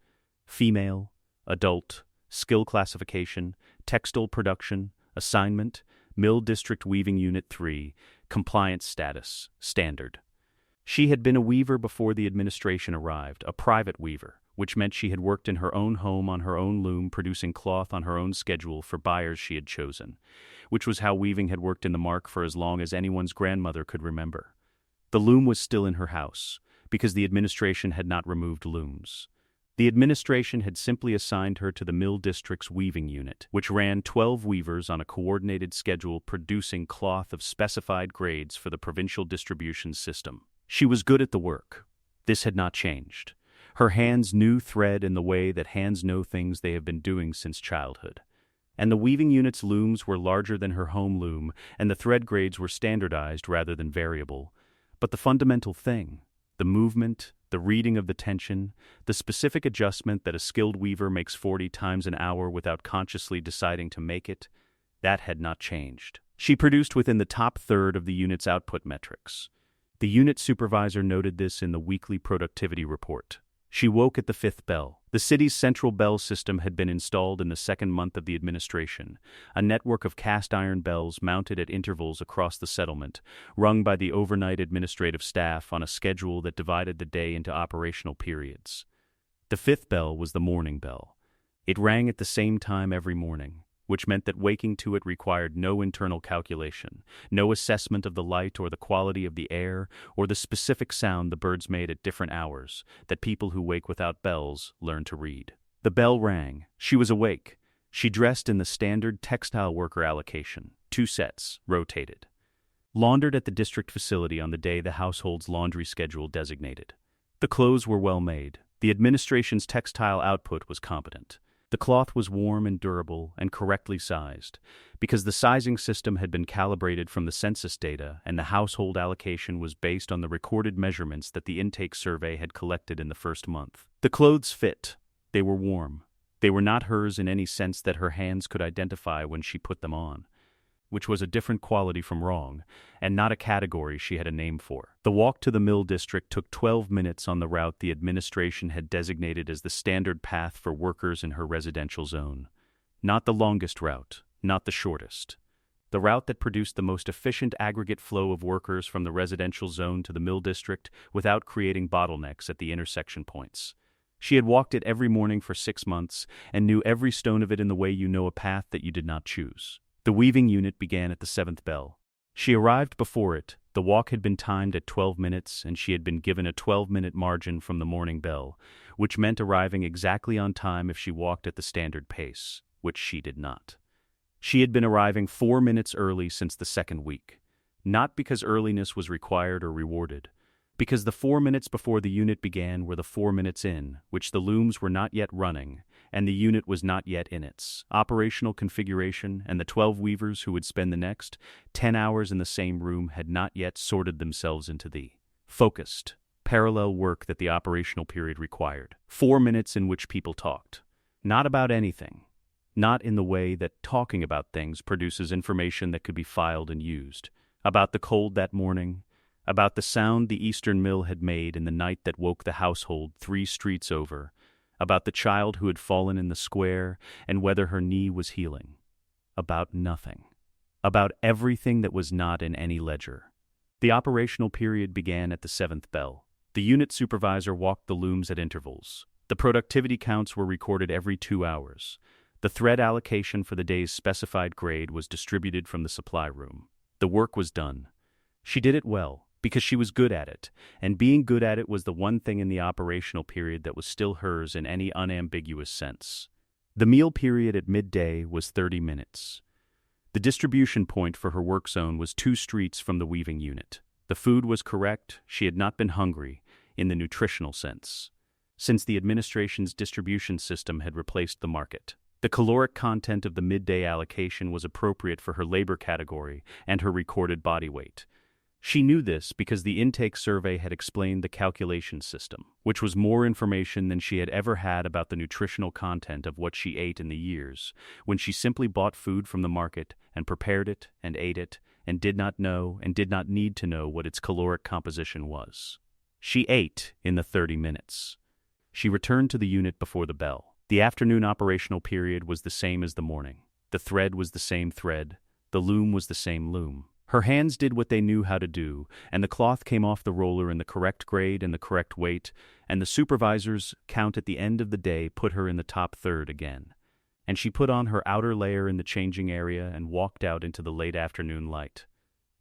female, adult, skill classification, textile production, assignment, Mill District Weaving Unit 3, compliance status, standard. She had been a weaver before the administration arrived, a private weaver, which meant she had worked in her own home on her own loom, producing cloth on her own schedule for buyers she had chosen, which was how weaving had worked in the Mark for as long as anyone's grandmother could remember. The loom was still in her house, because the administration had not removed looms. The administration had simply assigned her to the Mill District's weaving unit, which ran 12 weavers on a coordinated schedule producing cloth of specified grades for the provincial distribution system. She was good at the work. This had not changed. Her hands knew thread in the way that hands know things they have been doing since childhood. And the weaving unit's looms were larger than her home loom, and the thread grades were standardized rather than variable. But the fundamental thing, the movement, the reading of the tension, the specific adjustment that a skilled weaver makes 40 times an hour without consciously deciding to make it, that had not changed. She produced within the top third of the unit's output metrics. The unit supervisor noted this in the weekly productivity report. She woke at the 5th bell. The city's central bell system had been installed in the 2nd month of the administration, a network of cast iron bells mounted at intervals across the settlement, rung by the overnight administrative staff on a schedule that divided the day into operational periods. The 5th bell was the morning bell. It rang at the same time every morning, which meant that waking to it required no internal calculation, no assessment of the light or the quality of the air or the specific sound the birds made at different hours that people who wake without bells learn to read. The bell rang. She was awake. She dressed in the standard textile worker allocation, 2 sets, rotated. Laundered at the district facility on the day the household's laundry schedule designated. The clothes were well made. The administration's textile output was competent. The cloth was warm and durable and correctly sized, because the sizing system had been calibrated from the census data and the household allocation was based on the recorded measurements that the intake survey had collected in the first month. The clothes fit. They were warm. They were not hers in any sense that her hands could identify when she put them on, which was a different quality from wrong, and not a category she had a name for. The walk to the Mill District took 12 minutes on the route the administration had designated as the standard path for workers in her residential zone. Not the longest route, not the shortest. The route that produced the most efficient aggregate flow of workers from the residential zone to the Mill District without creating bottlenecks at the intersection points. She had walked it every morning for 6 months and knew every stone of it in the way you know a path that you did not choose. The weaving unit began at the 7th bell. She arrived before it. The walk had been timed at 12 minutes, and she had been given a 12-minute margin from the morning bell, which meant arriving exactly on time if she walked at the standard pace, which she did not. She had been arriving 4 minutes early since the second week, not because earliness was required or rewarded, because the 4 minutes before the unit began were the 4 minutes in, which the looms were not yet running, and the unit was not yet in its operational configuration, and the 12 weavers who would spend the next 10 hours in the same room had not yet sorted themselves into the focused, parallel work that the operational period required. 4 minutes in which people talked. Not about anything. Not in the way that talking about things produces information that could be filed and used. About the cold that morning, about the sound the Eastern mill had made in the night that woke the household 3 streets over, about the child who had fallen in the square and whether her knee was healing. About nothing. About everything that was not in any ledger. The operational period began at the 7th bell. The unit supervisor walked the looms at intervals. The productivity counts were recorded every 2 hours. The thread allocation for the day's specified grade was distributed from the supply room. The work was done. She did it well, because she was good at it, and being good at it was the one thing in the operational period that was still hers in any unambiguous sense. The meal period at midday was 30 minutes. The distribution point for her work zone was 2 streets from the weaving unit. The food was correct, she had not been hungry, in the nutritional sense, since the administration's distribution system had replaced the market. The caloric content of the midday allocation was appropriate for her labor category and her recorded body weight. She knew this because the intake survey had explained the calculation system, which was more information than she had ever had about the nutritional content of what she ate in the years, when she simply bought food from the market and prepared it and ate it and did not know and did not need to know what its caloric composition was. She ate in the 30 minutes. She returned to the unit before the bell. The afternoon operational period was the same as the morning. The thread was the same thread. The loom was the same loom. Her hands did what they knew how to do, and the cloth came off the roller in the correct grade and the correct weight, and the supervisor's count at the end of the day put her in the top third again. And she put on her outer layer in the changing area and walked out into the late afternoon light.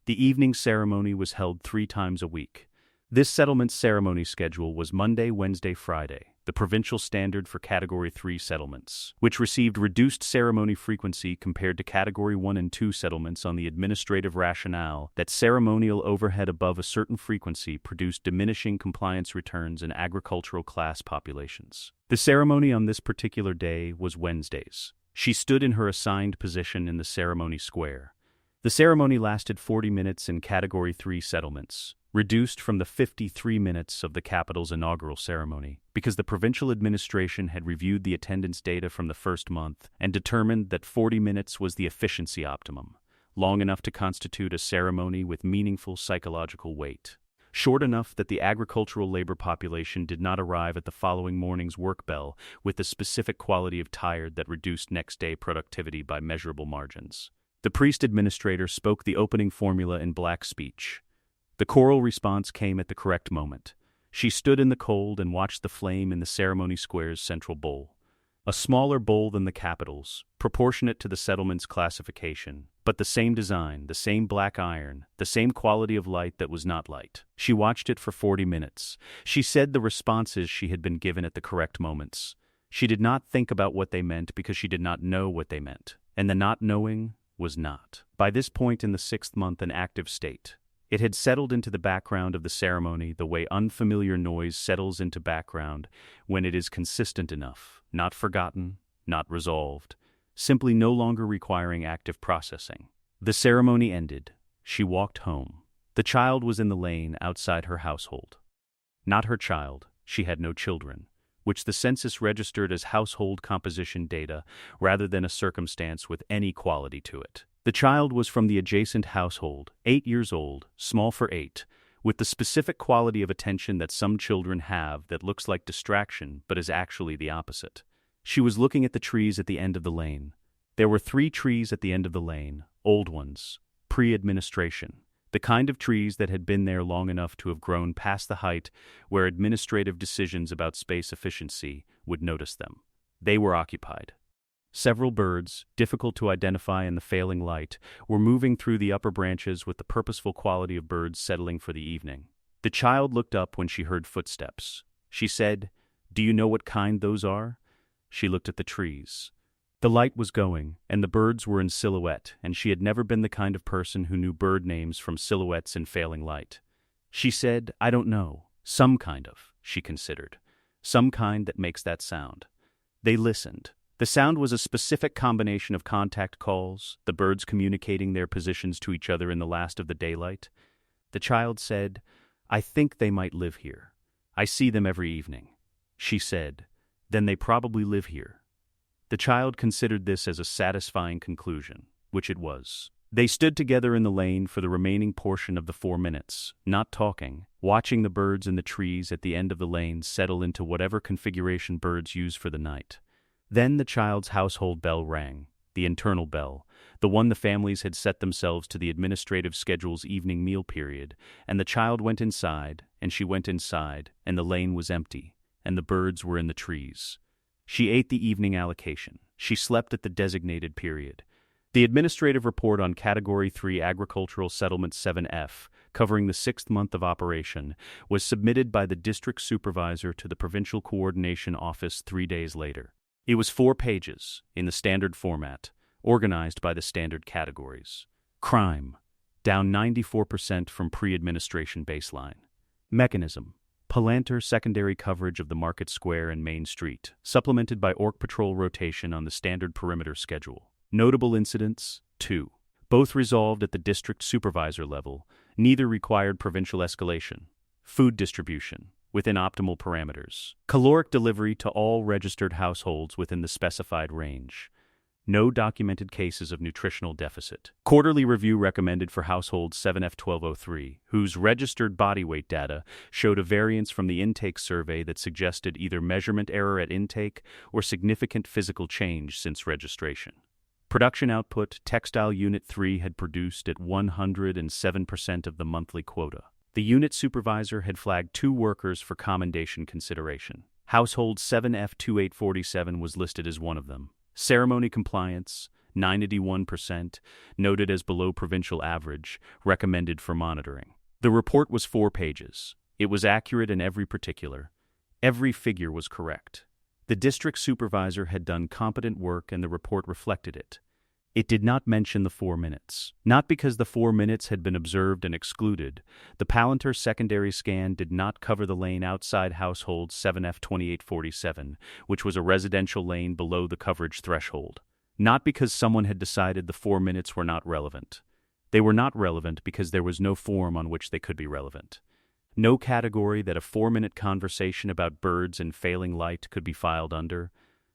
The evening ceremony was held 3 times a week. This settlement ceremony schedule was Monday, Wednesday, Friday, the provincial standard for Category 3 settlements, which received reduced ceremony frequency compared to Category 1 and 2 settlements on the administrative rationale that ceremonial overhead above a certain frequency produced diminishing compliance returns in agricultural class populations. The ceremony on this particular day was Wednesdays. She stood in her assigned position in the ceremony square. The ceremony lasted 40 minutes in Category 3 settlements, reduced from the 53 minutes of the capital's inaugural ceremony, because the provincial administration had reviewed the attendance data from the first month and determined that 40 minutes was the efficiency optimum, long enough to constitute a ceremony with meaningful psychological weight, short enough that the agricultural labor population did not arrive at the following morning's work bell with the specific quality of tired that reduced next-day productivity by measurable margins. The priest administrator spoke the opening formula in black speech. The choral response came at the correct moment. She stood in the cold and watched the flame in the ceremony square's central bowl. A smaller bowl than the capital's, proportionate to the settlement's classification, but the same design, the same black iron, the same quality of light that was not light. She watched it for 40 minutes. She said the responses she had been given at the correct moments. She did not think about what they meant because she did not know what they meant, and the not knowing was not, by this point in the 6th month, an active state. It had settled into the background of the ceremony the way unfamiliar noise settles into background when it is consistent enough, not forgotten, not resolved, simply no longer requiring active processing. The ceremony ended. She walked home. The child was in the lane outside her household. Not her child, she had no children, which the census registered as household composition data rather than a circumstance with any quality to it. The child was from the adjacent household, 8 years old, small for 8, with the specific quality of attention that some children have that looks like distraction but is actually the opposite. She was looking at the trees at the end of the lane. There were 3 trees at the end of the lane, old ones, pre-administration, the kind of trees that had been there long enough to have grown past the height where administrative decisions about space efficiency would notice them. They were occupied. Several birds, difficult to identify in the failing light, were moving through the upper branches with the purposeful quality of birds settling for the evening. The child looked up when she heard footsteps. She said, "Do you know what kind those are?" She looked at the trees. The light was going, and the birds were in silhouette, and she had never been the kind of person who knew bird names from silhouettes in failing light. She said, "I don't know. Some kind of," she considered. "Some kind that makes that sound." They listened. The sound was a specific combination of contact calls, the birds communicating their positions to each other in the last of the daylight. The child said, "I think they might live here. I see them every evening." She said, "Then they probably live here." The child considered this as a satisfying conclusion, which it was. They stood together in the lane for the remaining portion of the 4 minutes, not talking, watching the birds in the trees at the end of the lane settle into whatever configuration birds use for the night. Then the child's household bell rang, the internal bell, the one the families had set themselves to the administrative schedule's evening meal period, and the child went inside, and she went inside, and the lane was empty, and the birds were in the trees. She ate the evening allocation. She slept at the designated period. The administrative report on Category 3 Agricultural Settlement 7F, covering the 6th month of operation, was submitted by the district supervisor to the Provincial Coordination Office 3 days later. It was 4 pages, in the standard format, organized by the standard categories. Crime, down 94% from pre-administration baseline. Mechanism, Palantir secondary coverage of the Market Square and Main Street, supplemented by Orc Patrol rotation on the standard perimeter schedule. Notable incidents, 2. Both resolved at the district supervisor level, neither required provincial escalation. Food distribution, within optimal parameters. Caloric delivery to all registered households within the specified range. No documented cases of nutritional deficit. Quarterly review recommended for household 7F1203, whose registered body weight data showed a variance from the intake survey that suggested either measurement error at intake or significant physical change since registration. Production output, Textile Unit 3 had produced at 107% of the monthly quota. The unit supervisor had flagged 2 workers for commendation consideration. Household 7F2847 was listed as one of them. Ceremony compliance, 91%, noted as below provincial average, recommended for monitoring. The report was 4 pages. It was accurate in every particular. Every figure was correct. The district supervisor had done competent work and the report reflected it. It did not mention the 4 minutes. Not because the 4 minutes had been observed and excluded. The Palantir secondary scan did not cover the lane outside household 7F2847, which was a residential lane below the coverage threshold. Not because someone had decided the 4 minutes were not relevant. They were not relevant because there was no form on which they could be relevant. No category that a 4-minute conversation about birds in failing light could be filed under.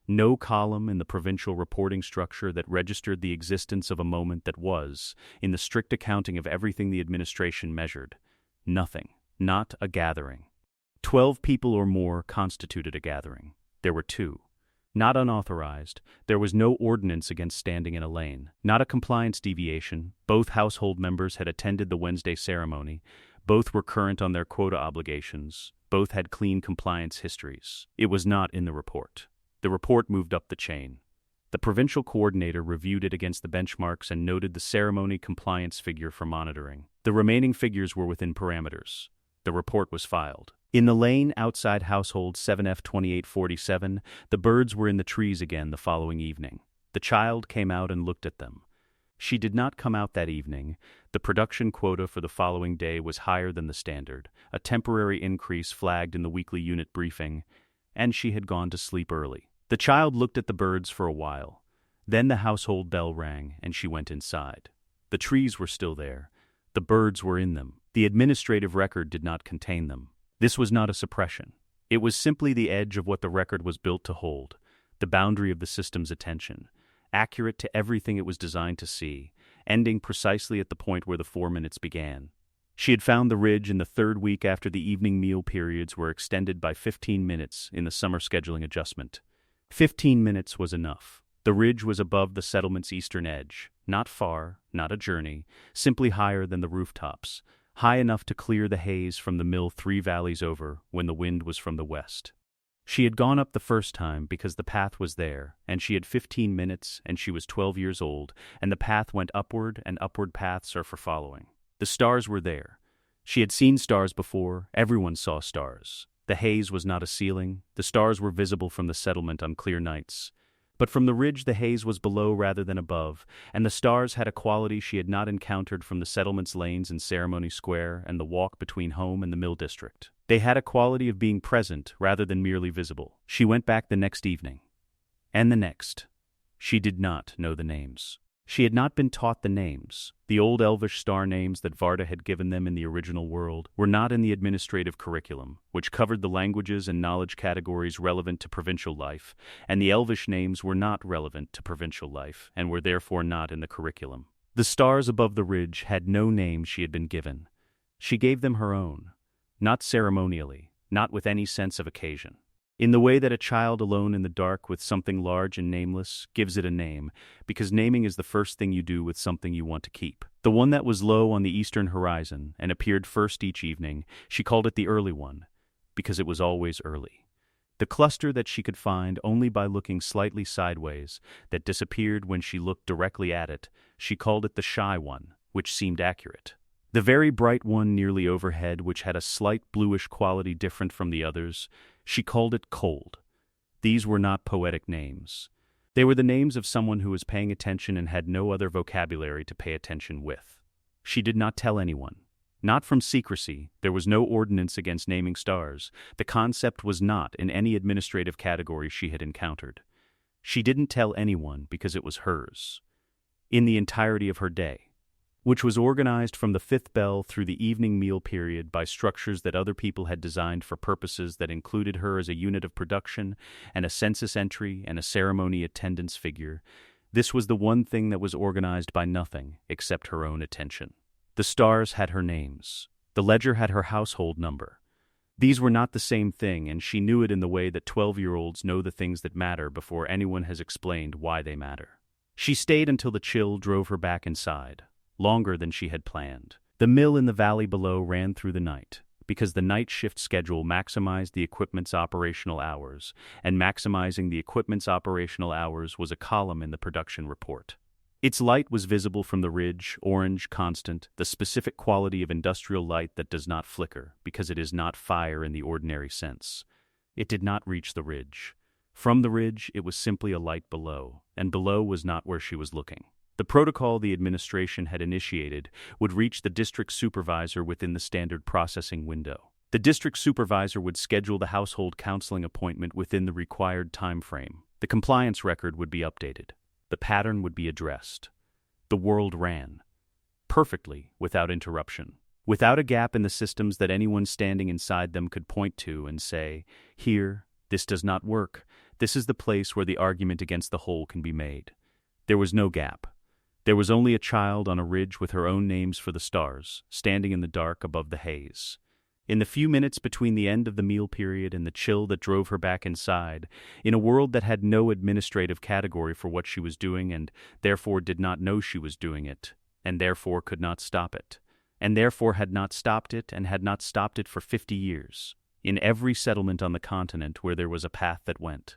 No column in the provincial reporting structure that registered the existence of a moment that was, in the strict accounting of everything the administration measured. Nothing. Not a gathering. 12 people or more constituted a gathering. There were 2. Not unauthorized. There was no ordinance against standing in a lane. Not a compliance deviation. Both household members had attended the Wednesday ceremony. Both were current on their quota obligations. Both had clean compliance histories. It was not in the report. The report moved up the chain. The provincial coordinator reviewed it against the benchmarks and noted the ceremony compliance figure for monitoring. The remaining figures were within parameters. The report was filed. In the lane outside household 7F2847, the birds were in the trees again the following evening. The child came out and looked at them. She did not come out that evening. The production quota for the following day was higher than the standard, a temporary increase flagged in the weekly unit briefing, and she had gone to sleep early. The child looked at the birds for a while. Then the household bell rang, and she went inside. The trees were still there. The birds were in them. The administrative record did not contain them. This was not a suppression. It was simply the edge of what the record was built to hold, the boundary of the system's attention, accurate to everything it was designed to see, ending precisely at the point where the 4 minutes began. She had found the ridge in the 3rd week after the evening meal periods were extended by 15 minutes in the summer scheduling adjustment. 15 minutes was enough. The ridge was above the settlement's eastern edge, not far, not a journey, simply higher than the rooftops, high enough to clear the haze from the mill 3 valleys over when the wind was from the west. She had gone up the first time because the path was there, and she had 15 minutes, and she was 12 years old, and the path went upward, and upward paths are for following. The stars were there. She had seen stars before, everyone saw stars. The haze was not a ceiling, the stars were visible from the settlement on clear nights. But from the ridge the haze was below rather than above, and the stars had a quality she had not encountered from the settlement's lanes in Ceremony Square and the walk between home and the mill district. They had a quality of being present rather than merely visible. She went back the next evening. And the next. She did not know the names. She had not been taught the names. The old Elvish star names that Varda had given them in the original world were not in the administrative curriculum, which covered the languages and knowledge categories relevant to provincial life, and the Elvish names were not relevant to provincial life, and were therefore not in the curriculum. The stars above the ridge had no name she had been given. She gave them her own, not ceremonially, not with any sense of occasion. In the way that a child alone in the dark with something large and nameless gives it a name, because naming is the first thing you do with something you want to keep. The one that was low on the eastern horizon and appeared first each evening, she called it the early one, because it was always early. The cluster that she could find only by looking slightly sideways, that disappeared when she looked directly at it, she called it the shy one, which seemed accurate. The very bright one nearly overhead, which had a slight bluish quality different from the others, she called it cold. These were not poetic names. They were the names of someone who was paying attention and had no other vocabulary to pay attention with. She did not tell anyone. Not from secrecy, there was no ordinance against naming stars. The concept was not in any administrative category she had encountered. She didn't tell anyone because it was hers. In the entirety of her day, which was organized from the fifth bell through the evening meal period by structures that other people had designed for purposes that included her as a unit of production and a census entry and a ceremony attendance figure. This was the one thing that was organized by nothing except her own attention. The stars had her names. The ledger had her household number. These were not the same thing, and she knew it in the way that 12-year-olds know the things that matter before anyone has explained why they matter. She stayed until the chill drove her back inside. Longer than she had planned. The mill in the valley below ran through the night, because the night shift schedule maximized the equipment's operational hours, and maximizing the equipment's operational hours was a column in the production report. Its light was visible from the ridge, orange, constant, the specific quality of industrial light that does not flicker, because it is not fire in the ordinary sense. It did not reach the ridge. From the ridge, it was simply a light below, and below was not where she was looking. The protocol the administration had initiated would reach the district supervisor within the standard processing window. The district supervisor would schedule the household counseling appointment within the required time frame. The compliance record would be updated. The pattern would be addressed. The world ran perfectly without interruption, without a gap in the systems that anyone standing inside them could point to and say, "Here, this does not work. This is the place where the argument against the whole can be made." There was no gap. There was only a child on a ridge with her own names for the stars, standing in the dark above the haze. In the few minutes between the end of the meal period and the chill that drove her back inside, in a world that had no administrative category for what she was doing and therefore did not know she was doing it, and therefore could not stop it, and therefore had not stopped it and had not stopped it for 50 years, in every settlement on the continent where there was a path that went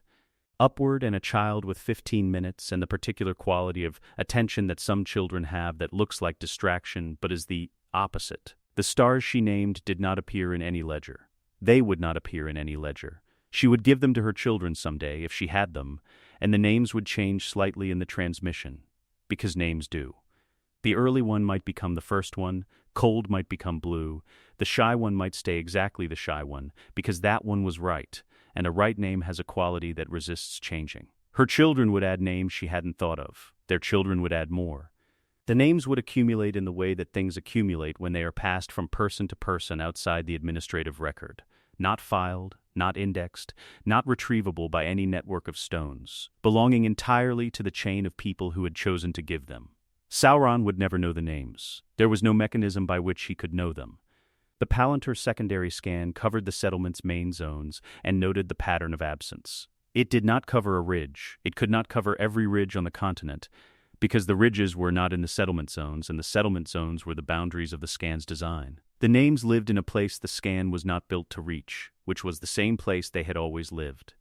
upward, and a child with 15 minutes and the particular quality of attention that some children have that looks like distraction but is the opposite. The stars she named did not appear in any ledger. They would not appear in any ledger. She would give them to her children someday if she had them, and the names would change slightly in the transmission, because names do. The early one might become the first one, cold might become blue, the shy one might stay exactly the shy one, because that one was right, and a right name has a quality that resists changing. Her children would add names she hadn't thought of. Their children would add more. The names would accumulate in the way that things accumulate when they are passed from person to person outside the administrative record, not filed, not indexed, not retrievable by any network of stones, belonging entirely to the chain of people who had chosen to give them. Sauron would never know the names. There was no mechanism by which he could know them. The Palantir secondary scan covered the settlement's main zones and noted the pattern of absence. It did not cover a ridge. It could not cover every ridge on the continent, because the ridges were not in the settlement zones, and the settlement zones were the boundaries of the scan's design. The names lived in a place the scan was not built to reach. which was the same place they had always lived,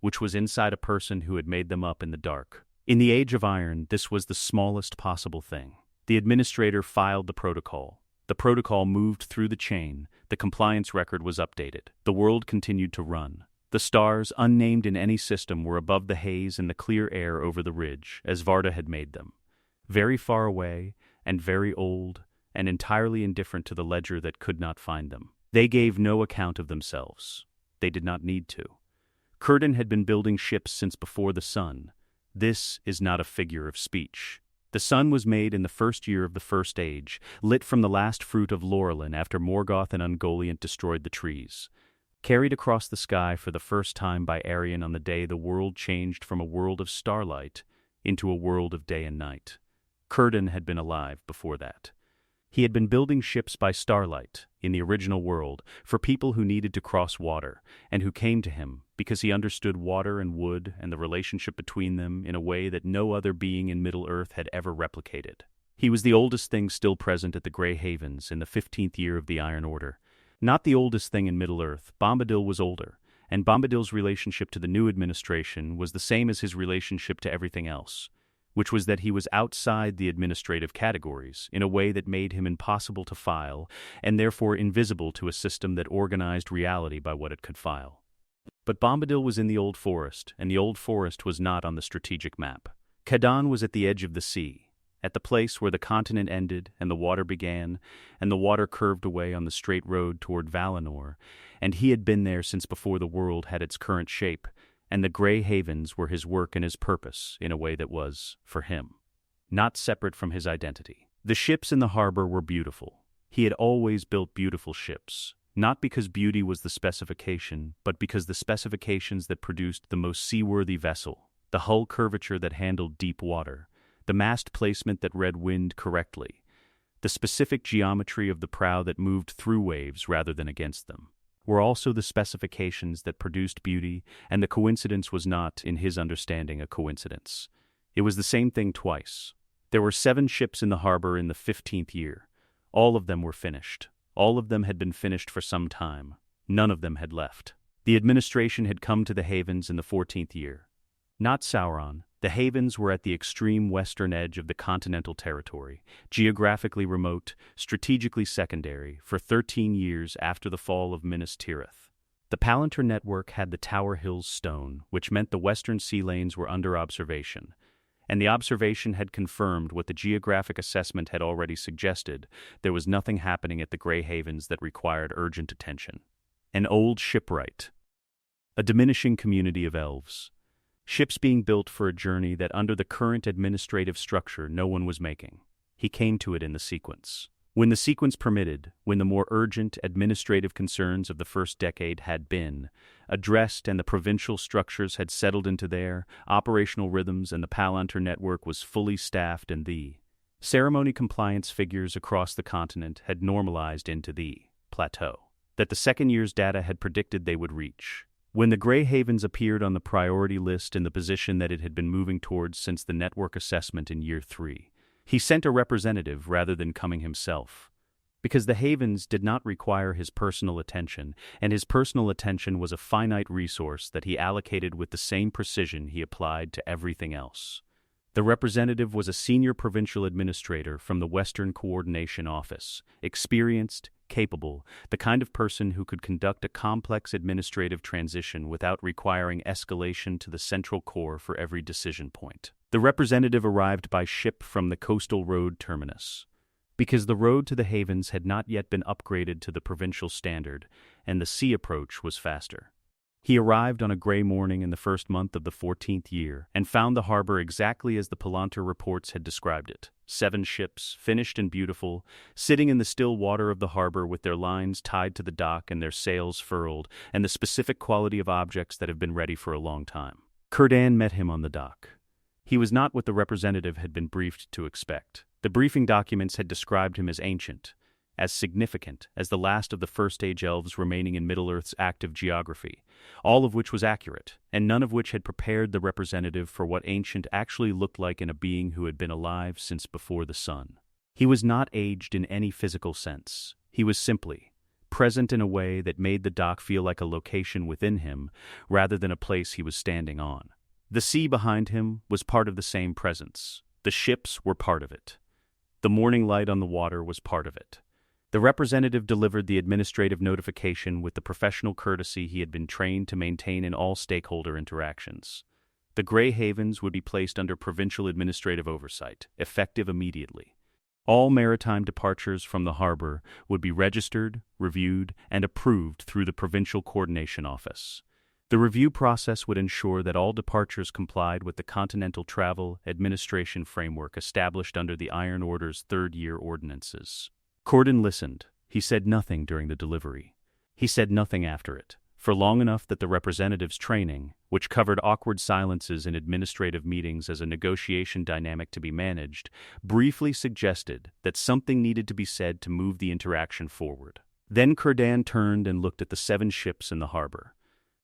which was inside a person who had made them up in the dark. In the Age of Iron, this was the smallest possible thing. The administrator filed the protocol. The protocol moved through the chain. The compliance record was updated. The world continued to run. The stars, unnamed in any system, were above the haze and the clear air over the ridge, as Varda had made them. Very far away, and very old, and entirely indifferent to the ledger that could not find them. They gave no account of themselves. They did not need to. Círdan had been building ships since before the sun. This is not a figure of speech. The sun was made in the first year of the First Age, lit from the last fruit of Laurelin after Morgoth and Ungoliant destroyed the trees. Carried across the sky for the first time by Arion on the day the world changed from a world of starlight into a world of day and night. Círdan had been alive before that. He had been building ships by starlight, in the original world, for people who needed to cross water, and who came to him because he understood water and wood and the relationship between them in a way that no other being in Middle-earth had ever replicated. He was the oldest thing still present at the Grey Havens in the 15th year of the Iron Order. Not the oldest thing in Middle-earth. Bombadil was older, and Bombadil's relationship to the new administration was the same as his relationship to everything else, which was that he was outside the administrative categories in a way that made him impossible to file and therefore invisible to a system that organized reality by what it could file. But Bombadil was in the Old Forest, and the Old Forest was not on the strategic map. Cadawn was at the edge of the sea, at the place where the continent ended and the water began, and the water curved away on the straight road toward Valinor, and he had been there since before the world had its current shape, and the Grey Havens were his work and his purpose in a way that was, for him, not separate from his identity. The ships in the harbor were beautiful. He had always built beautiful ships, not because beauty was the specification, but because the specifications that produced the most seaworthy vessel, the hull curvature that handled deep water, the mast placement that read wind correctly, the specific geometry of the prow that moved through waves rather than against them, were also the specifications that produced beauty, and the coincidence was not, in his understanding, a coincidence. It was the same thing twice. There were 7 ships in the harbor in the 15th year. All of them were finished. All of them had been finished for some time. None of them had left. The administration had come to the Havens in the 14th year. Not Sauron. The Havens were at the extreme western edge of the continental territory, geographically remote, strategically secondary, for 13 years after the fall of Minas Tirith. The Palantir network had the Tower Hills stone, which meant the western sea lanes were under observation, and the observation had confirmed what the geographic assessment had already suggested: there was nothing happening at the Grey Havens that required urgent attention. An old shipwright. A diminishing community of elves. Ships being built for a journey that under the current administrative structure no one was making. He came to it in the sequence. When the sequence permitted, when the more urgent administrative concerns of the first decade had been addressed and the provincial structures had settled into their operational rhythms and the Palantir network was fully staffed and the ceremony compliance figures across the continent had normalized into the plateau that the second year's data had predicted they would reach. When the Grey Havens appeared on the priority list in the position that it had been moving towards since the network assessment in year 3, he sent a representative rather than coming himself, because the Havens did not require his personal attention, and his personal attention was a finite resource that he allocated with the same precision he applied to everything else. The representative was a senior provincial administrator from the Western Coordination Office, experienced, capable, the kind of person who could conduct a complex administrative transition without requiring escalation to the central core for every decision point. The representative arrived by ship from the coastal road terminus, because the road to the Havens had not yet been upgraded to the provincial standard, and the sea approach was faster. He arrived on a gray morning in the first month of the 14th year, and found the harbor exactly as the Palantir reports had described it. 7 ships, finished and beautiful, sitting in the still water of the harbor with their lines tied to the dock and their sails furled, and the specific quality of objects that have been ready for a long time. Círdan met him on the dock. He was not what the representative had been briefed to expect. The briefing documents had described him as ancient, as significant as the last of the First Age elves remaining in Middle-earth's active geography, all of which was accurate, and none of which had prepared the representative for what ancient actually looked like in a being who had been alive since before the sun. He was not aged in any physical sense. He was simply, present in a way that made the dock feel like a location within him rather than a place he was standing on. The sea behind him was part of the same presence. The ships were part of it. The morning light on the water was part of it. The representative delivered the administrative notification with the professional courtesy he had been trained to maintain in all stakeholder interactions. The Grey Havens would be placed under provincial administrative oversight, effective immediately. All maritime departures from the harbour would be registered, reviewed, and approved through the Provincial Coordination Office. The review process would ensure that all departures complied with the Continental Travel Administration framework established under the Iron Order's third-year ordinances. Corden listened. He said nothing during the delivery. He said nothing after it, for long enough that the representative's training, which covered awkward silences in administrative meetings as a negotiation dynamic to be managed, briefly suggested that something needed to be said to move the interaction forward. Then Círdan turned and looked at the 7 ships in the harbour.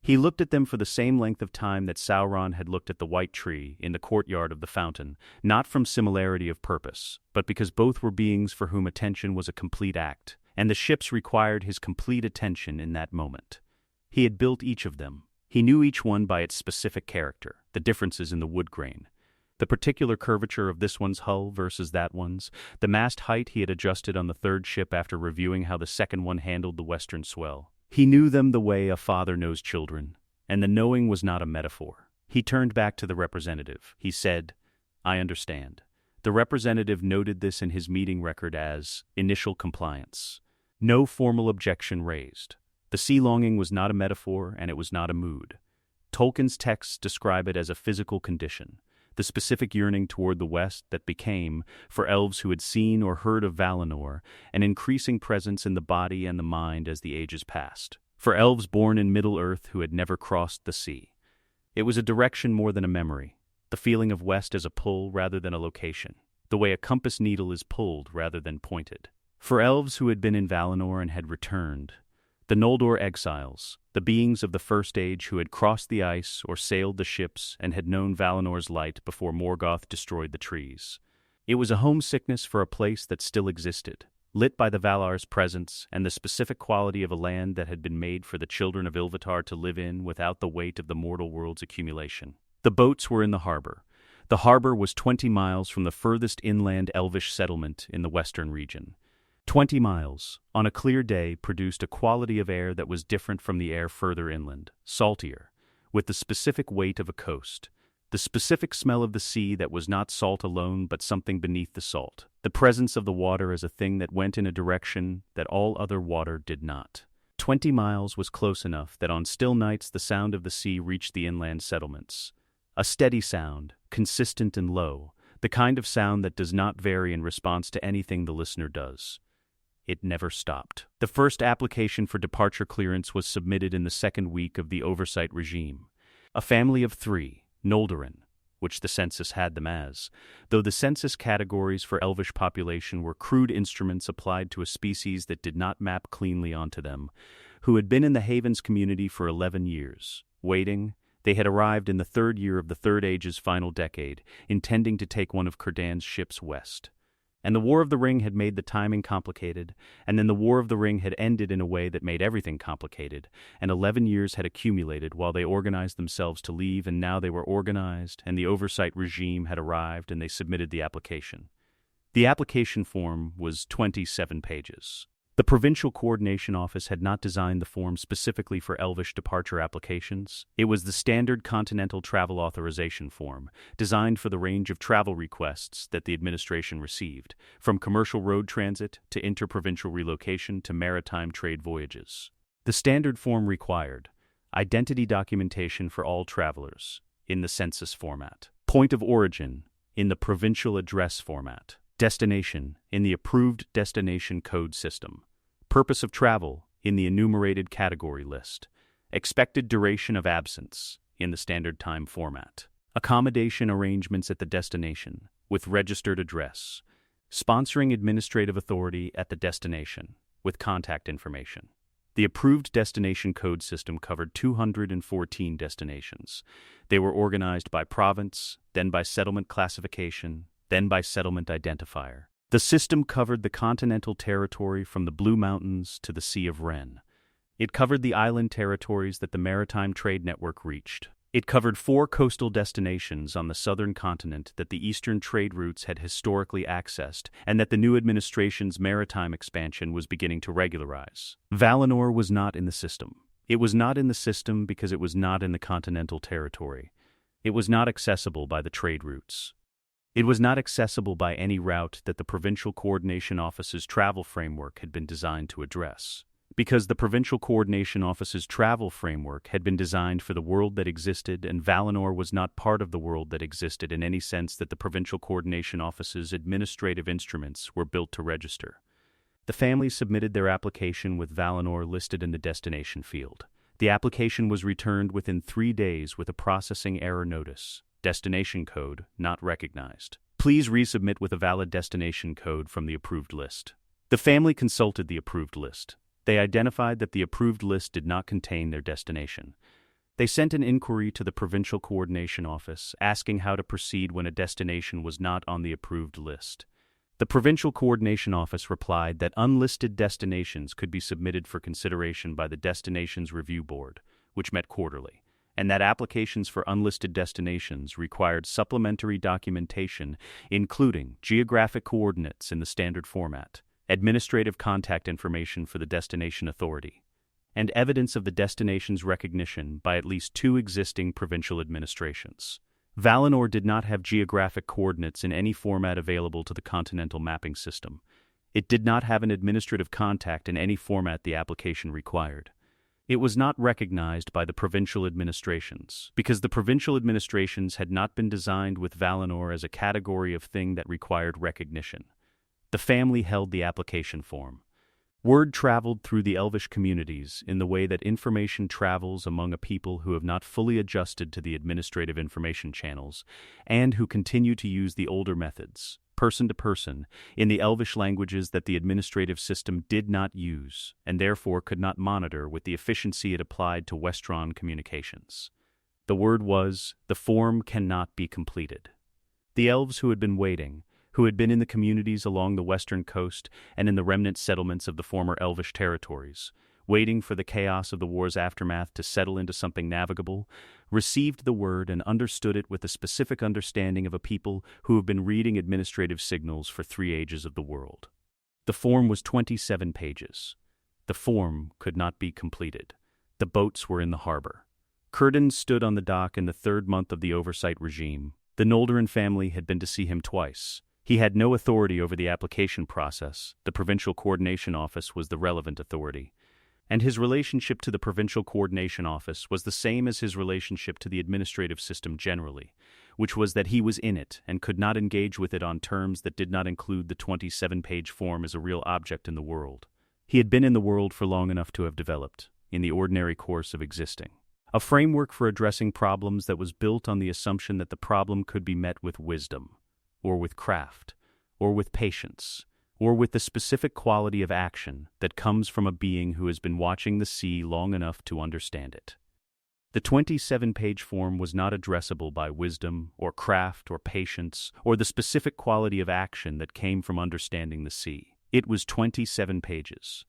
He looked at them for the same length of time that Sauron had looked at the white tree in the courtyard of the fountain, not from similarity of purpose, but because both were beings for whom attention was a complete act, and the ships required his complete attention in that moment. He had built each of them. He knew each one by its specific character, the differences in the wood grain, the particular curvature of this one's hull versus that one's, the mast height he had adjusted on the third ship after reviewing how the second one handled the western swell. He knew them the way a father knows children, and the knowing was not a metaphor. He turned back to the representative. He said, "I understand." The representative noted this in his meeting record as initial compliance. No formal objection raised. The sea longing was not a metaphor, and it was not a mood. Tolkien's texts describe it as a physical condition, the specific yearning toward the west that became, for elves who had seen or heard of Valinor, an increasing presence in the body and the mind as the ages passed. For elves born in Middle-earth who had never crossed the sea, it was a direction more than a memory, the feeling of west as a pull rather than a location, the way a compass needle is pulled rather than pointed. For elves who had been in Valinor and had returned, the Noldor exiles, the beings of the First Age who had crossed the ice or sailed the ships and had known Valinor's light before Morgoth destroyed the trees. It was a homesickness for a place that still existed, lit by the Valar's presence and the specific quality of a land that had been made for the children of Ilúvatar to live in without the weight of the mortal world's accumulation. The boats were in the harbour. The harbour was 20 miles from the furthest inland Elvish settlement in the western region. 20 miles, on a clear day, produced a quality of air that was different from the air further inland, saltier, with the specific weight of a coast, the specific smell of the sea that was not salt alone but something beneath the salt, the presence of the water as a thing that went in a direction that all other water did not. 20 miles was close enough that on still nights the sound of the sea reached the inland settlements. A steady sound, consistent and low, the kind of sound that does not vary in response to anything the listener does. It never stopped. The first application for departure clearance was submitted in the second week of the oversight regime. A family of 3, Noldorin, which the census had them as, though the census categories for Elvish population were crude instruments applied to a species that did not map cleanly onto them, who had been in the Havens community for 11 years. Waiting, they had arrived in the 3rd year of the Third Age's final decade, intending to take one of Círdan's ships west. And the War of the Ring had made the timing complicated, and then the War of the Ring had ended in a way that made everything complicated, and 11 years had accumulated while they organized themselves to leave, and now they were organized, and the oversight regime had arrived, and they submitted the application. The application form was 27 pages. The Provincial Coordination Office had not designed the form specifically for Elvish departure applications. It was the standard Continental Travel Authorization form, designed for the range of travel requests that the administration received, from commercial road transit to interprovincial relocation to maritime trade voyages. The standard form required identity documentation for all travelers, in the census format, point of origin, in the provincial address format, destination, in the approved destination code system, purpose of travel, in the enumerated category list, expected duration of absence, in the standard time format, accommodation arrangements at the destination, with registered address, sponsoring administrative authority at the destination, with contact information. The approved destination code system covered 214 destinations. They were organized by province, then by settlement classification, then by settlement identifier. The system covered the continental territory from the Blue Mountains to the Sea of Ren. It covered the island territories that the maritime trade network reached. It covered 4 coastal destinations on the southern continent that the eastern trade routes had historically accessed and that the new administration's maritime expansion was beginning to regularize. Valinor was not in the system. It was not in the system because it was not in the continental territory. It was not accessible by the trade routes. It was not accessible by any route that the Provincial Coordination Office's travel framework had been designed to address. Because the Provincial Coordination Office's travel framework had been designed for the world that existed, and Valinor was not part of the world that existed in any sense that the Provincial Coordination Office's administrative instruments were built to register. The family submitted their application with Valinor listed in the destination field. The application was returned within 3 days with a processing error notice. Destination code not recognized. Please resubmit with a valid destination code from the approved list. The family consulted the approved list. They identified that the approved list did not contain their destination. They sent an inquiry to the Provincial Coordination Office asking how to proceed when a destination was not on the approved list. The Provincial Coordination Office replied that unlisted destinations could be submitted for consideration by the Destinations Review Board, which met quarterly, and that applications for unlisted destinations required supplementary documentation including geographic coordinates in the standard format, administrative contact information for the destination authority, and evidence of the destination's recognition by at least 2 existing provincial administrations. Valinor did not have geographic coordinates in any format available to the continental mapping system. It did not have an administrative contact in any format the application required. It was not recognized by the provincial administrations, because the provincial administrations had not been designed with Valinor as a category of thing that required recognition. The family held the application form. Word traveled through the Elvish communities in the way that information travels among a people who have not fully adjusted to the administrative information channels, and who continue to use the older methods, person to person, in the Elvish languages that the administrative system did not use, and therefore could not monitor with the efficiency it applied to Westron communications. The word was, the form cannot be completed. The elves who had been waiting, who had been in the communities along the western coast and in the remnant settlements of the former Elvish territories, waiting for the chaos of the war's aftermath to settle into something navigable, received the word and understood it with a specific understanding of a people who have been reading administrative signals for 3 ages of the world. The form was 27 pages. The form could not be completed. The boats were in the harbor. Círdan stood on the dock in the 3rd month of the oversight regime. The Noldorin family had been to see him twice. He had no authority over the application process. The Provincial Coordination Office was the relevant authority. And his relationship to the Provincial Coordination Office was the same as his relationship to the administrative system generally, which was that he was in it and could not engage with it on terms that did not include the 27-page form as a real object in the world. He had been in the world for long enough to have developed, in the ordinary course of existing, a framework for addressing problems that was built on the assumption that the problem could be met with wisdom, or with craft, or with patience, or with the specific quality of action that comes from a being who has been watching the sea long enough to understand it. The 27-page form was not addressable by wisdom, or craft, or patience, or the specific quality of action that came from understanding the sea. It was 27 pages.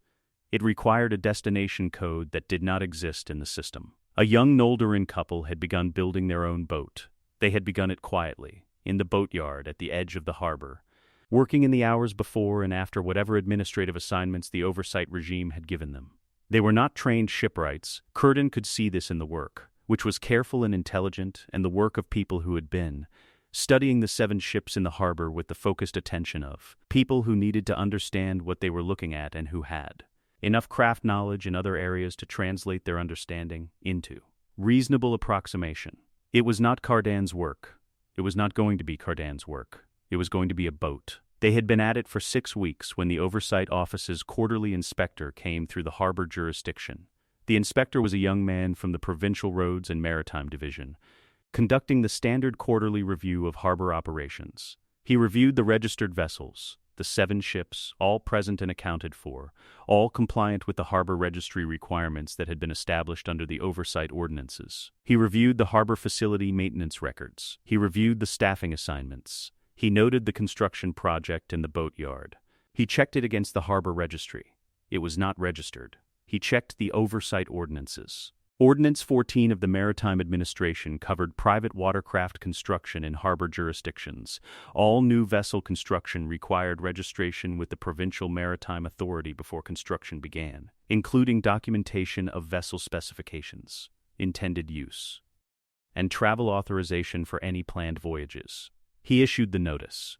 It required a destination code that did not exist in the system. A young Noldorin couple had begun building their own boat. They had begun it quietly, in the boatyard at the edge of the harbor, working in the hours before and after whatever administrative assignments the oversight regime had given them. They were not trained shipwrights. Círdan could see this in the work, which was careful and intelligent, and the work of people who had been studying the 7 ships in the harbor with the focused attention of people who needed to understand what they were looking at and who had enough craft knowledge in other areas to translate their understanding into reasonable approximation. It was not Círdan's work. It was not going to be Círdan's work. It was going to be a boat. They had been at it for 6 weeks when the Oversight Office's quarterly inspector came through the harbor jurisdiction. The inspector was a young man from the Provincial Roads and Maritime Division, conducting the standard quarterly review of harbor operations. He reviewed the registered vessels, the 7 ships, all present and accounted for, all compliant with the harbor registry requirements that had been established under the oversight ordinances. He reviewed the harbor facility maintenance records. He reviewed the staffing assignments. He noted the construction project in the boatyard. He checked it against the harbor registry. It was not registered. He checked the oversight ordinances. Ordinance 14 of the Maritime Administration covered private watercraft construction in harbor jurisdictions. All new vessel construction required registration with the Provincial Maritime Authority before construction began, including documentation of vessel specifications, intended use, and travel authorization for any planned voyages. He issued the notice.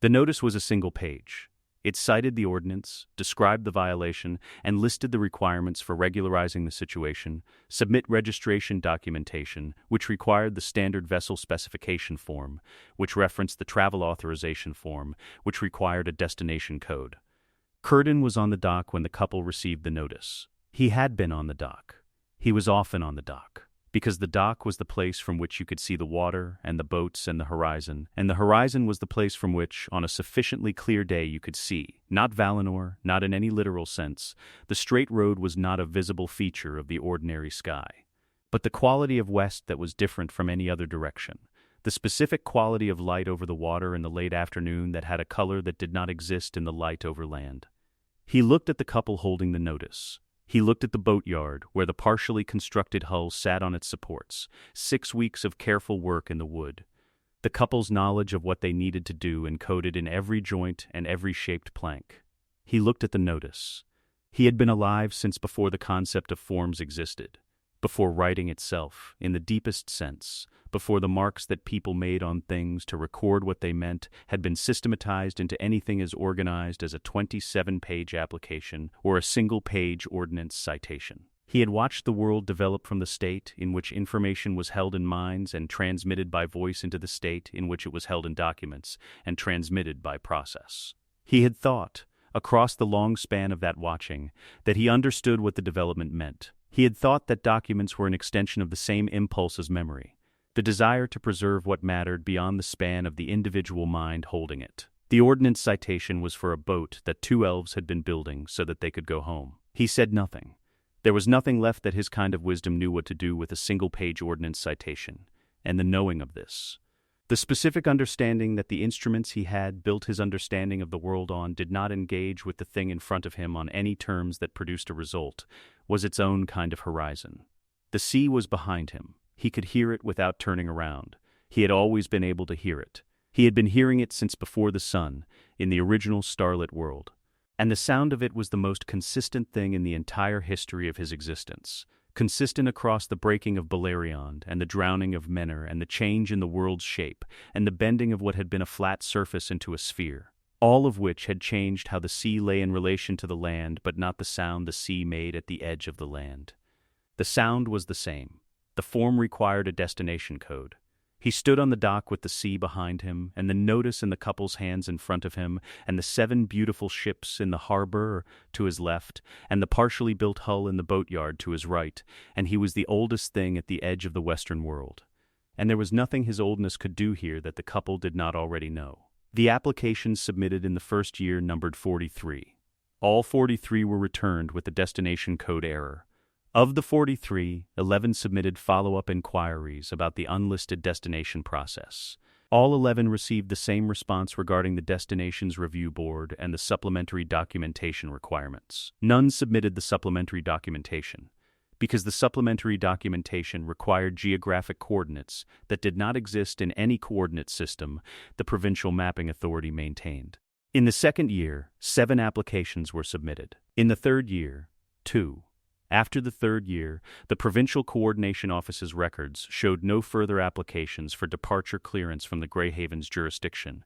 The notice was a single page. It cited the ordinance, described the violation, and listed the requirements for regularizing the situation, submit registration documentation, which required the standard vessel specification form, which referenced the travel authorization form, which required a destination code. Curtin was on the dock when the couple received the notice. He had been on the dock. He was often on the dock, because the dock was the place from which you could see the water and the boats and the horizon was the place from which, on a sufficiently clear day, you could see, not Valinor, not in any literal sense. The straight road was not a visible feature of the ordinary sky, but the quality of west that was different from any other direction, the specific quality of light over the water in the late afternoon that had a color that did not exist in the light over land. He looked at the couple holding the notice. He looked at the boatyard, where the partially constructed hull sat on its supports, 6 weeks of careful work in the wood. The couple's knowledge of what they needed to do encoded in every joint and every shaped plank. He looked at the notice. He had been alive since before the concept of forms existed, before writing itself, in the deepest sense, before the marks that people made on things to record what they meant had been systematized into anything as organized as a 27-page application or a single-page ordinance citation. He had watched the world develop from the state in which information was held in minds and transmitted by voice into the state in which it was held in documents and transmitted by process. He had thought, across the long span of that watching, that he understood what the development meant. He had thought that documents were an extension of the same impulse as memory, the desire to preserve what mattered beyond the span of the individual mind holding it. The ordnance citation was for a boat that 2 elves had been building so that they could go home. He said nothing. There was nothing left that his kind of wisdom knew what to do with a single-page ordnance citation, and the knowing of this, the specific understanding that the instruments he had built his understanding of the world on did not engage with the thing in front of him on any terms that produced a result, was its own kind of horizon. The sea was behind him. He could hear it without turning around. He had always been able to hear it. He had been hearing it since before the sun, in the original starlit world. And the sound of it was the most consistent thing in the entire history of his existence, consistent across the breaking of Beleriand and the drowning of Menor and the change in the world's shape and the bending of what had been a flat surface into a sphere, all of which had changed how the sea lay in relation to the land, but not the sound the sea made at the edge of the land. The sound was the same. The form required a destination code. He stood on the dock with the sea behind him, and the notice in the couple's hands in front of him, and the 7 beautiful ships in the harbor to his left, and the partially built hull in the boatyard to his right, and he was the oldest thing at the edge of the western world. And there was nothing his oldness could do here that the couple did not already know. The applications submitted in the first year numbered 43. All 43 were returned with the destination code error. Of the 43, 11 submitted follow-up inquiries about the unlisted destination process. All 11 received the same response regarding the Destinations Review Board and the supplementary documentation requirements. None submitted the supplementary documentation, because the supplementary documentation required geographic coordinates that did not exist in any coordinate system the Provincial Mapping Authority maintained. In the second year, 7 applications were submitted. In the third year, 2. After the third year, the Provincial Coordination Office's records showed no further applications for departure clearance from the Greyhaven's jurisdiction.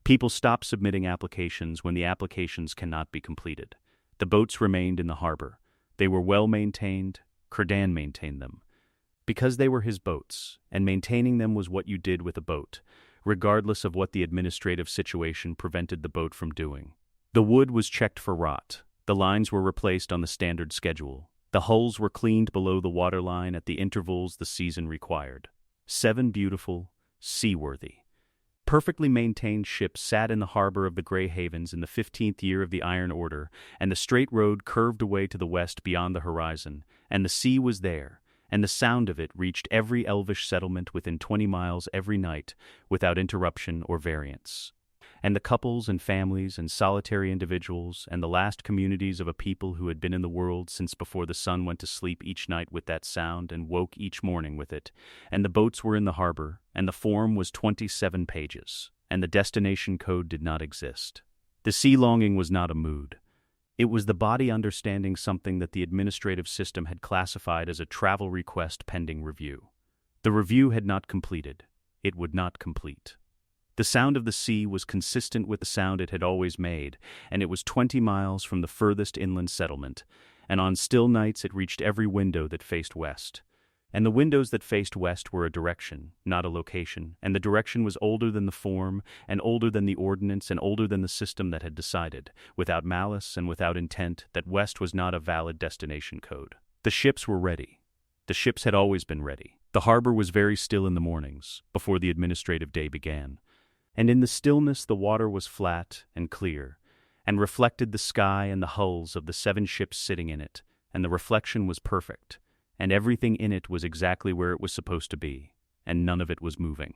People stop submitting applications when the applications cannot be completed. The boats remained in the harbor. They were well maintained. Círdan maintained them. Because they were his boats, and maintaining them was what you did with a boat, regardless of what the administrative situation prevented the boat from doing. The wood was checked for rot. The lines were replaced on the standard schedule. The hulls were cleaned below the waterline at the intervals the season required. 7 beautiful, seaworthy, perfectly maintained ships sat in the harbor of the Grey Havens in the 15th year of the Iron Order, and the straight road curved away to the west beyond the horizon, and the sea was there, and the sound of it reached every elvish settlement within 20 miles every night, without interruption or variance. And the couples and families and solitary individuals and the last communities of a people who had been in the world since before the sun went to sleep each night with that sound and woke each morning with it, and the boats were in the harbor, and the form was 27 pages, and the destination code did not exist. The sea longing was not a mood. It was the body understanding something that the administrative system had classified as a travel request pending review. The review had not completed. It would not complete. The sound of the sea was consistent with the sound it had always made, and it was 20 miles from the furthest inland settlement, and on still nights it reached every window that faced west. And the windows that faced west were a direction, not a location, and the direction was older than the form, and older than the ordinance, and older than the system that had decided, without malice and without intent, that west was not a valid destination code. The ships were ready. The ships had always been ready. The harbor was very still in the mornings, before the administrative day began. And in the stillness the water was flat and clear, and reflected the sky and the hulls of the 7 ships sitting in it, and the reflection was perfect, and everything in it was exactly where it was supposed to be, and none of it was moving.